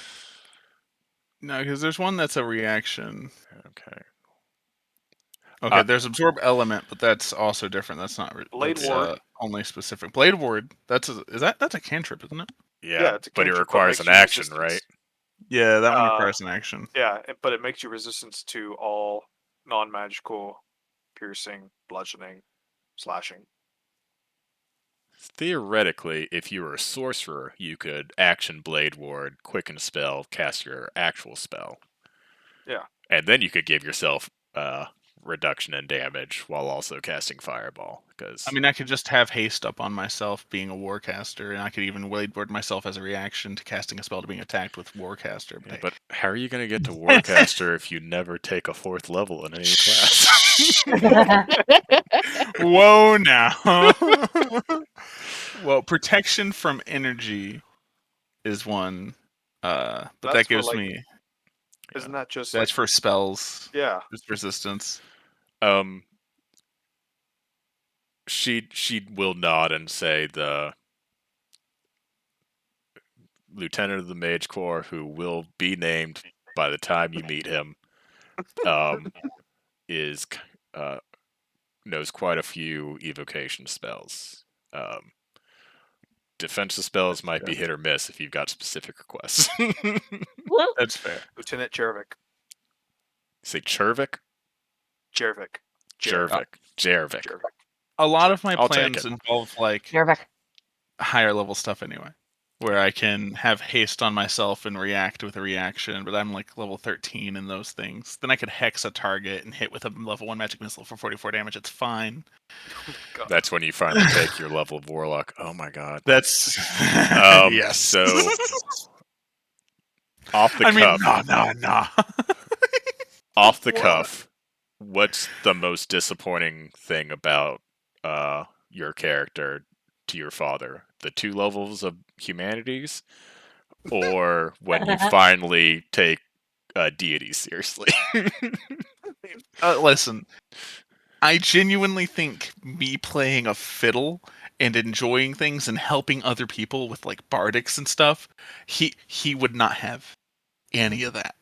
No, because there's one that's a reaction. Okay. Okay, there's absorb element, but that's also different. That's not Blade that's, Ward. only specific. Blade Ward. That's a cantrip, isn't it? Yeah, it's a but it cantrip, requires makes an you action, resistance. right? Yeah, that one Uh, requires an action. Yeah, but it makes you resistance to all non-magical, piercing, bludgeoning, slashing. Theoretically, if you were a sorcerer, you could action Blade Ward, quicken spell, cast your actual spell. Yeah. And then you could give yourself reduction in damage while also casting Fireball. Because I mean, I could just have haste up on myself being a warcaster, and I could even Blade Ward myself as a reaction to casting a spell to being attacked with warcaster. yeah, but how are you going to get to Warcaster if you never take a 4th level in any class? Whoa, now. Well, protection from energy is one, but That's that for, gives like, me Isn't that just that's like, for spells. yeah? Just resistance. She will nod and say the lieutenant of the Mage Corps, who will be named by the time you meet him, is knows quite a few evocation spells. Defensive spells might be hit or miss if you've got specific requests. That's fair. Lieutenant Jervik. Say Chervik? Jervik. Jervik. Jervik. A lot of my I'll take plans it. involve like Jervik. higher level stuff anyway, where I can have haste on myself and react with a reaction, but I'm like level 13 in those things. Then I could hex a target and hit with a level 1 magic missile for 44 damage. It's fine. God. That's when you finally take your level of Warlock. Oh my god. That's yes. So off the I mean, cuff. no. Off the What? cuff, what's the most disappointing thing about your character to your father? The 2 levels of humanities, or when you finally take deities seriously? Listen, I genuinely think me playing a fiddle and enjoying things and helping other people with like bardics and stuff, he would not have any of that.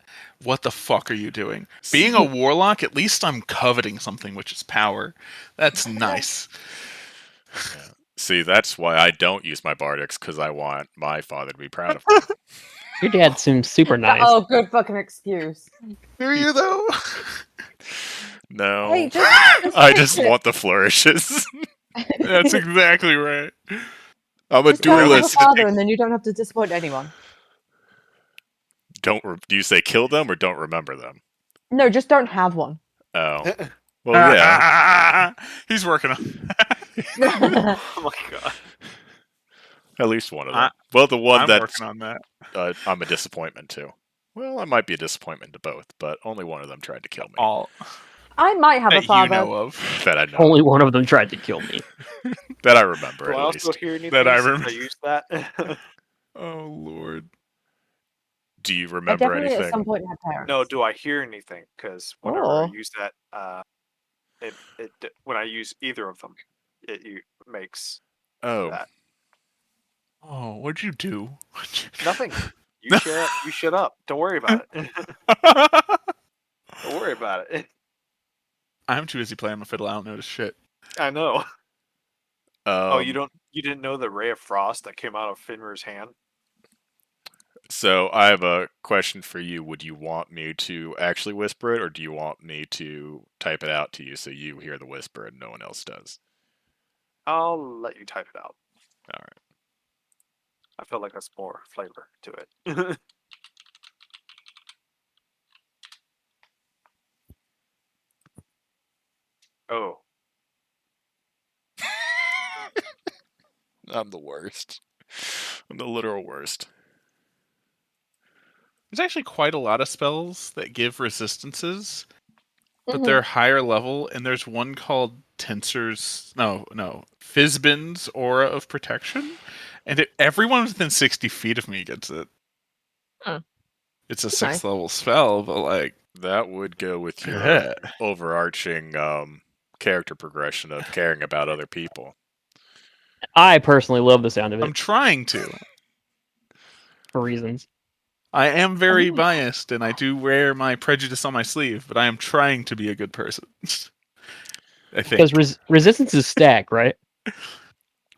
What the fuck are you doing? Being a warlock, at least I'm coveting something, which is power. That's nice. Yeah. See, that's why I don't use my bardics, because I want my father to be proud of me. Your dad seems super nice. Oh, good fucking excuse. Do you though? No, Hey, just I fix just it. want the flourishes. That's exactly right. I'm a Just don't have a duelist. father, and then you don't have to disappoint anyone. Do you say kill them or don't remember them? No, just don't have one. Oh, well, yeah. He's working on. I Oh my god. At least one of them. Well, the one I'm that's working on that. I'm a disappointment to. Well, I might be a disappointment to both, but only one of them tried to kill me. All might have a that father. you know of. That I know. Only one of them tried to kill me. That I remember, Do at I also least. hear anything That I since remember. I used that? Oh lord. Do you I remember definitely at some anything? point have parents. No, do I hear anything? Because whenever I Oh. use that, when I use either of them, it makes Oh, that. Oh, what'd you do? Nothing. You shut up. Don't worry about it. Don't worry about it. I'm too busy playing my fiddle. I don't notice shit. I know. Oh, you um, didn't know the ray of frost that came out of Finmer's hand? so I have a question for you. Would you want me to actually whisper it, or do you want me to type it out to you so you hear the whisper and no one else does? I'll let you type it out. All right. I feel like that's more flavor to it. Oh, I'm the worst. I'm the literal worst. There's actually quite a lot of spells that give resistances, but Mhm. they're higher level, and there's one called Fizbin's Aura of Protection, and everyone within 60 feet of me gets it. Huh. It's a That's 6th nice. level spell, but like, That would go with your yeah. overarching character progression of caring about other people. I personally love the sound of I'm it trying to. for reasons. I am very Oh. biased, and I do wear my prejudice on my sleeve, but I am trying to be a good person. I think. Because resistance is stack, right?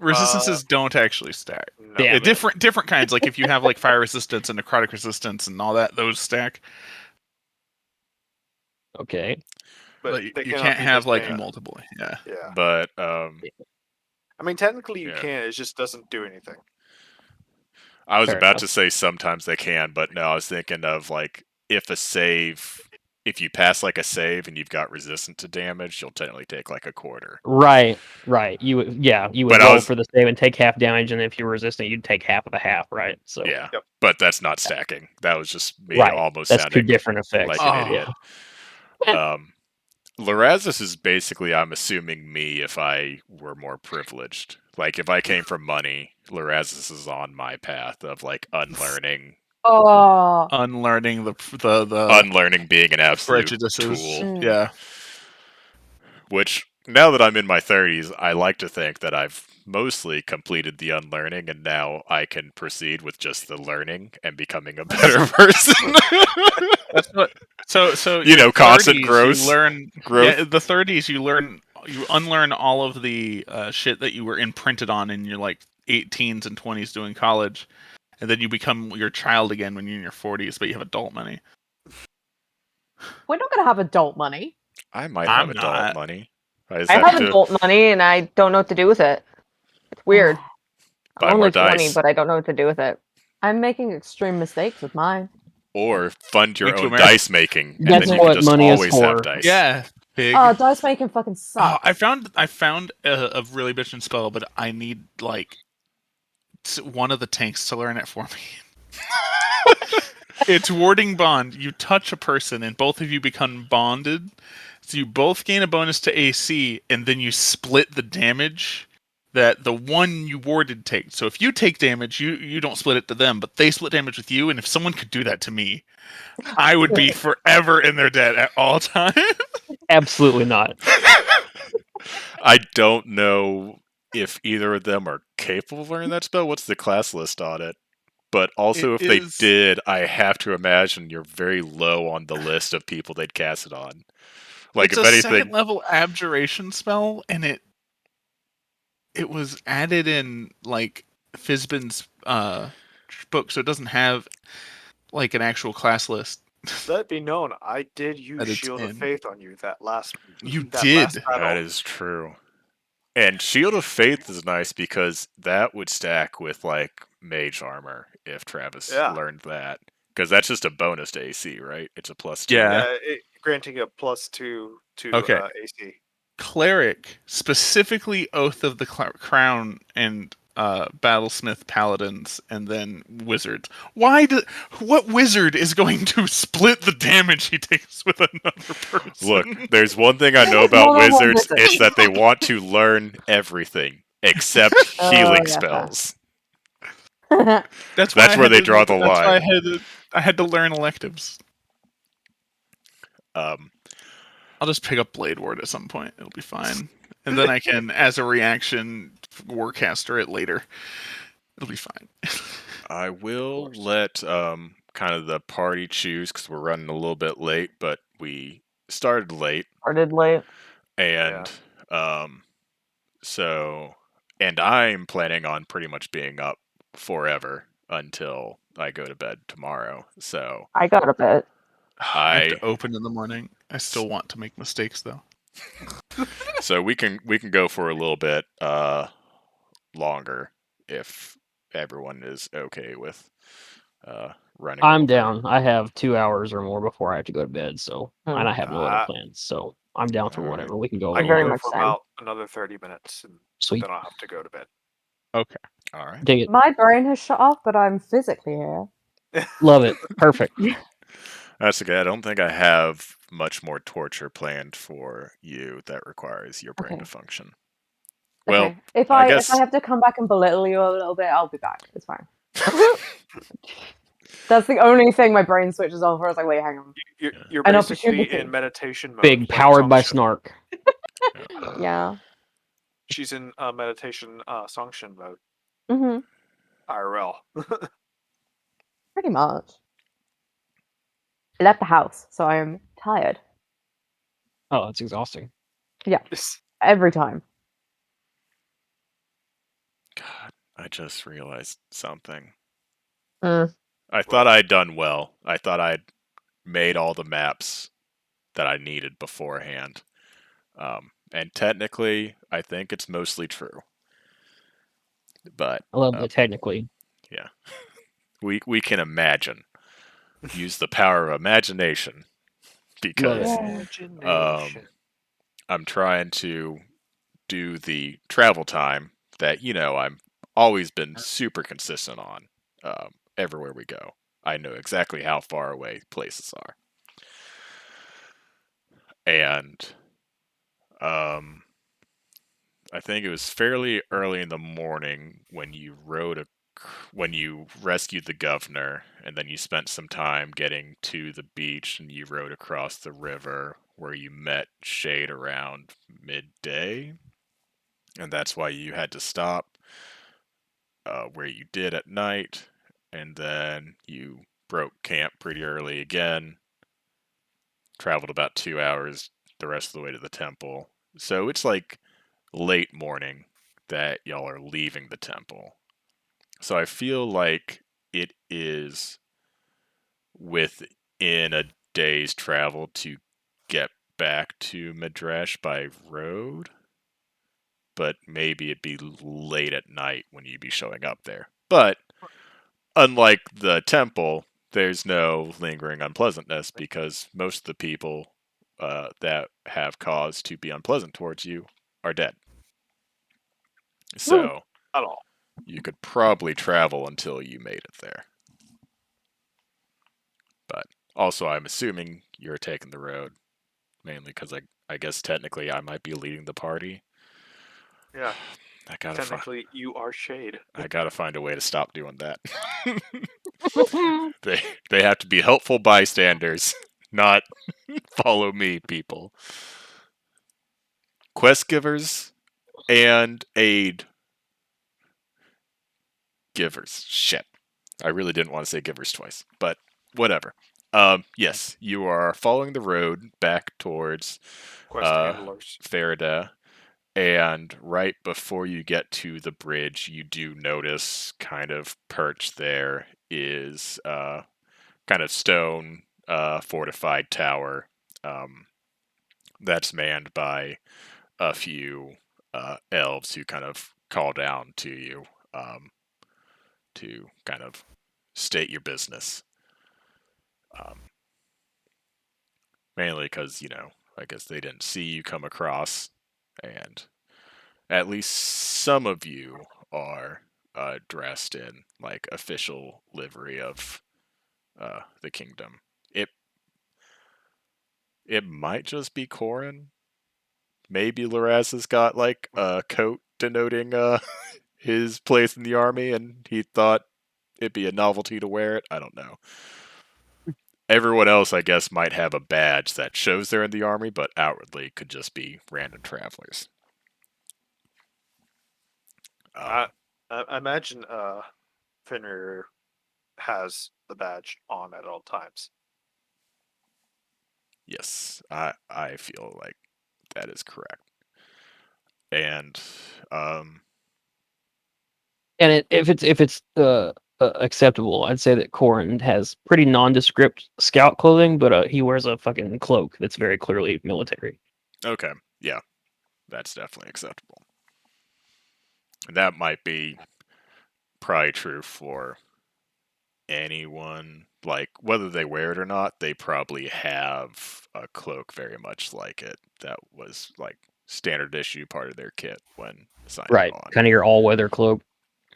Resistances don't actually stack. no. Damn Yeah, it. different kinds. Like if you have like fire resistance and necrotic resistance and all that, those stack. Okay. But they you cannot can't be have the like same. multiple. Yeah. Yeah. But I mean, technically you Yeah. can. It just doesn't do anything. I was Fair about enough. to say sometimes they can, but no, I was thinking of like if you pass like a save and you've got resistant to damage, you'll technically take like a quarter. Right. You would But I roll was for the save and take half damage, and if you're resistant, you'd take half of the half, right? So yeah, Yep. but that's not stacking. That was just me right. almost That's two sounding different effects. like an Oh. idiot. Lorazis is basically, I'm assuming, me if I were more privileged. Like if I came from money, Lorazis is on my path of like unlearning Oh. Unlearning the being an absolute prejudices. tool. Mm. Yeah. Which, now that I'm in my 30s, I like to think that I've mostly completed the unlearning, and now I can proceed with just the learning and becoming a better person. That's what. So You know, your constant 30s, growth. You learn. Growth. Yeah, the 30s you unlearn all of the shit that you were imprinted on in your like 18s and 20s doing college, and then you become your child again when you're in your 40s, but you have adult money. We're not gonna have adult money. I might I'm have adult not. money. I just I have have to adult money and I don't know what to do with it. It's weird. I'm buy more only 20, dice. but I don't know what to do with it. I'm making extreme mistakes with mine. Or fund your Link to own America. dice making, and That's then you can what just money is always have for. dice. Yeah, big. Dice making fucking Oh, sucks. I found a really bitchin' spell, but I need like one of the tanks to learn it for me. It's warding bond. You touch a person, and both of you become bonded. So you both gain a bonus to AC, and then you split the damage that the one you warded takes. So if you take damage, you don't split it to them, but they split damage with you. And if someone could do that to me, I would be forever in their debt at all times. Absolutely not. I don't know if either of them are capable of learning that spell. What's the class list on it? But It also, if they is. did, I have to imagine you're very low on the list of people they'd cast it on. Like, It's if a second anything, level abjuration spell, and it was added in like Fizban's book, so it doesn't have like an actual class list Let it be known, I did that use it's Shield of in. Faith on you that last You that last did. that battle. is true. And Shield of Faith is nice because that would stack with, like, Mage Armor if Travis Yeah. learned that. Because that's just a bonus to AC, right? It's a +2. Yeah. Granting a +2 to Okay. AC. Cleric, specifically Oath of the Crown and Battlesmith Paladins, and then Wizards. What wizard is going to split the damage he takes with another person? Look, there's one thing I know More about than one wizards. wizard. It's that they want to learn everything except healing yeah, fair. spells. That's why That's I where had they to, draw the That's why line. I had to learn electives. Um, I'll just pick up Blade Ward at some point. It'll be fine, and then I can, as a reaction, Warcaster it later. It'll be fine. I will let kind of the party choose because we're running a little bit late, but we started late, Started late. and so and I'm planning on pretty much being up forever until I go to bed tomorrow. So I got a bit. I have to open in the morning. I still want to make mistakes though. so we can go for a little bit longer if everyone is okay with running. I'm over. down. I have 2 hours or more before I have to go to bed, so and I have no other Uh, plans. So I'm down for All right. whatever. We can go. I a can little very go bit. much for same. about another 30 minutes, and Sweet. then I'll have to go to bed. Okay. All right. Dig it. My brain has shut off, but I'm physically here. Love it. Perfect. That's okay. I don't think I have much more torture planned for you that requires your brain Okay. to function. Well, Okay. If I I guess have to come back and belittle you a little bit, I'll be back. It's fine. That's the only thing my brain switches off for. I was like, wait, hang on. You're An basically opportunity. in meditation mode. Big like powered by Songshin. snark. Yeah. She's in meditation Songshin mode. hmm IRL. Pretty much. I left the house, so I am tired. Oh, that's exhausting. Yeah. Every time. God, I just realized something. Mm. I thought I'd done well. I thought I'd made all the maps that I needed beforehand. And technically, I think it's mostly true. But I love that technically. yeah, we can imagine. Use the power of imagination because Imagination. I'm trying to do the travel time that I'm always been super consistent on. Everywhere we go, I know exactly how far away places are, and I think it was fairly early in the morning when you when you rescued the governor, and then you spent some time getting to the beach, and you rode across the river where you met Shade around midday, and that's why you had to stop where you did at night, and then you broke camp pretty early again, traveled about 2 hours the rest of the way to the temple. So it's like late morning that y'all are leaving the temple. So I feel like it is within a day's travel to get back to Midrash by road, but maybe it'd be late at night when you'd be showing up there. But unlike the temple, there's no lingering unpleasantness because most of the people that have cause to be unpleasant towards you are dead. So At all. you could probably travel until you made it there. But also, I'm assuming you're taking the road, mainly because I guess technically I might be leading the party. Yeah. I gotta Technically, you are Shade. I gotta find a way to stop doing that. they have to be helpful bystanders, not follow me people. Quest givers and aid givers. Shit. I really didn't want to say givers twice, but whatever. Yes, you are following the road back towards Quest handlers. Farideh, and right before you get to the bridge, you do notice kind of perched there is kind of stone fortified tower that's manned by a few elves who kind of call down to you to kind of state your business. Mainly because, I guess they didn't see you come across, and at least some of you are dressed in like official livery of the kingdom. It it might just be Corin. Maybe Loraz has got like a coat denoting his place in the army, and he thought it'd be a novelty to wear it. I don't know. Everyone else, I guess, might have a badge that shows they're in the army, but outwardly could just be random travelers. I imagine Fenrir has the badge on at all times. Yes, I feel like that is correct. And And if it's acceptable, I'd say that Corin has pretty nondescript scout clothing, but he wears a fucking cloak that's very clearly military. okay, yeah, that's definitely acceptable. That might be probably true for anyone. Like, whether they wear it or not, they probably have a cloak very much like it. That was like standard issue part of their kit when signing Right, on. kind of your all-weather cloak.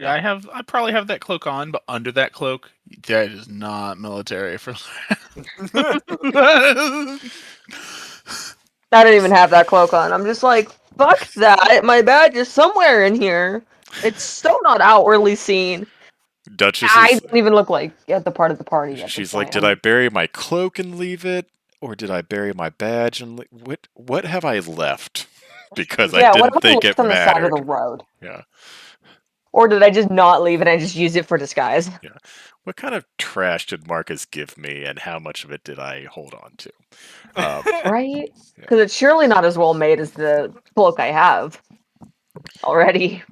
Yeah, I probably have that cloak on, but under that cloak, that is not military for. I don't even have that cloak on. I'm just like, fuck that. My badge is somewhere in here. It's so not outwardly seen. Duchess I is. don't even look like at the part of the party at this She's like, point. did I bury my cloak and leave it, or did I bury my badge and what have I left? Because I Yeah, what didn't have I think left it on the side of mattered. the road? Yeah. Or did I just not leave and I just use it for disguise? Yeah. What kind of trash did Marcus give me, and how much of it did I hold on to? Right? Yeah. Because it's surely not as well made as the cloak I have already.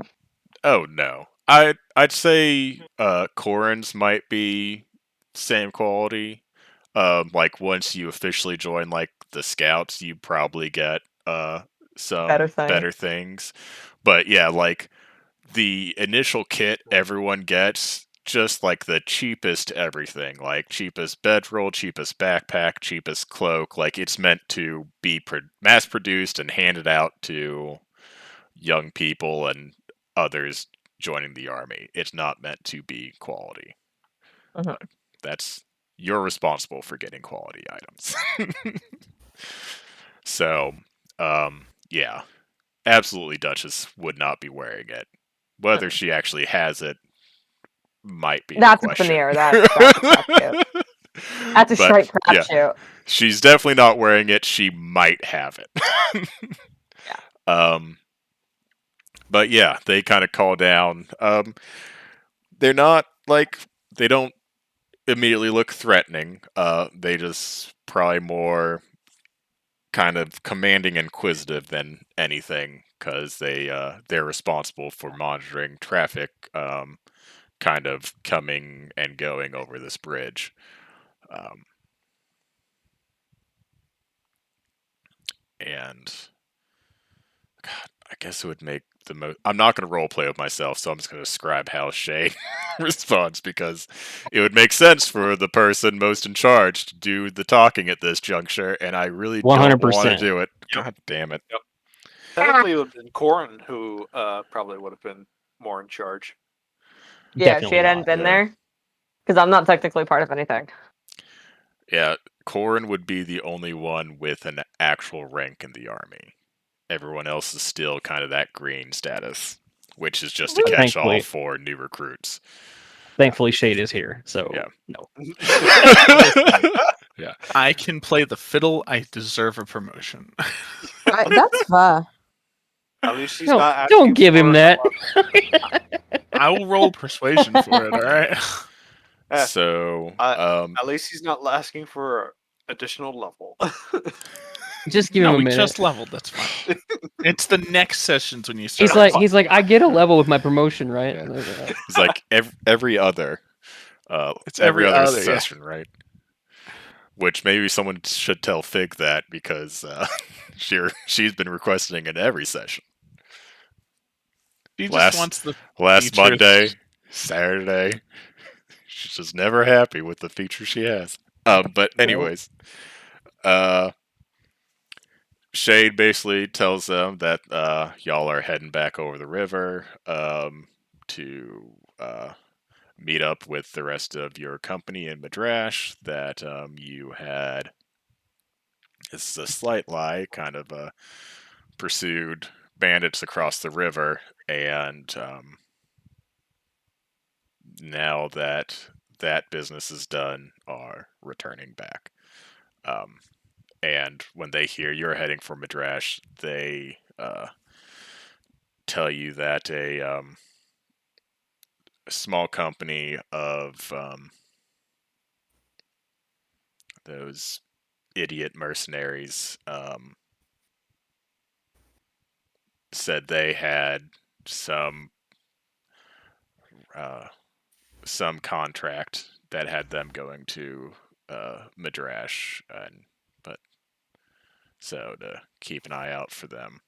Oh no. I'd say Corin's might be same quality. Like once you officially join like the scouts, you probably get Better some thing. better things. But yeah, like the initial kit everyone gets just like the cheapest everything, like cheapest bedroll, cheapest backpack, cheapest cloak. Like it's meant to be mass produced and handed out to young people and others joining the army. It's not meant to be quality. Mhm. That's you're responsible for getting quality items. So, yeah, absolutely, Duchess would not be wearing it. Whether she actually has it might be the That's up in the question. air. That's a crapshoot. That's a But straight yeah, crapshoot. she's definitely not wearing it. She might have it. Yeah. But yeah, they kind of call down. They're not like they don't immediately look threatening. They just probably more kind of commanding, inquisitive than anything, because they're responsible for monitoring traffic, kind of coming and going over this bridge. And God, I guess it would make the most. I'm not going to role play with myself, so I'm just going to describe how Shay responds, because it would make sense for the person most in charge to do the talking at this juncture, and I really don't want to 100%. do it. Yep. God damn it. Technically, it would have been Corin who probably would have been more in charge. Yeah, if she Definitely hadn't not. been Yeah. there. Because I'm not technically part of anything. Yeah, Corin would be the only one with an actual rank in the army. Everyone else is still kind of that green status, which is just a catch-all Thankfully. for new recruits. Thankfully, Shade is here, so Yeah. no. Yeah. I can play the fiddle. I deserve a promotion. That's fair. I At least he's not Don't asking give him for that. I will roll persuasion for it. All right. Eh, So, at least he's not asking for additional level. Just give No, him a we minute. just leveled. That's fine. It's the next sessions when you start. He's like, I get a level with my promotion, right? Yeah. he's like every other, It's every every other other, yeah. session, right? Which maybe someone should tell Fig that because she's been requesting it every session. He just Last wants the last features. Monday, Saturday, she's just never happy with the feature she has. But anyways, Shade basically tells them that y'all are heading back over the river to meet up with the rest of your company in Madrash. That you had, this is a slight lie, kind of pursued bandits across the river, and now that that business is done, are returning back. Um, and when they hear you're heading for Madrash, they tell you that a small company of those idiot mercenaries said they had some uh, some contract that had them going to Madrash, and but so to keep an eye out for them.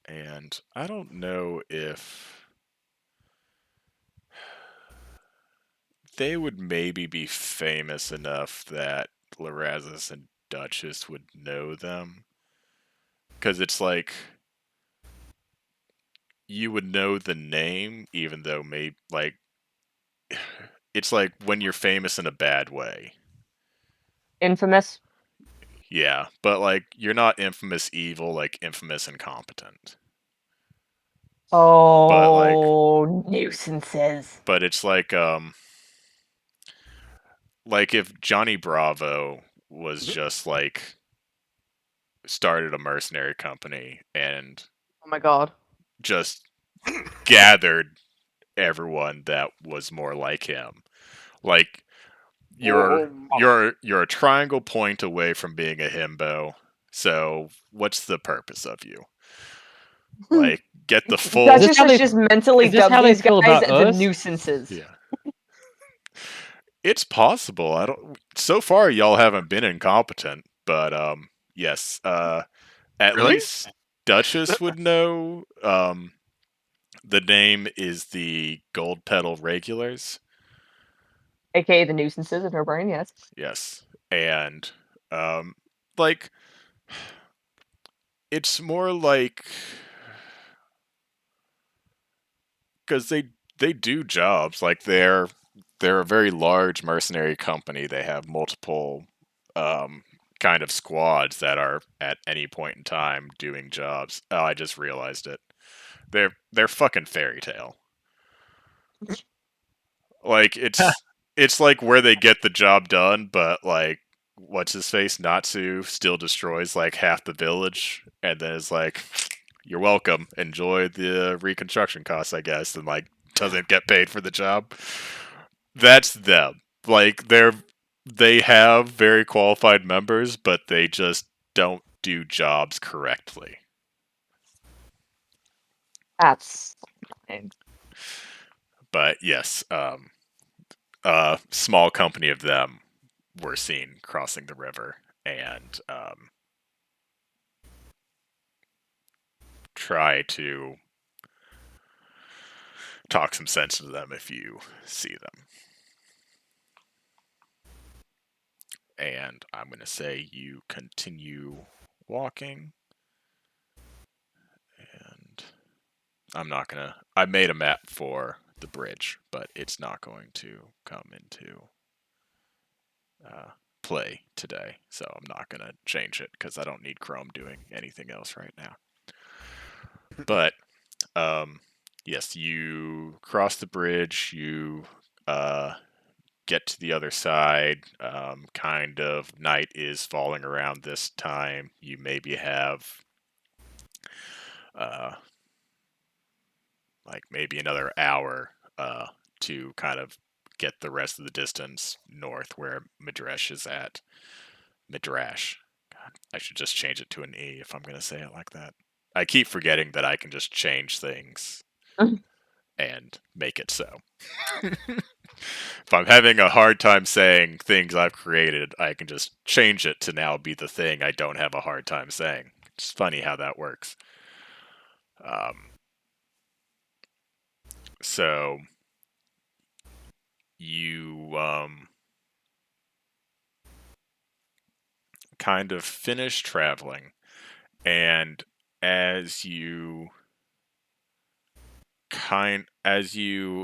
And I don't know if they would maybe be famous enough that Larazis and Duchess would know them. Because it's like you would know the name, even though maybe like it's like when you're famous in a bad way. Infamous. Yeah, but like you're not infamous evil, like infamous incompetent. Oh, nuisances. But it's like if Johnny Bravo was just like started a mercenary company and Oh my god. just gathered everyone that was more like him. Like you're you're a triangle point away from being a himbo. So what's the purpose of you? Like get the full Duchess how has they- just mentally is this dubbed how they these feel guys about the us? nuisances. Yeah. It's possible. I don't so far y'all haven't been incompetent, but yes, at Really? least Duchess would know. The name is the Gold Pedal Regulars. AKA the nuisances of no brain, yes. Yes. And like it's more like cuz they do jobs like they're a very large mercenary company. They have multiple um kind of squads that are at any point in time doing jobs. Oh, I just realized it. They're fucking fairy tale. Like it's like where they get the job done, but like what's his face Natsu still destroys like half the village, and then is like, "You're welcome. Enjoy the reconstruction costs, I guess," and like doesn't get paid for the job. That's them. Like they have very qualified members, but they just don't do jobs correctly. That's fine. But yes, a small company of them were seen crossing the river, and try to talk some sense into them if you see them. And I'm going to say you continue walking, and I'm not going to. I made a map for the bridge, but it's not going to come into play today, so I'm not going to change it because I don't need Chrome doing anything else right now. But yes, you cross the bridge. You get to the other side. Kind of night is falling around this time. You maybe have like maybe another hour to kind of get the rest of the distance north where Midrash is at. Midrash. God, I should just change it to an E if I'm going to say it like that. I keep forgetting that I can just change things and make it so. If I'm having a hard time saying things I've created, I can just change it to now be the thing I don't have a hard time saying. It's funny how that works. So you kind of finish traveling, and as you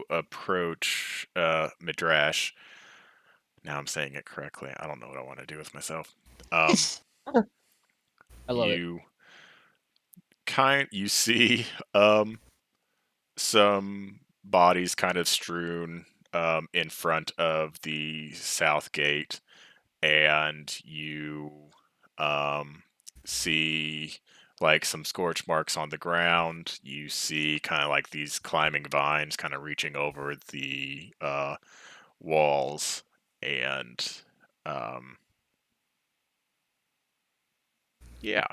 approach Midrash, now I'm saying it correctly. I don't know what I want to do with myself. I love it. You see some bodies kind of strewn in front of the south gate, and you see like some scorch marks on the ground. You see kind of like these climbing vines kind of reaching over the walls, and um, yeah.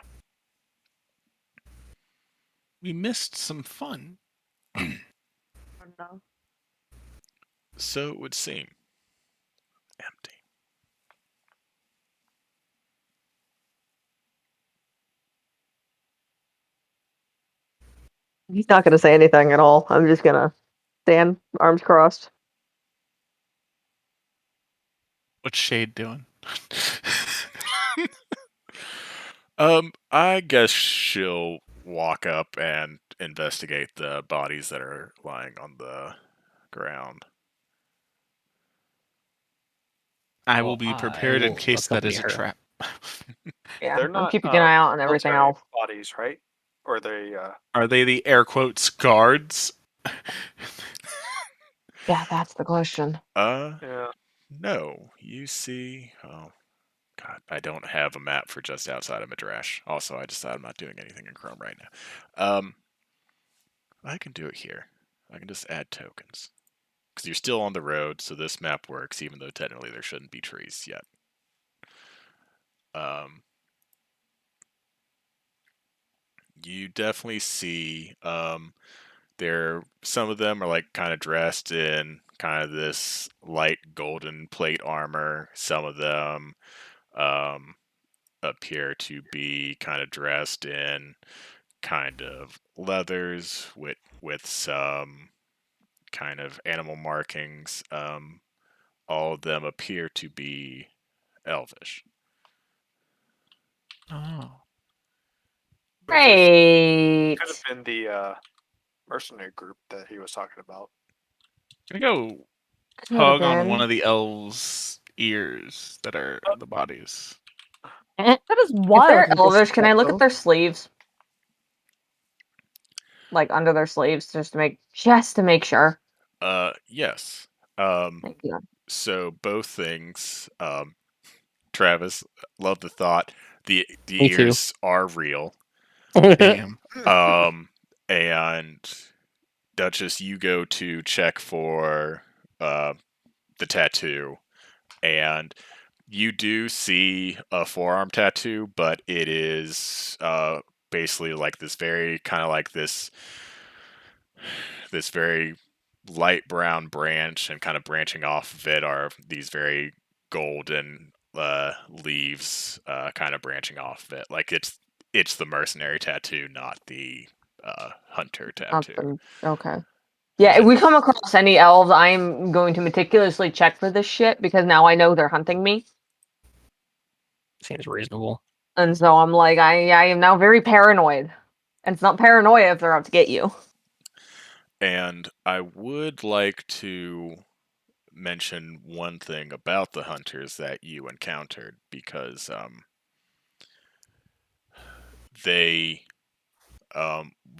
We missed some fun. No. So it would seem. Empty. He's not gonna say anything at all. I'm just gonna stand, arms crossed. What's Shade doing? I guess she'll walk up and investigate the bodies that are lying on the ground. I Well, will be I prepared in will case that accompany is a her. trap. Yeah, They're I'm not keeping an eye out on everything military else. bodies, right? Or they Are they the air quotes guards? Yeah, that's the question. yeah. No. You see. Oh, God. I don't have a map for just outside of Midrash. Also, I decided I'm not doing anything in Chrome right now. I can do it here. I can just add tokens. Because you're still on the road, so this map works, even though technically there shouldn't be trees yet. You definitely see some of them are like kind of dressed in kind of this light golden plate armor. Some of them um, appear to be kind of dressed in kind of leathers with some kind of animal markings. All of them appear to be elvish. Oh. Which is Great. could have been the mercenary group that he was talking about. I'm gonna go Could have tug on one been. of the elves' ears that are the bodies. That is If they're wildly elvish, can I look at disrespectful. their sleeves? Like under their sleeves, just to make sure. Yes. Thank you. So both things, Travis, love the thought. The Me too. ears are real. Damn. And Duchess, you go to check for the tattoo, and you do see a forearm tattoo, but it is basically like this very kind of like this very light brown branch, and kind of branching off of it are these very golden leaves kind of branching off of it. Like it's the mercenary tattoo, not the hunter tattoo. Okay. Yeah, if And we come across any elves, I'm going to meticulously check for this shit because now I know they're hunting me. Seems reasonable. And so I'm like, I am now very paranoid. And it's not paranoia if they're out to get you. and I would like to mention one thing about the hunters that you encountered, because they,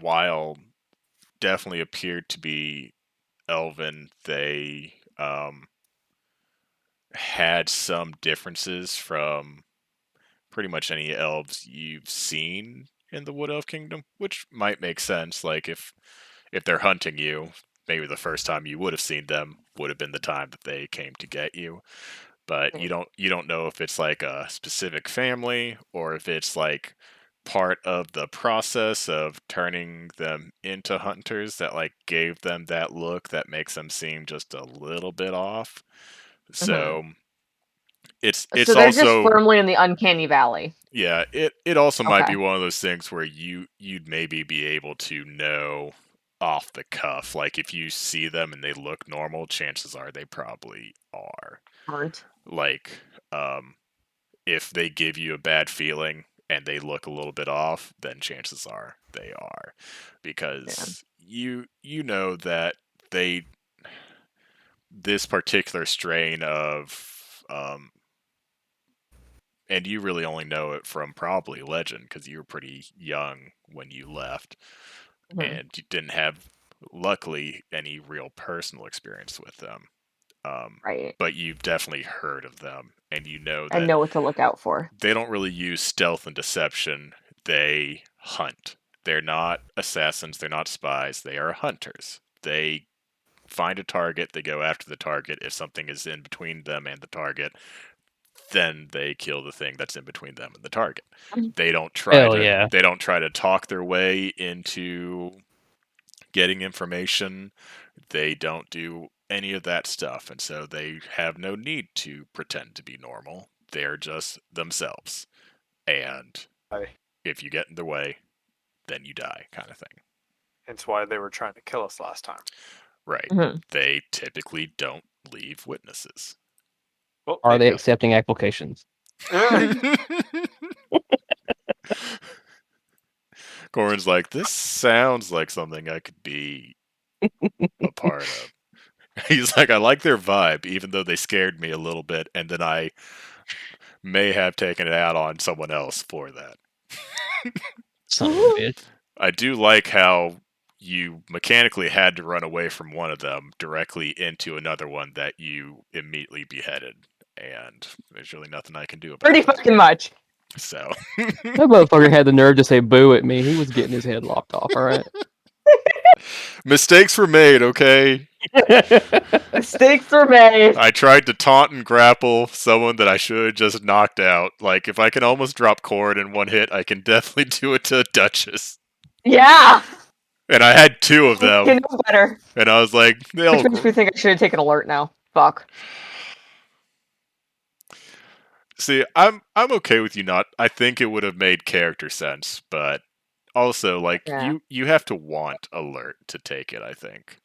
while definitely appeared to be elven, they had some differences from pretty much any elves you've seen in the Wood Elf Kingdom, which might make sense. Like if they're hunting you, maybe the first time you would have seen them would have been the time that they came to get you. But you don't know if it's like a specific family or if it's like part of the process of turning them into hunters that like gave them that look that makes them seem just a little bit off. So it's So they're just also firmly in the uncanny valley. yeah, it also might be Okay. one of those things where you'd maybe be able to know off the cuff. Like if you see them and they look normal, chances are they probably are. Aren't. Like if they give you a bad feeling and they look a little bit off, then chances are they are. Because you know that they this particular strain of and you really only know it from probably legend because you were pretty young when you left and you didn't have luckily any real personal experience with them, Right. but you've definitely heard of them and you know I that know what to look out for. they don't really use stealth and deception. They hunt. They're not assassins, they're not spies, they are hunters. They find a target, they go after the target. If something is in between them and the target, then they kill the thing that's in between them and the target. They don't try Hell to yeah. they don't try to talk their way into getting information. They don't do any of that stuff, and so they have no need to pretend to be normal. They're just themselves. And if you get in their way, then you die, kind of thing. Hence why they were trying to kill us last time. Right. Mhm. They typically don't leave witnesses. Well, Are they do. accepting applications? Corin's like, this sounds like something I could be a part of. He's like, I like their vibe, even though they scared me a little bit, and then I may have taken it out on someone else for that. Son of a bitch. I do like how you mechanically had to run away from one of them directly into another one that you immediately beheaded, and there's really nothing I can do about Pretty that. fucking much. So That motherfucker had the nerve to say boo at me. He was getting his head lopped off, alright? mistakes were made, okay? Mistakes were made. I tried to taunt and grapple someone that I should have just knocked out. Like, if I can almost drop Cord in one hit, I can definitely do it to Duchess. Yeah. And I had two of You them, know better. and I was like, they'll. Which makes me think I should have taken alert now. Fuck. See, I'm okay with you not. I think it would have made character sense, but also like Yeah. you have to want alert to take it. I think.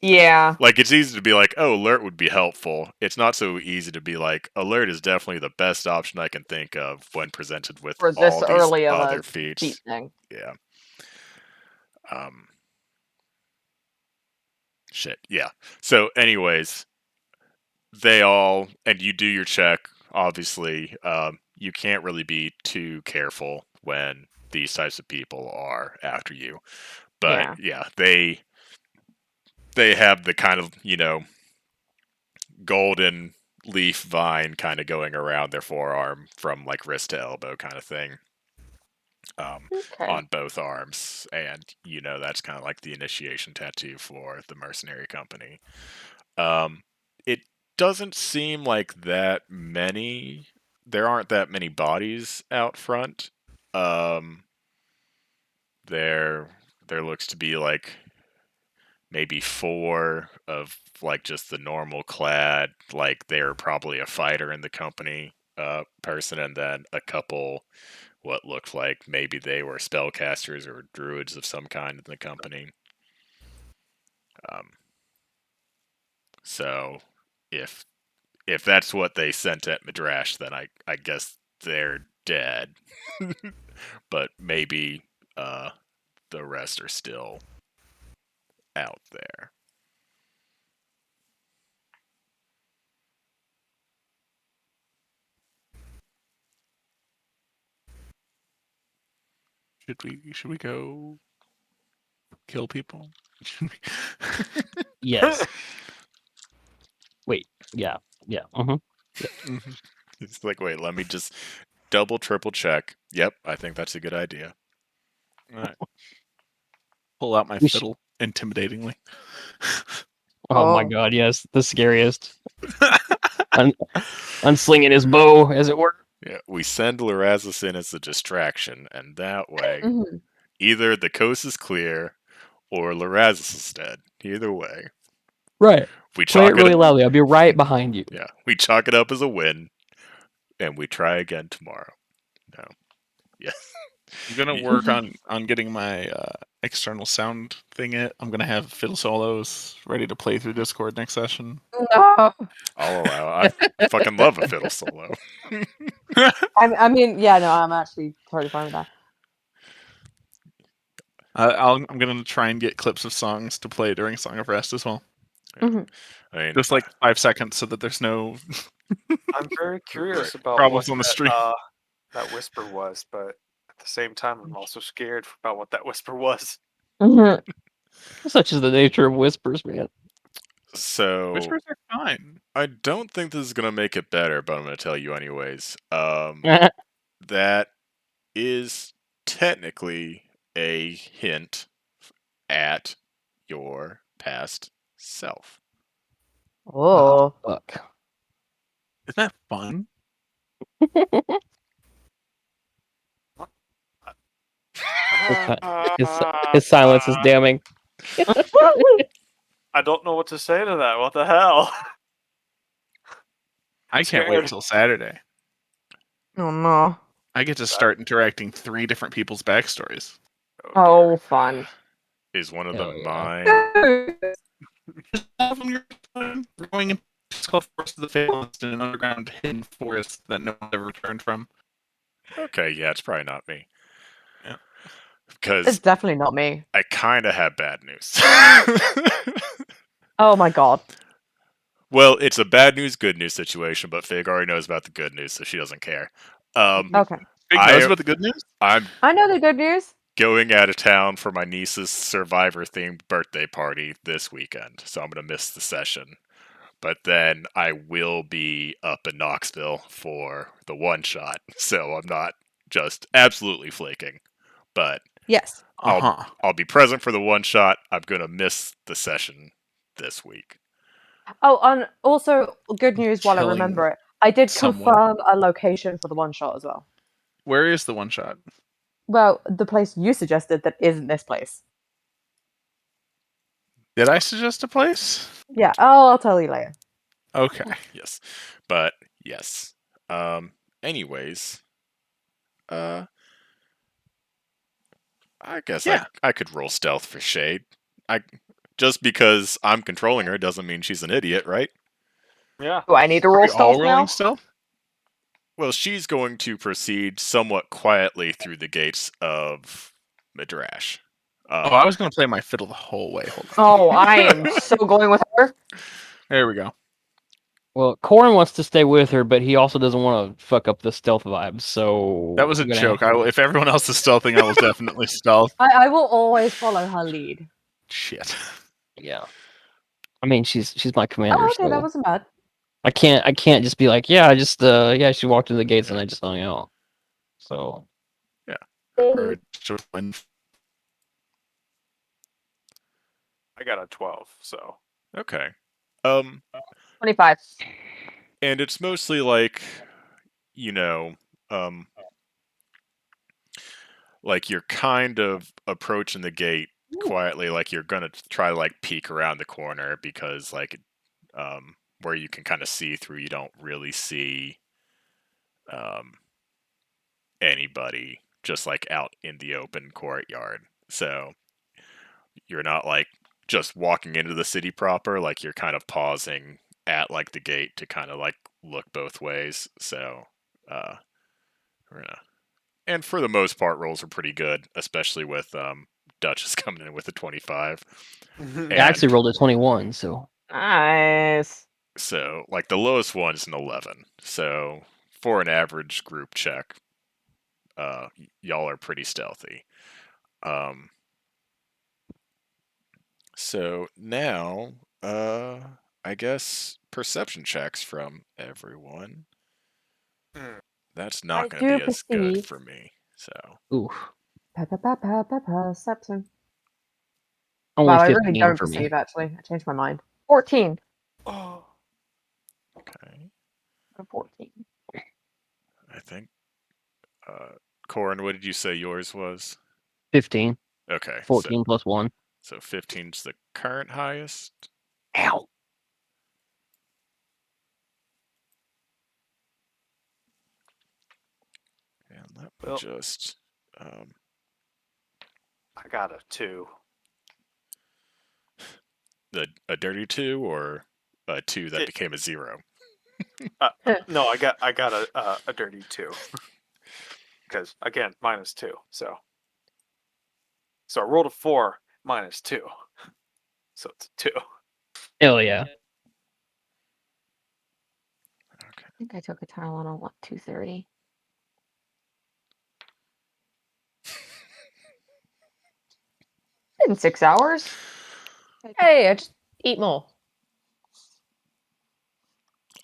Yeah. Like it's easy to be like, oh, alert would be helpful. It's not so easy to be like, alert is definitely the best option I can think of when presented with For all this these early of other a feat feats. thing. Yeah. Shit. Yeah. So, anyways, they all and you do your check. Obviously, you can't really be too careful when these types of people are after you. But yeah, they have the kind of golden leaf vine kind of going around their forearm from like wrist to elbow kind of thing. Okay. On both arms, and that's kind of like the initiation tattoo for the mercenary company. It doesn't seem like that many. There aren't that many bodies out front. There looks to be like maybe four of like just the normal clad, like they're probably a fighter in the company person, and then a couple what looked like maybe they were spellcasters or druids of some kind in the company. So if that's what they sent at Midrash, then I guess they're dead. But maybe the rest are still out there. Should we go kill people? Yes. Wait, Yeah. Mhm. It's like, wait, let me just double, triple check. Yep, I think that's a good idea. All right. Pull out my We sh- fiddle intimidatingly. Oh my Oh. god, yes, the scariest. Unslinging his bow, as it were. Yeah, we send Lorazis in as a distraction, and that way, Mhm. either the coast is clear or Lorazis is dead. Either way, Right. we Play it chalk it. really loudly. I'll be right behind you. Yeah, we chalk it up as a win, and we try again tomorrow. No, yes. I'm gonna Yeah. work on getting my external sound thing. I'm gonna have fiddle solos ready to play through Discord next session. No. I'll allow. I fucking love a fiddle solo. I mean, yeah, no, I'm actually totally fine with that. I'm gonna try and get clips of songs to play during Song of Rest as well. Mhm. I mean, Just like 5 seconds so that there's no I'm very curious about what problems on the stream. that whisper was, but at the same time, I'm also scared about what that whisper was. Mhm. Such is the nature of whispers, man. so Whispers are fine. I don't think this is gonna make it better, but I'm gonna tell you anyways. That is technically a hint at your past self. Oh. Fuck. Isn't that fun? His silence is damning. I don't know what to say to that. What the hell? I can't wait Scared. until Saturday. Oh no. I get to start interacting 3 different people's backstories. Oh, dear. fun. Is one of Hell them yeah. mine? All of them you're fine. We're going into it's called Forest of the Fabled in an underground hidden forest that no one ever returned from. Okay, yeah, it's probably not me. Yeah. It's Because definitely not me. I kind of have bad news. Oh my god. Well, it's a bad news, good news situation, but Fig already knows about the good news, so she doesn't care. Okay. Big knows about the good news? I'm I know the good news. going out of town for my niece's Survivor-themed birthday party this weekend, so I'm going to miss the session. But then I will be up in Knoxville for the one-shot, so I'm not just absolutely flaking. But Yes. Uh-huh. I'll be present for the one-shot. I'm going to miss the session this week. Oh, and also good news while I Killing remember it. I did someone. confirm a location for the one shot as well. Where is the one shot? Well, the place you suggested that isn't this place. Did I suggest a place? Yeah. Oh, I'll tell you later. Okay. Yes. But yes. Anyways, I guess Yeah. I could roll stealth for Shade. I just because I'm controlling her doesn't mean she's an idiot, right? Yeah. Do I need to Are roll we all stealth rolling now? stealth? Well, she's going to proceed somewhat quietly through the gates of Midrash. Oh, I was going to play my fiddle the whole way. Hold on. Oh, I am so going with her. There we go. Well, Corin wants to stay with her, but he also doesn't want to fuck up the stealth vibes. So That was a I'm gonna- joke. If everyone else is stealthing, I will definitely stealth. I will always follow her lead. Shit. Yeah. I mean, she's my commander, Oh, okay, so that wasn't bad. I can't just be like, yeah, she walked through the gates and I just hung out. So Or just win. I got a 12, so. Okay. 25. And it's mostly like, you know, like you're kind of approaching the gate quietly, like you're gonna try to like peek around the corner because like where you can kind of see through, you don't really see anybody just like out in the open courtyard. So you're not like just walking into the city proper, like you're kind of pausing at like the gate to kind of like look both ways. So we're gonna, and for the most part, rolls are pretty good, especially with Duchess coming in with a 25. I And actually rolled a 21. So Nice. so like the lowest one is an 11. So for an average group check, y'all are pretty stealthy. So now, I guess, perception checks from everyone. Hmm. That's I not going to do be as good perceive. for me. So, Oof. Perception. Only Wow, I really 15 don't for me. perceive, actually. I changed my mind. 14. Oh, okay. 14. I think, Corin, what did you say yours was? 15. Okay, 14 plus 1. so 15's the current highest. Ow. And let me Well. just. I got a 2. A dirty 2 or a 2 that It, became a 0? no, I got a dirty 2 because again -2. So I rolled a 4 -2, so it's a 2. Hell yeah. Okay. I think I took a Tylenol at 2:30. In 6 hours. Hey, I just eat more.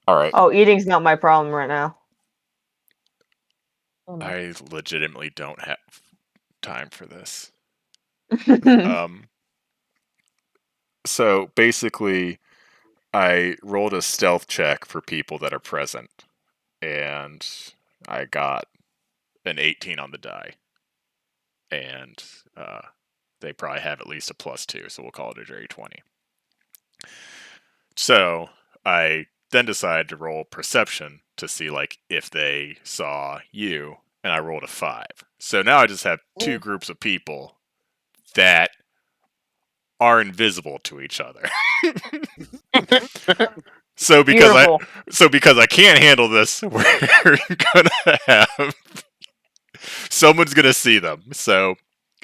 All right. Oh, eating's not my problem right now. Oh, no. I legitimately don't have time for this. Oh, Um. So basically, I rolled a stealth check for people that are present, and I got an 18 on the die, and they probably have at least a +2, so we'll call it a dirty 20. So I then decided to roll perception to see like if they saw you, and I rolled a 5. So now I just have two groups of people that are invisible to each other. So beautiful. because I can't handle this, we're gonna have someone's gonna see them. So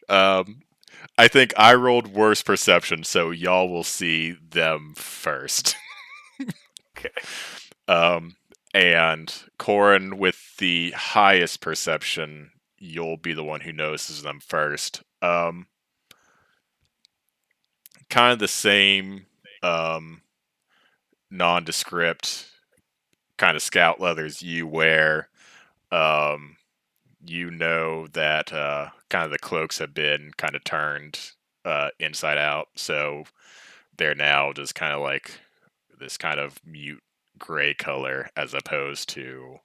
I think I rolled worse perception, so y'all will see them first. Okay. And Corin with the highest perception, you'll be the one who notices them first. Kind of the same nondescript kind of scout leathers you wear. Um, you know that kind of the cloaks have been kind of turned inside out, so they're now just kind of like this kind of mute gray color as opposed to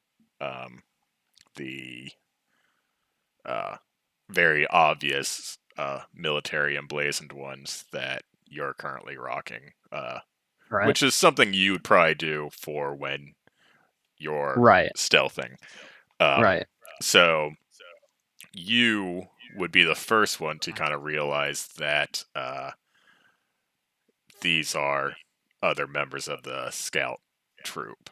the very obvious military emblazoned ones that you're currently rocking, Right. which is something you would probably do for when you're Right. stealthing. Um, Right. so you would be the first one to kind of realize that these are other members of the scout troop.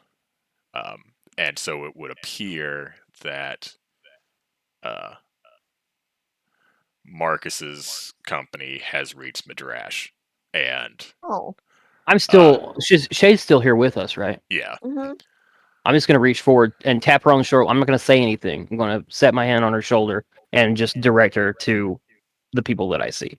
And so it would appear that uh, Marcus's company has reached Midrash. And Oh. I'm still. Shay's still here with us, right? yeah, Mm-hmm. I'm just gonna reach forward and tap her on the shoulder. I'm not gonna say anything. I'm gonna set my hand on her shoulder and just direct her to the people that I see.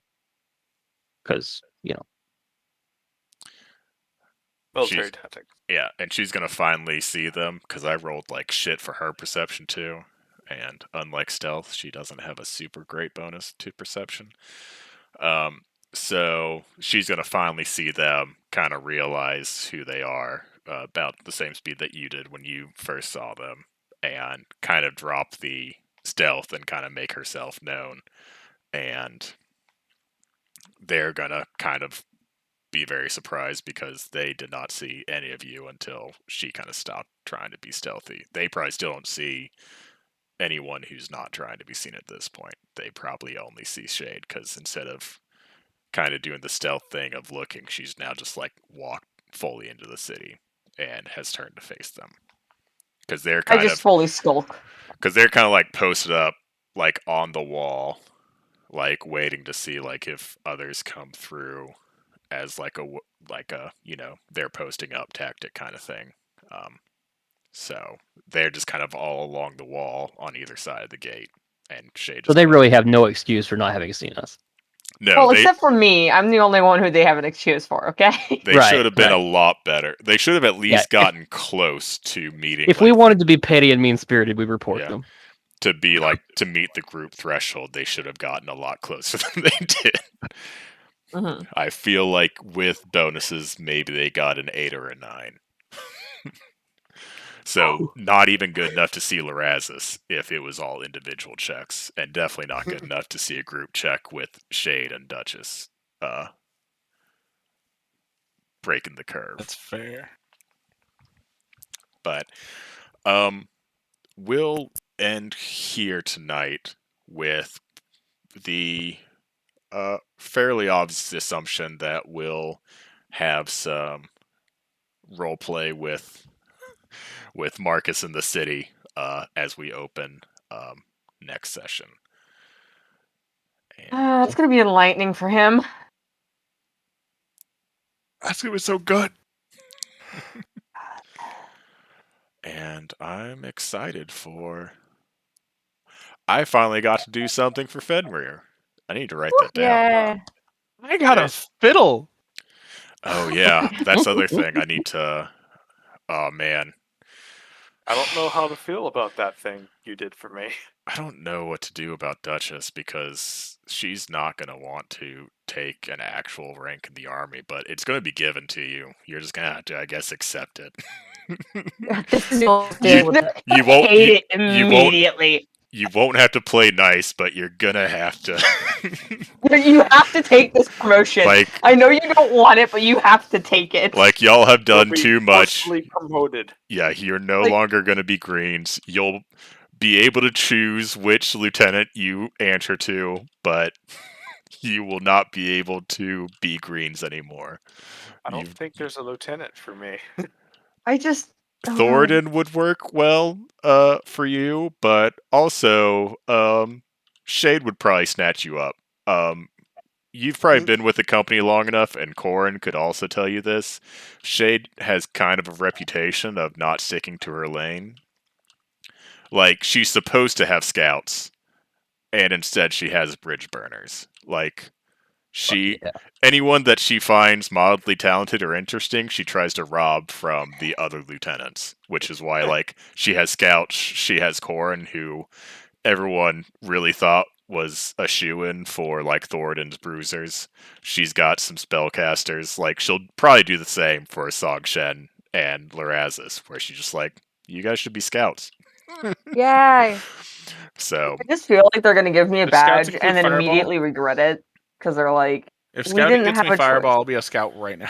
Because she's Military tactic. yeah, and she's gonna finally see them because I rolled like shit for her perception too. And unlike stealth, she doesn't have a super great bonus to perception. Um, so she's gonna finally see them, kind of realize who they are, about the same speed that you did when you first saw them, and kind of drop the stealth and kind of make herself known. And they're gonna kind of be very surprised because they did not see any of you until she kind of stopped trying to be stealthy. They probably still don't see anyone who's not trying to be seen at this point. They probably only see Shade because instead of kind of doing the stealth thing of looking, she's now just like walked fully into the city and has turned to face them because I just fully skulk. they're kind of like posted up like on the wall, like waiting to see like if others come through as like a they're posting up tactic kind of thing. Um, so they're just kind of all along the wall on either side of the gate, and Shay so just they kind of really have no excuse for not having seen us. No, Well, except for me, I'm the only one who they have an excuse for. Okay. they Right, should have been right. a lot better. They should have at least Yeah, gotten close to meeting. If we wanted to be petty and mean spirited, we report Yeah. them. to be like to meet the group threshold, they should have gotten a lot closer than they did. Mm-hmm. I feel like with bonuses, maybe they got an 8 or a 9. So not even good enough to see Lorazis if it was all individual checks, and definitely not good enough to see a group check with Shade and Duchess breaking the curve. That's fair. But we'll end here tonight with the fairly obvious assumption that we'll have some role play with Marcus in the city as we open next session. And It's gonna be enlightening for him. That's gonna be so good. and I'm excited for. I finally got to do something for Fenrir. I need to write that down. Yeah. I got a fiddle. Oh yeah, that's the other thing. I need to. Oh man, I don't know how to feel about that thing you did for me. I don't know what to do about Duchess because she's not going to want to take an actual rank in the army, but it's going to be given to you. You're just going to have to, I guess, accept it. This is deal with it. You won't. Hate it you won't. immediately. You won't have to play nice, but you're gonna have to. You have to take this promotion. Like, I know you don't want it, but you have to take it. like y'all have done You'll be too much. forcefully promoted. Yeah, you're no Like- longer gonna be greens. You'll be able to choose which lieutenant you answer to, but you will not be able to be greens anymore. I don't You've- think there's a lieutenant for me. I just Thoradin would work well for you, but also Shade would probably snatch you up. You've probably been with the company long enough, and Corin could also tell you this. Shade has kind of a reputation of not sticking to her lane. Like, she's supposed to have scouts, and instead she has bridge burners. Like, anyone that she finds mildly talented or interesting, she tries to rob from the other lieutenants, which is why, like, she has scouts, she has Corin, who everyone really thought was a shoo-in for, like, Thoradin's bruisers. She's got some spellcasters. Like, she'll probably do the same for Sogshen and Lorazis, where she's just like, you guys should be scouts. Yay. So, I just feel like they're gonna give me a The scouts badge include and then Fireball? immediately regret it because they're like, If We scouting didn't gets have me a choice. fireball, I'll be a scout right now.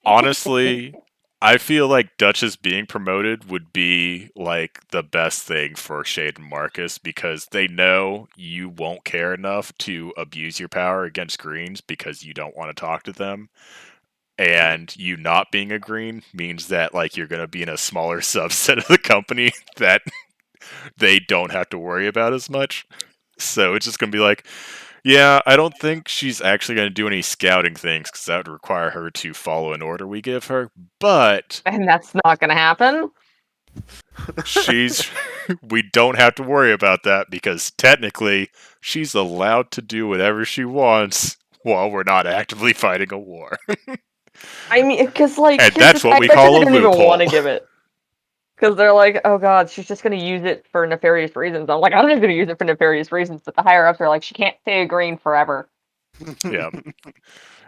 honestly, I feel like Duchess being promoted would be, like, the best thing for Shade and Marcus, because they know you won't care enough to abuse your power against greens because you don't want to talk to them. And you not being a green means that, like, you're going to be in a smaller subset of the company that they don't have to worry about as much. So it's just going to be like, yeah, I don't think she's actually going to do any scouting things because that would require her to follow an order we give her. But and that's not gonna happen. we don't have to worry about that because technically she's allowed to do whatever she wants while we're not actively fighting a war. I mean, because like, And here's that's the what thing, we I bet call they a don't even loophole. want to give it because they're like, oh god, she's just gonna use it for nefarious reasons. I'm like, I'm just gonna use it for nefarious reasons, but the higher ups are like, she can't stay a green forever. Yeah.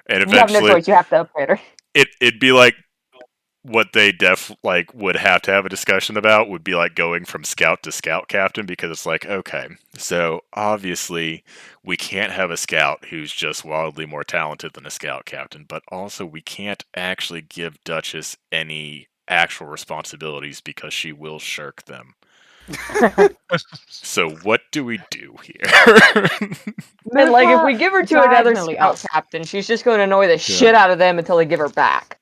And You have no eventually choice. You have to upgrade her. it'd be like what they would have to have a discussion about would be like going from scout to scout captain, because it's like, okay, so obviously we can't have a scout who's just wildly more talented than a scout captain, but also we can't actually give Duchess any actual responsibilities because she will shirk them. So what do we do here? And like, if we give her to another diagonally scout up. captain, she's just going to annoy the shit out of them until they give her back.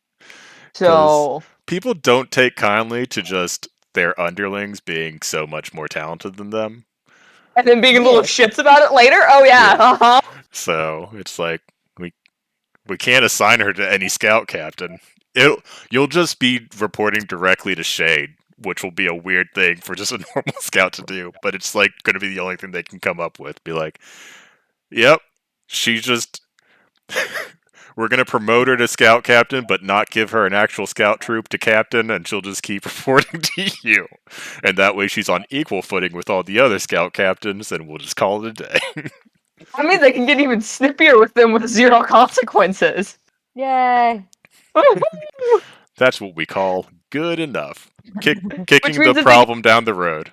So People don't take kindly to just their underlings being so much more talented than them. and then being little shits about it later. Oh yeah, Yeah. uh-huh. So it's like we can't assign her to any scout captain. You'll just be reporting directly to Shade, which will be a weird thing for just a normal scout to do. But it's like going to be the only thing they can come up with. Be like, yep, She just. We're going to promote her to scout captain, but not give her an actual scout troop to captain, and she'll just keep reporting to you. And that way she's on equal footing with all the other scout captains, and we'll just call it a day. I mean, they can get even snippier with them with 0 consequences. Yay. That's what we call good enough. Kicking Which the means that problem down the road.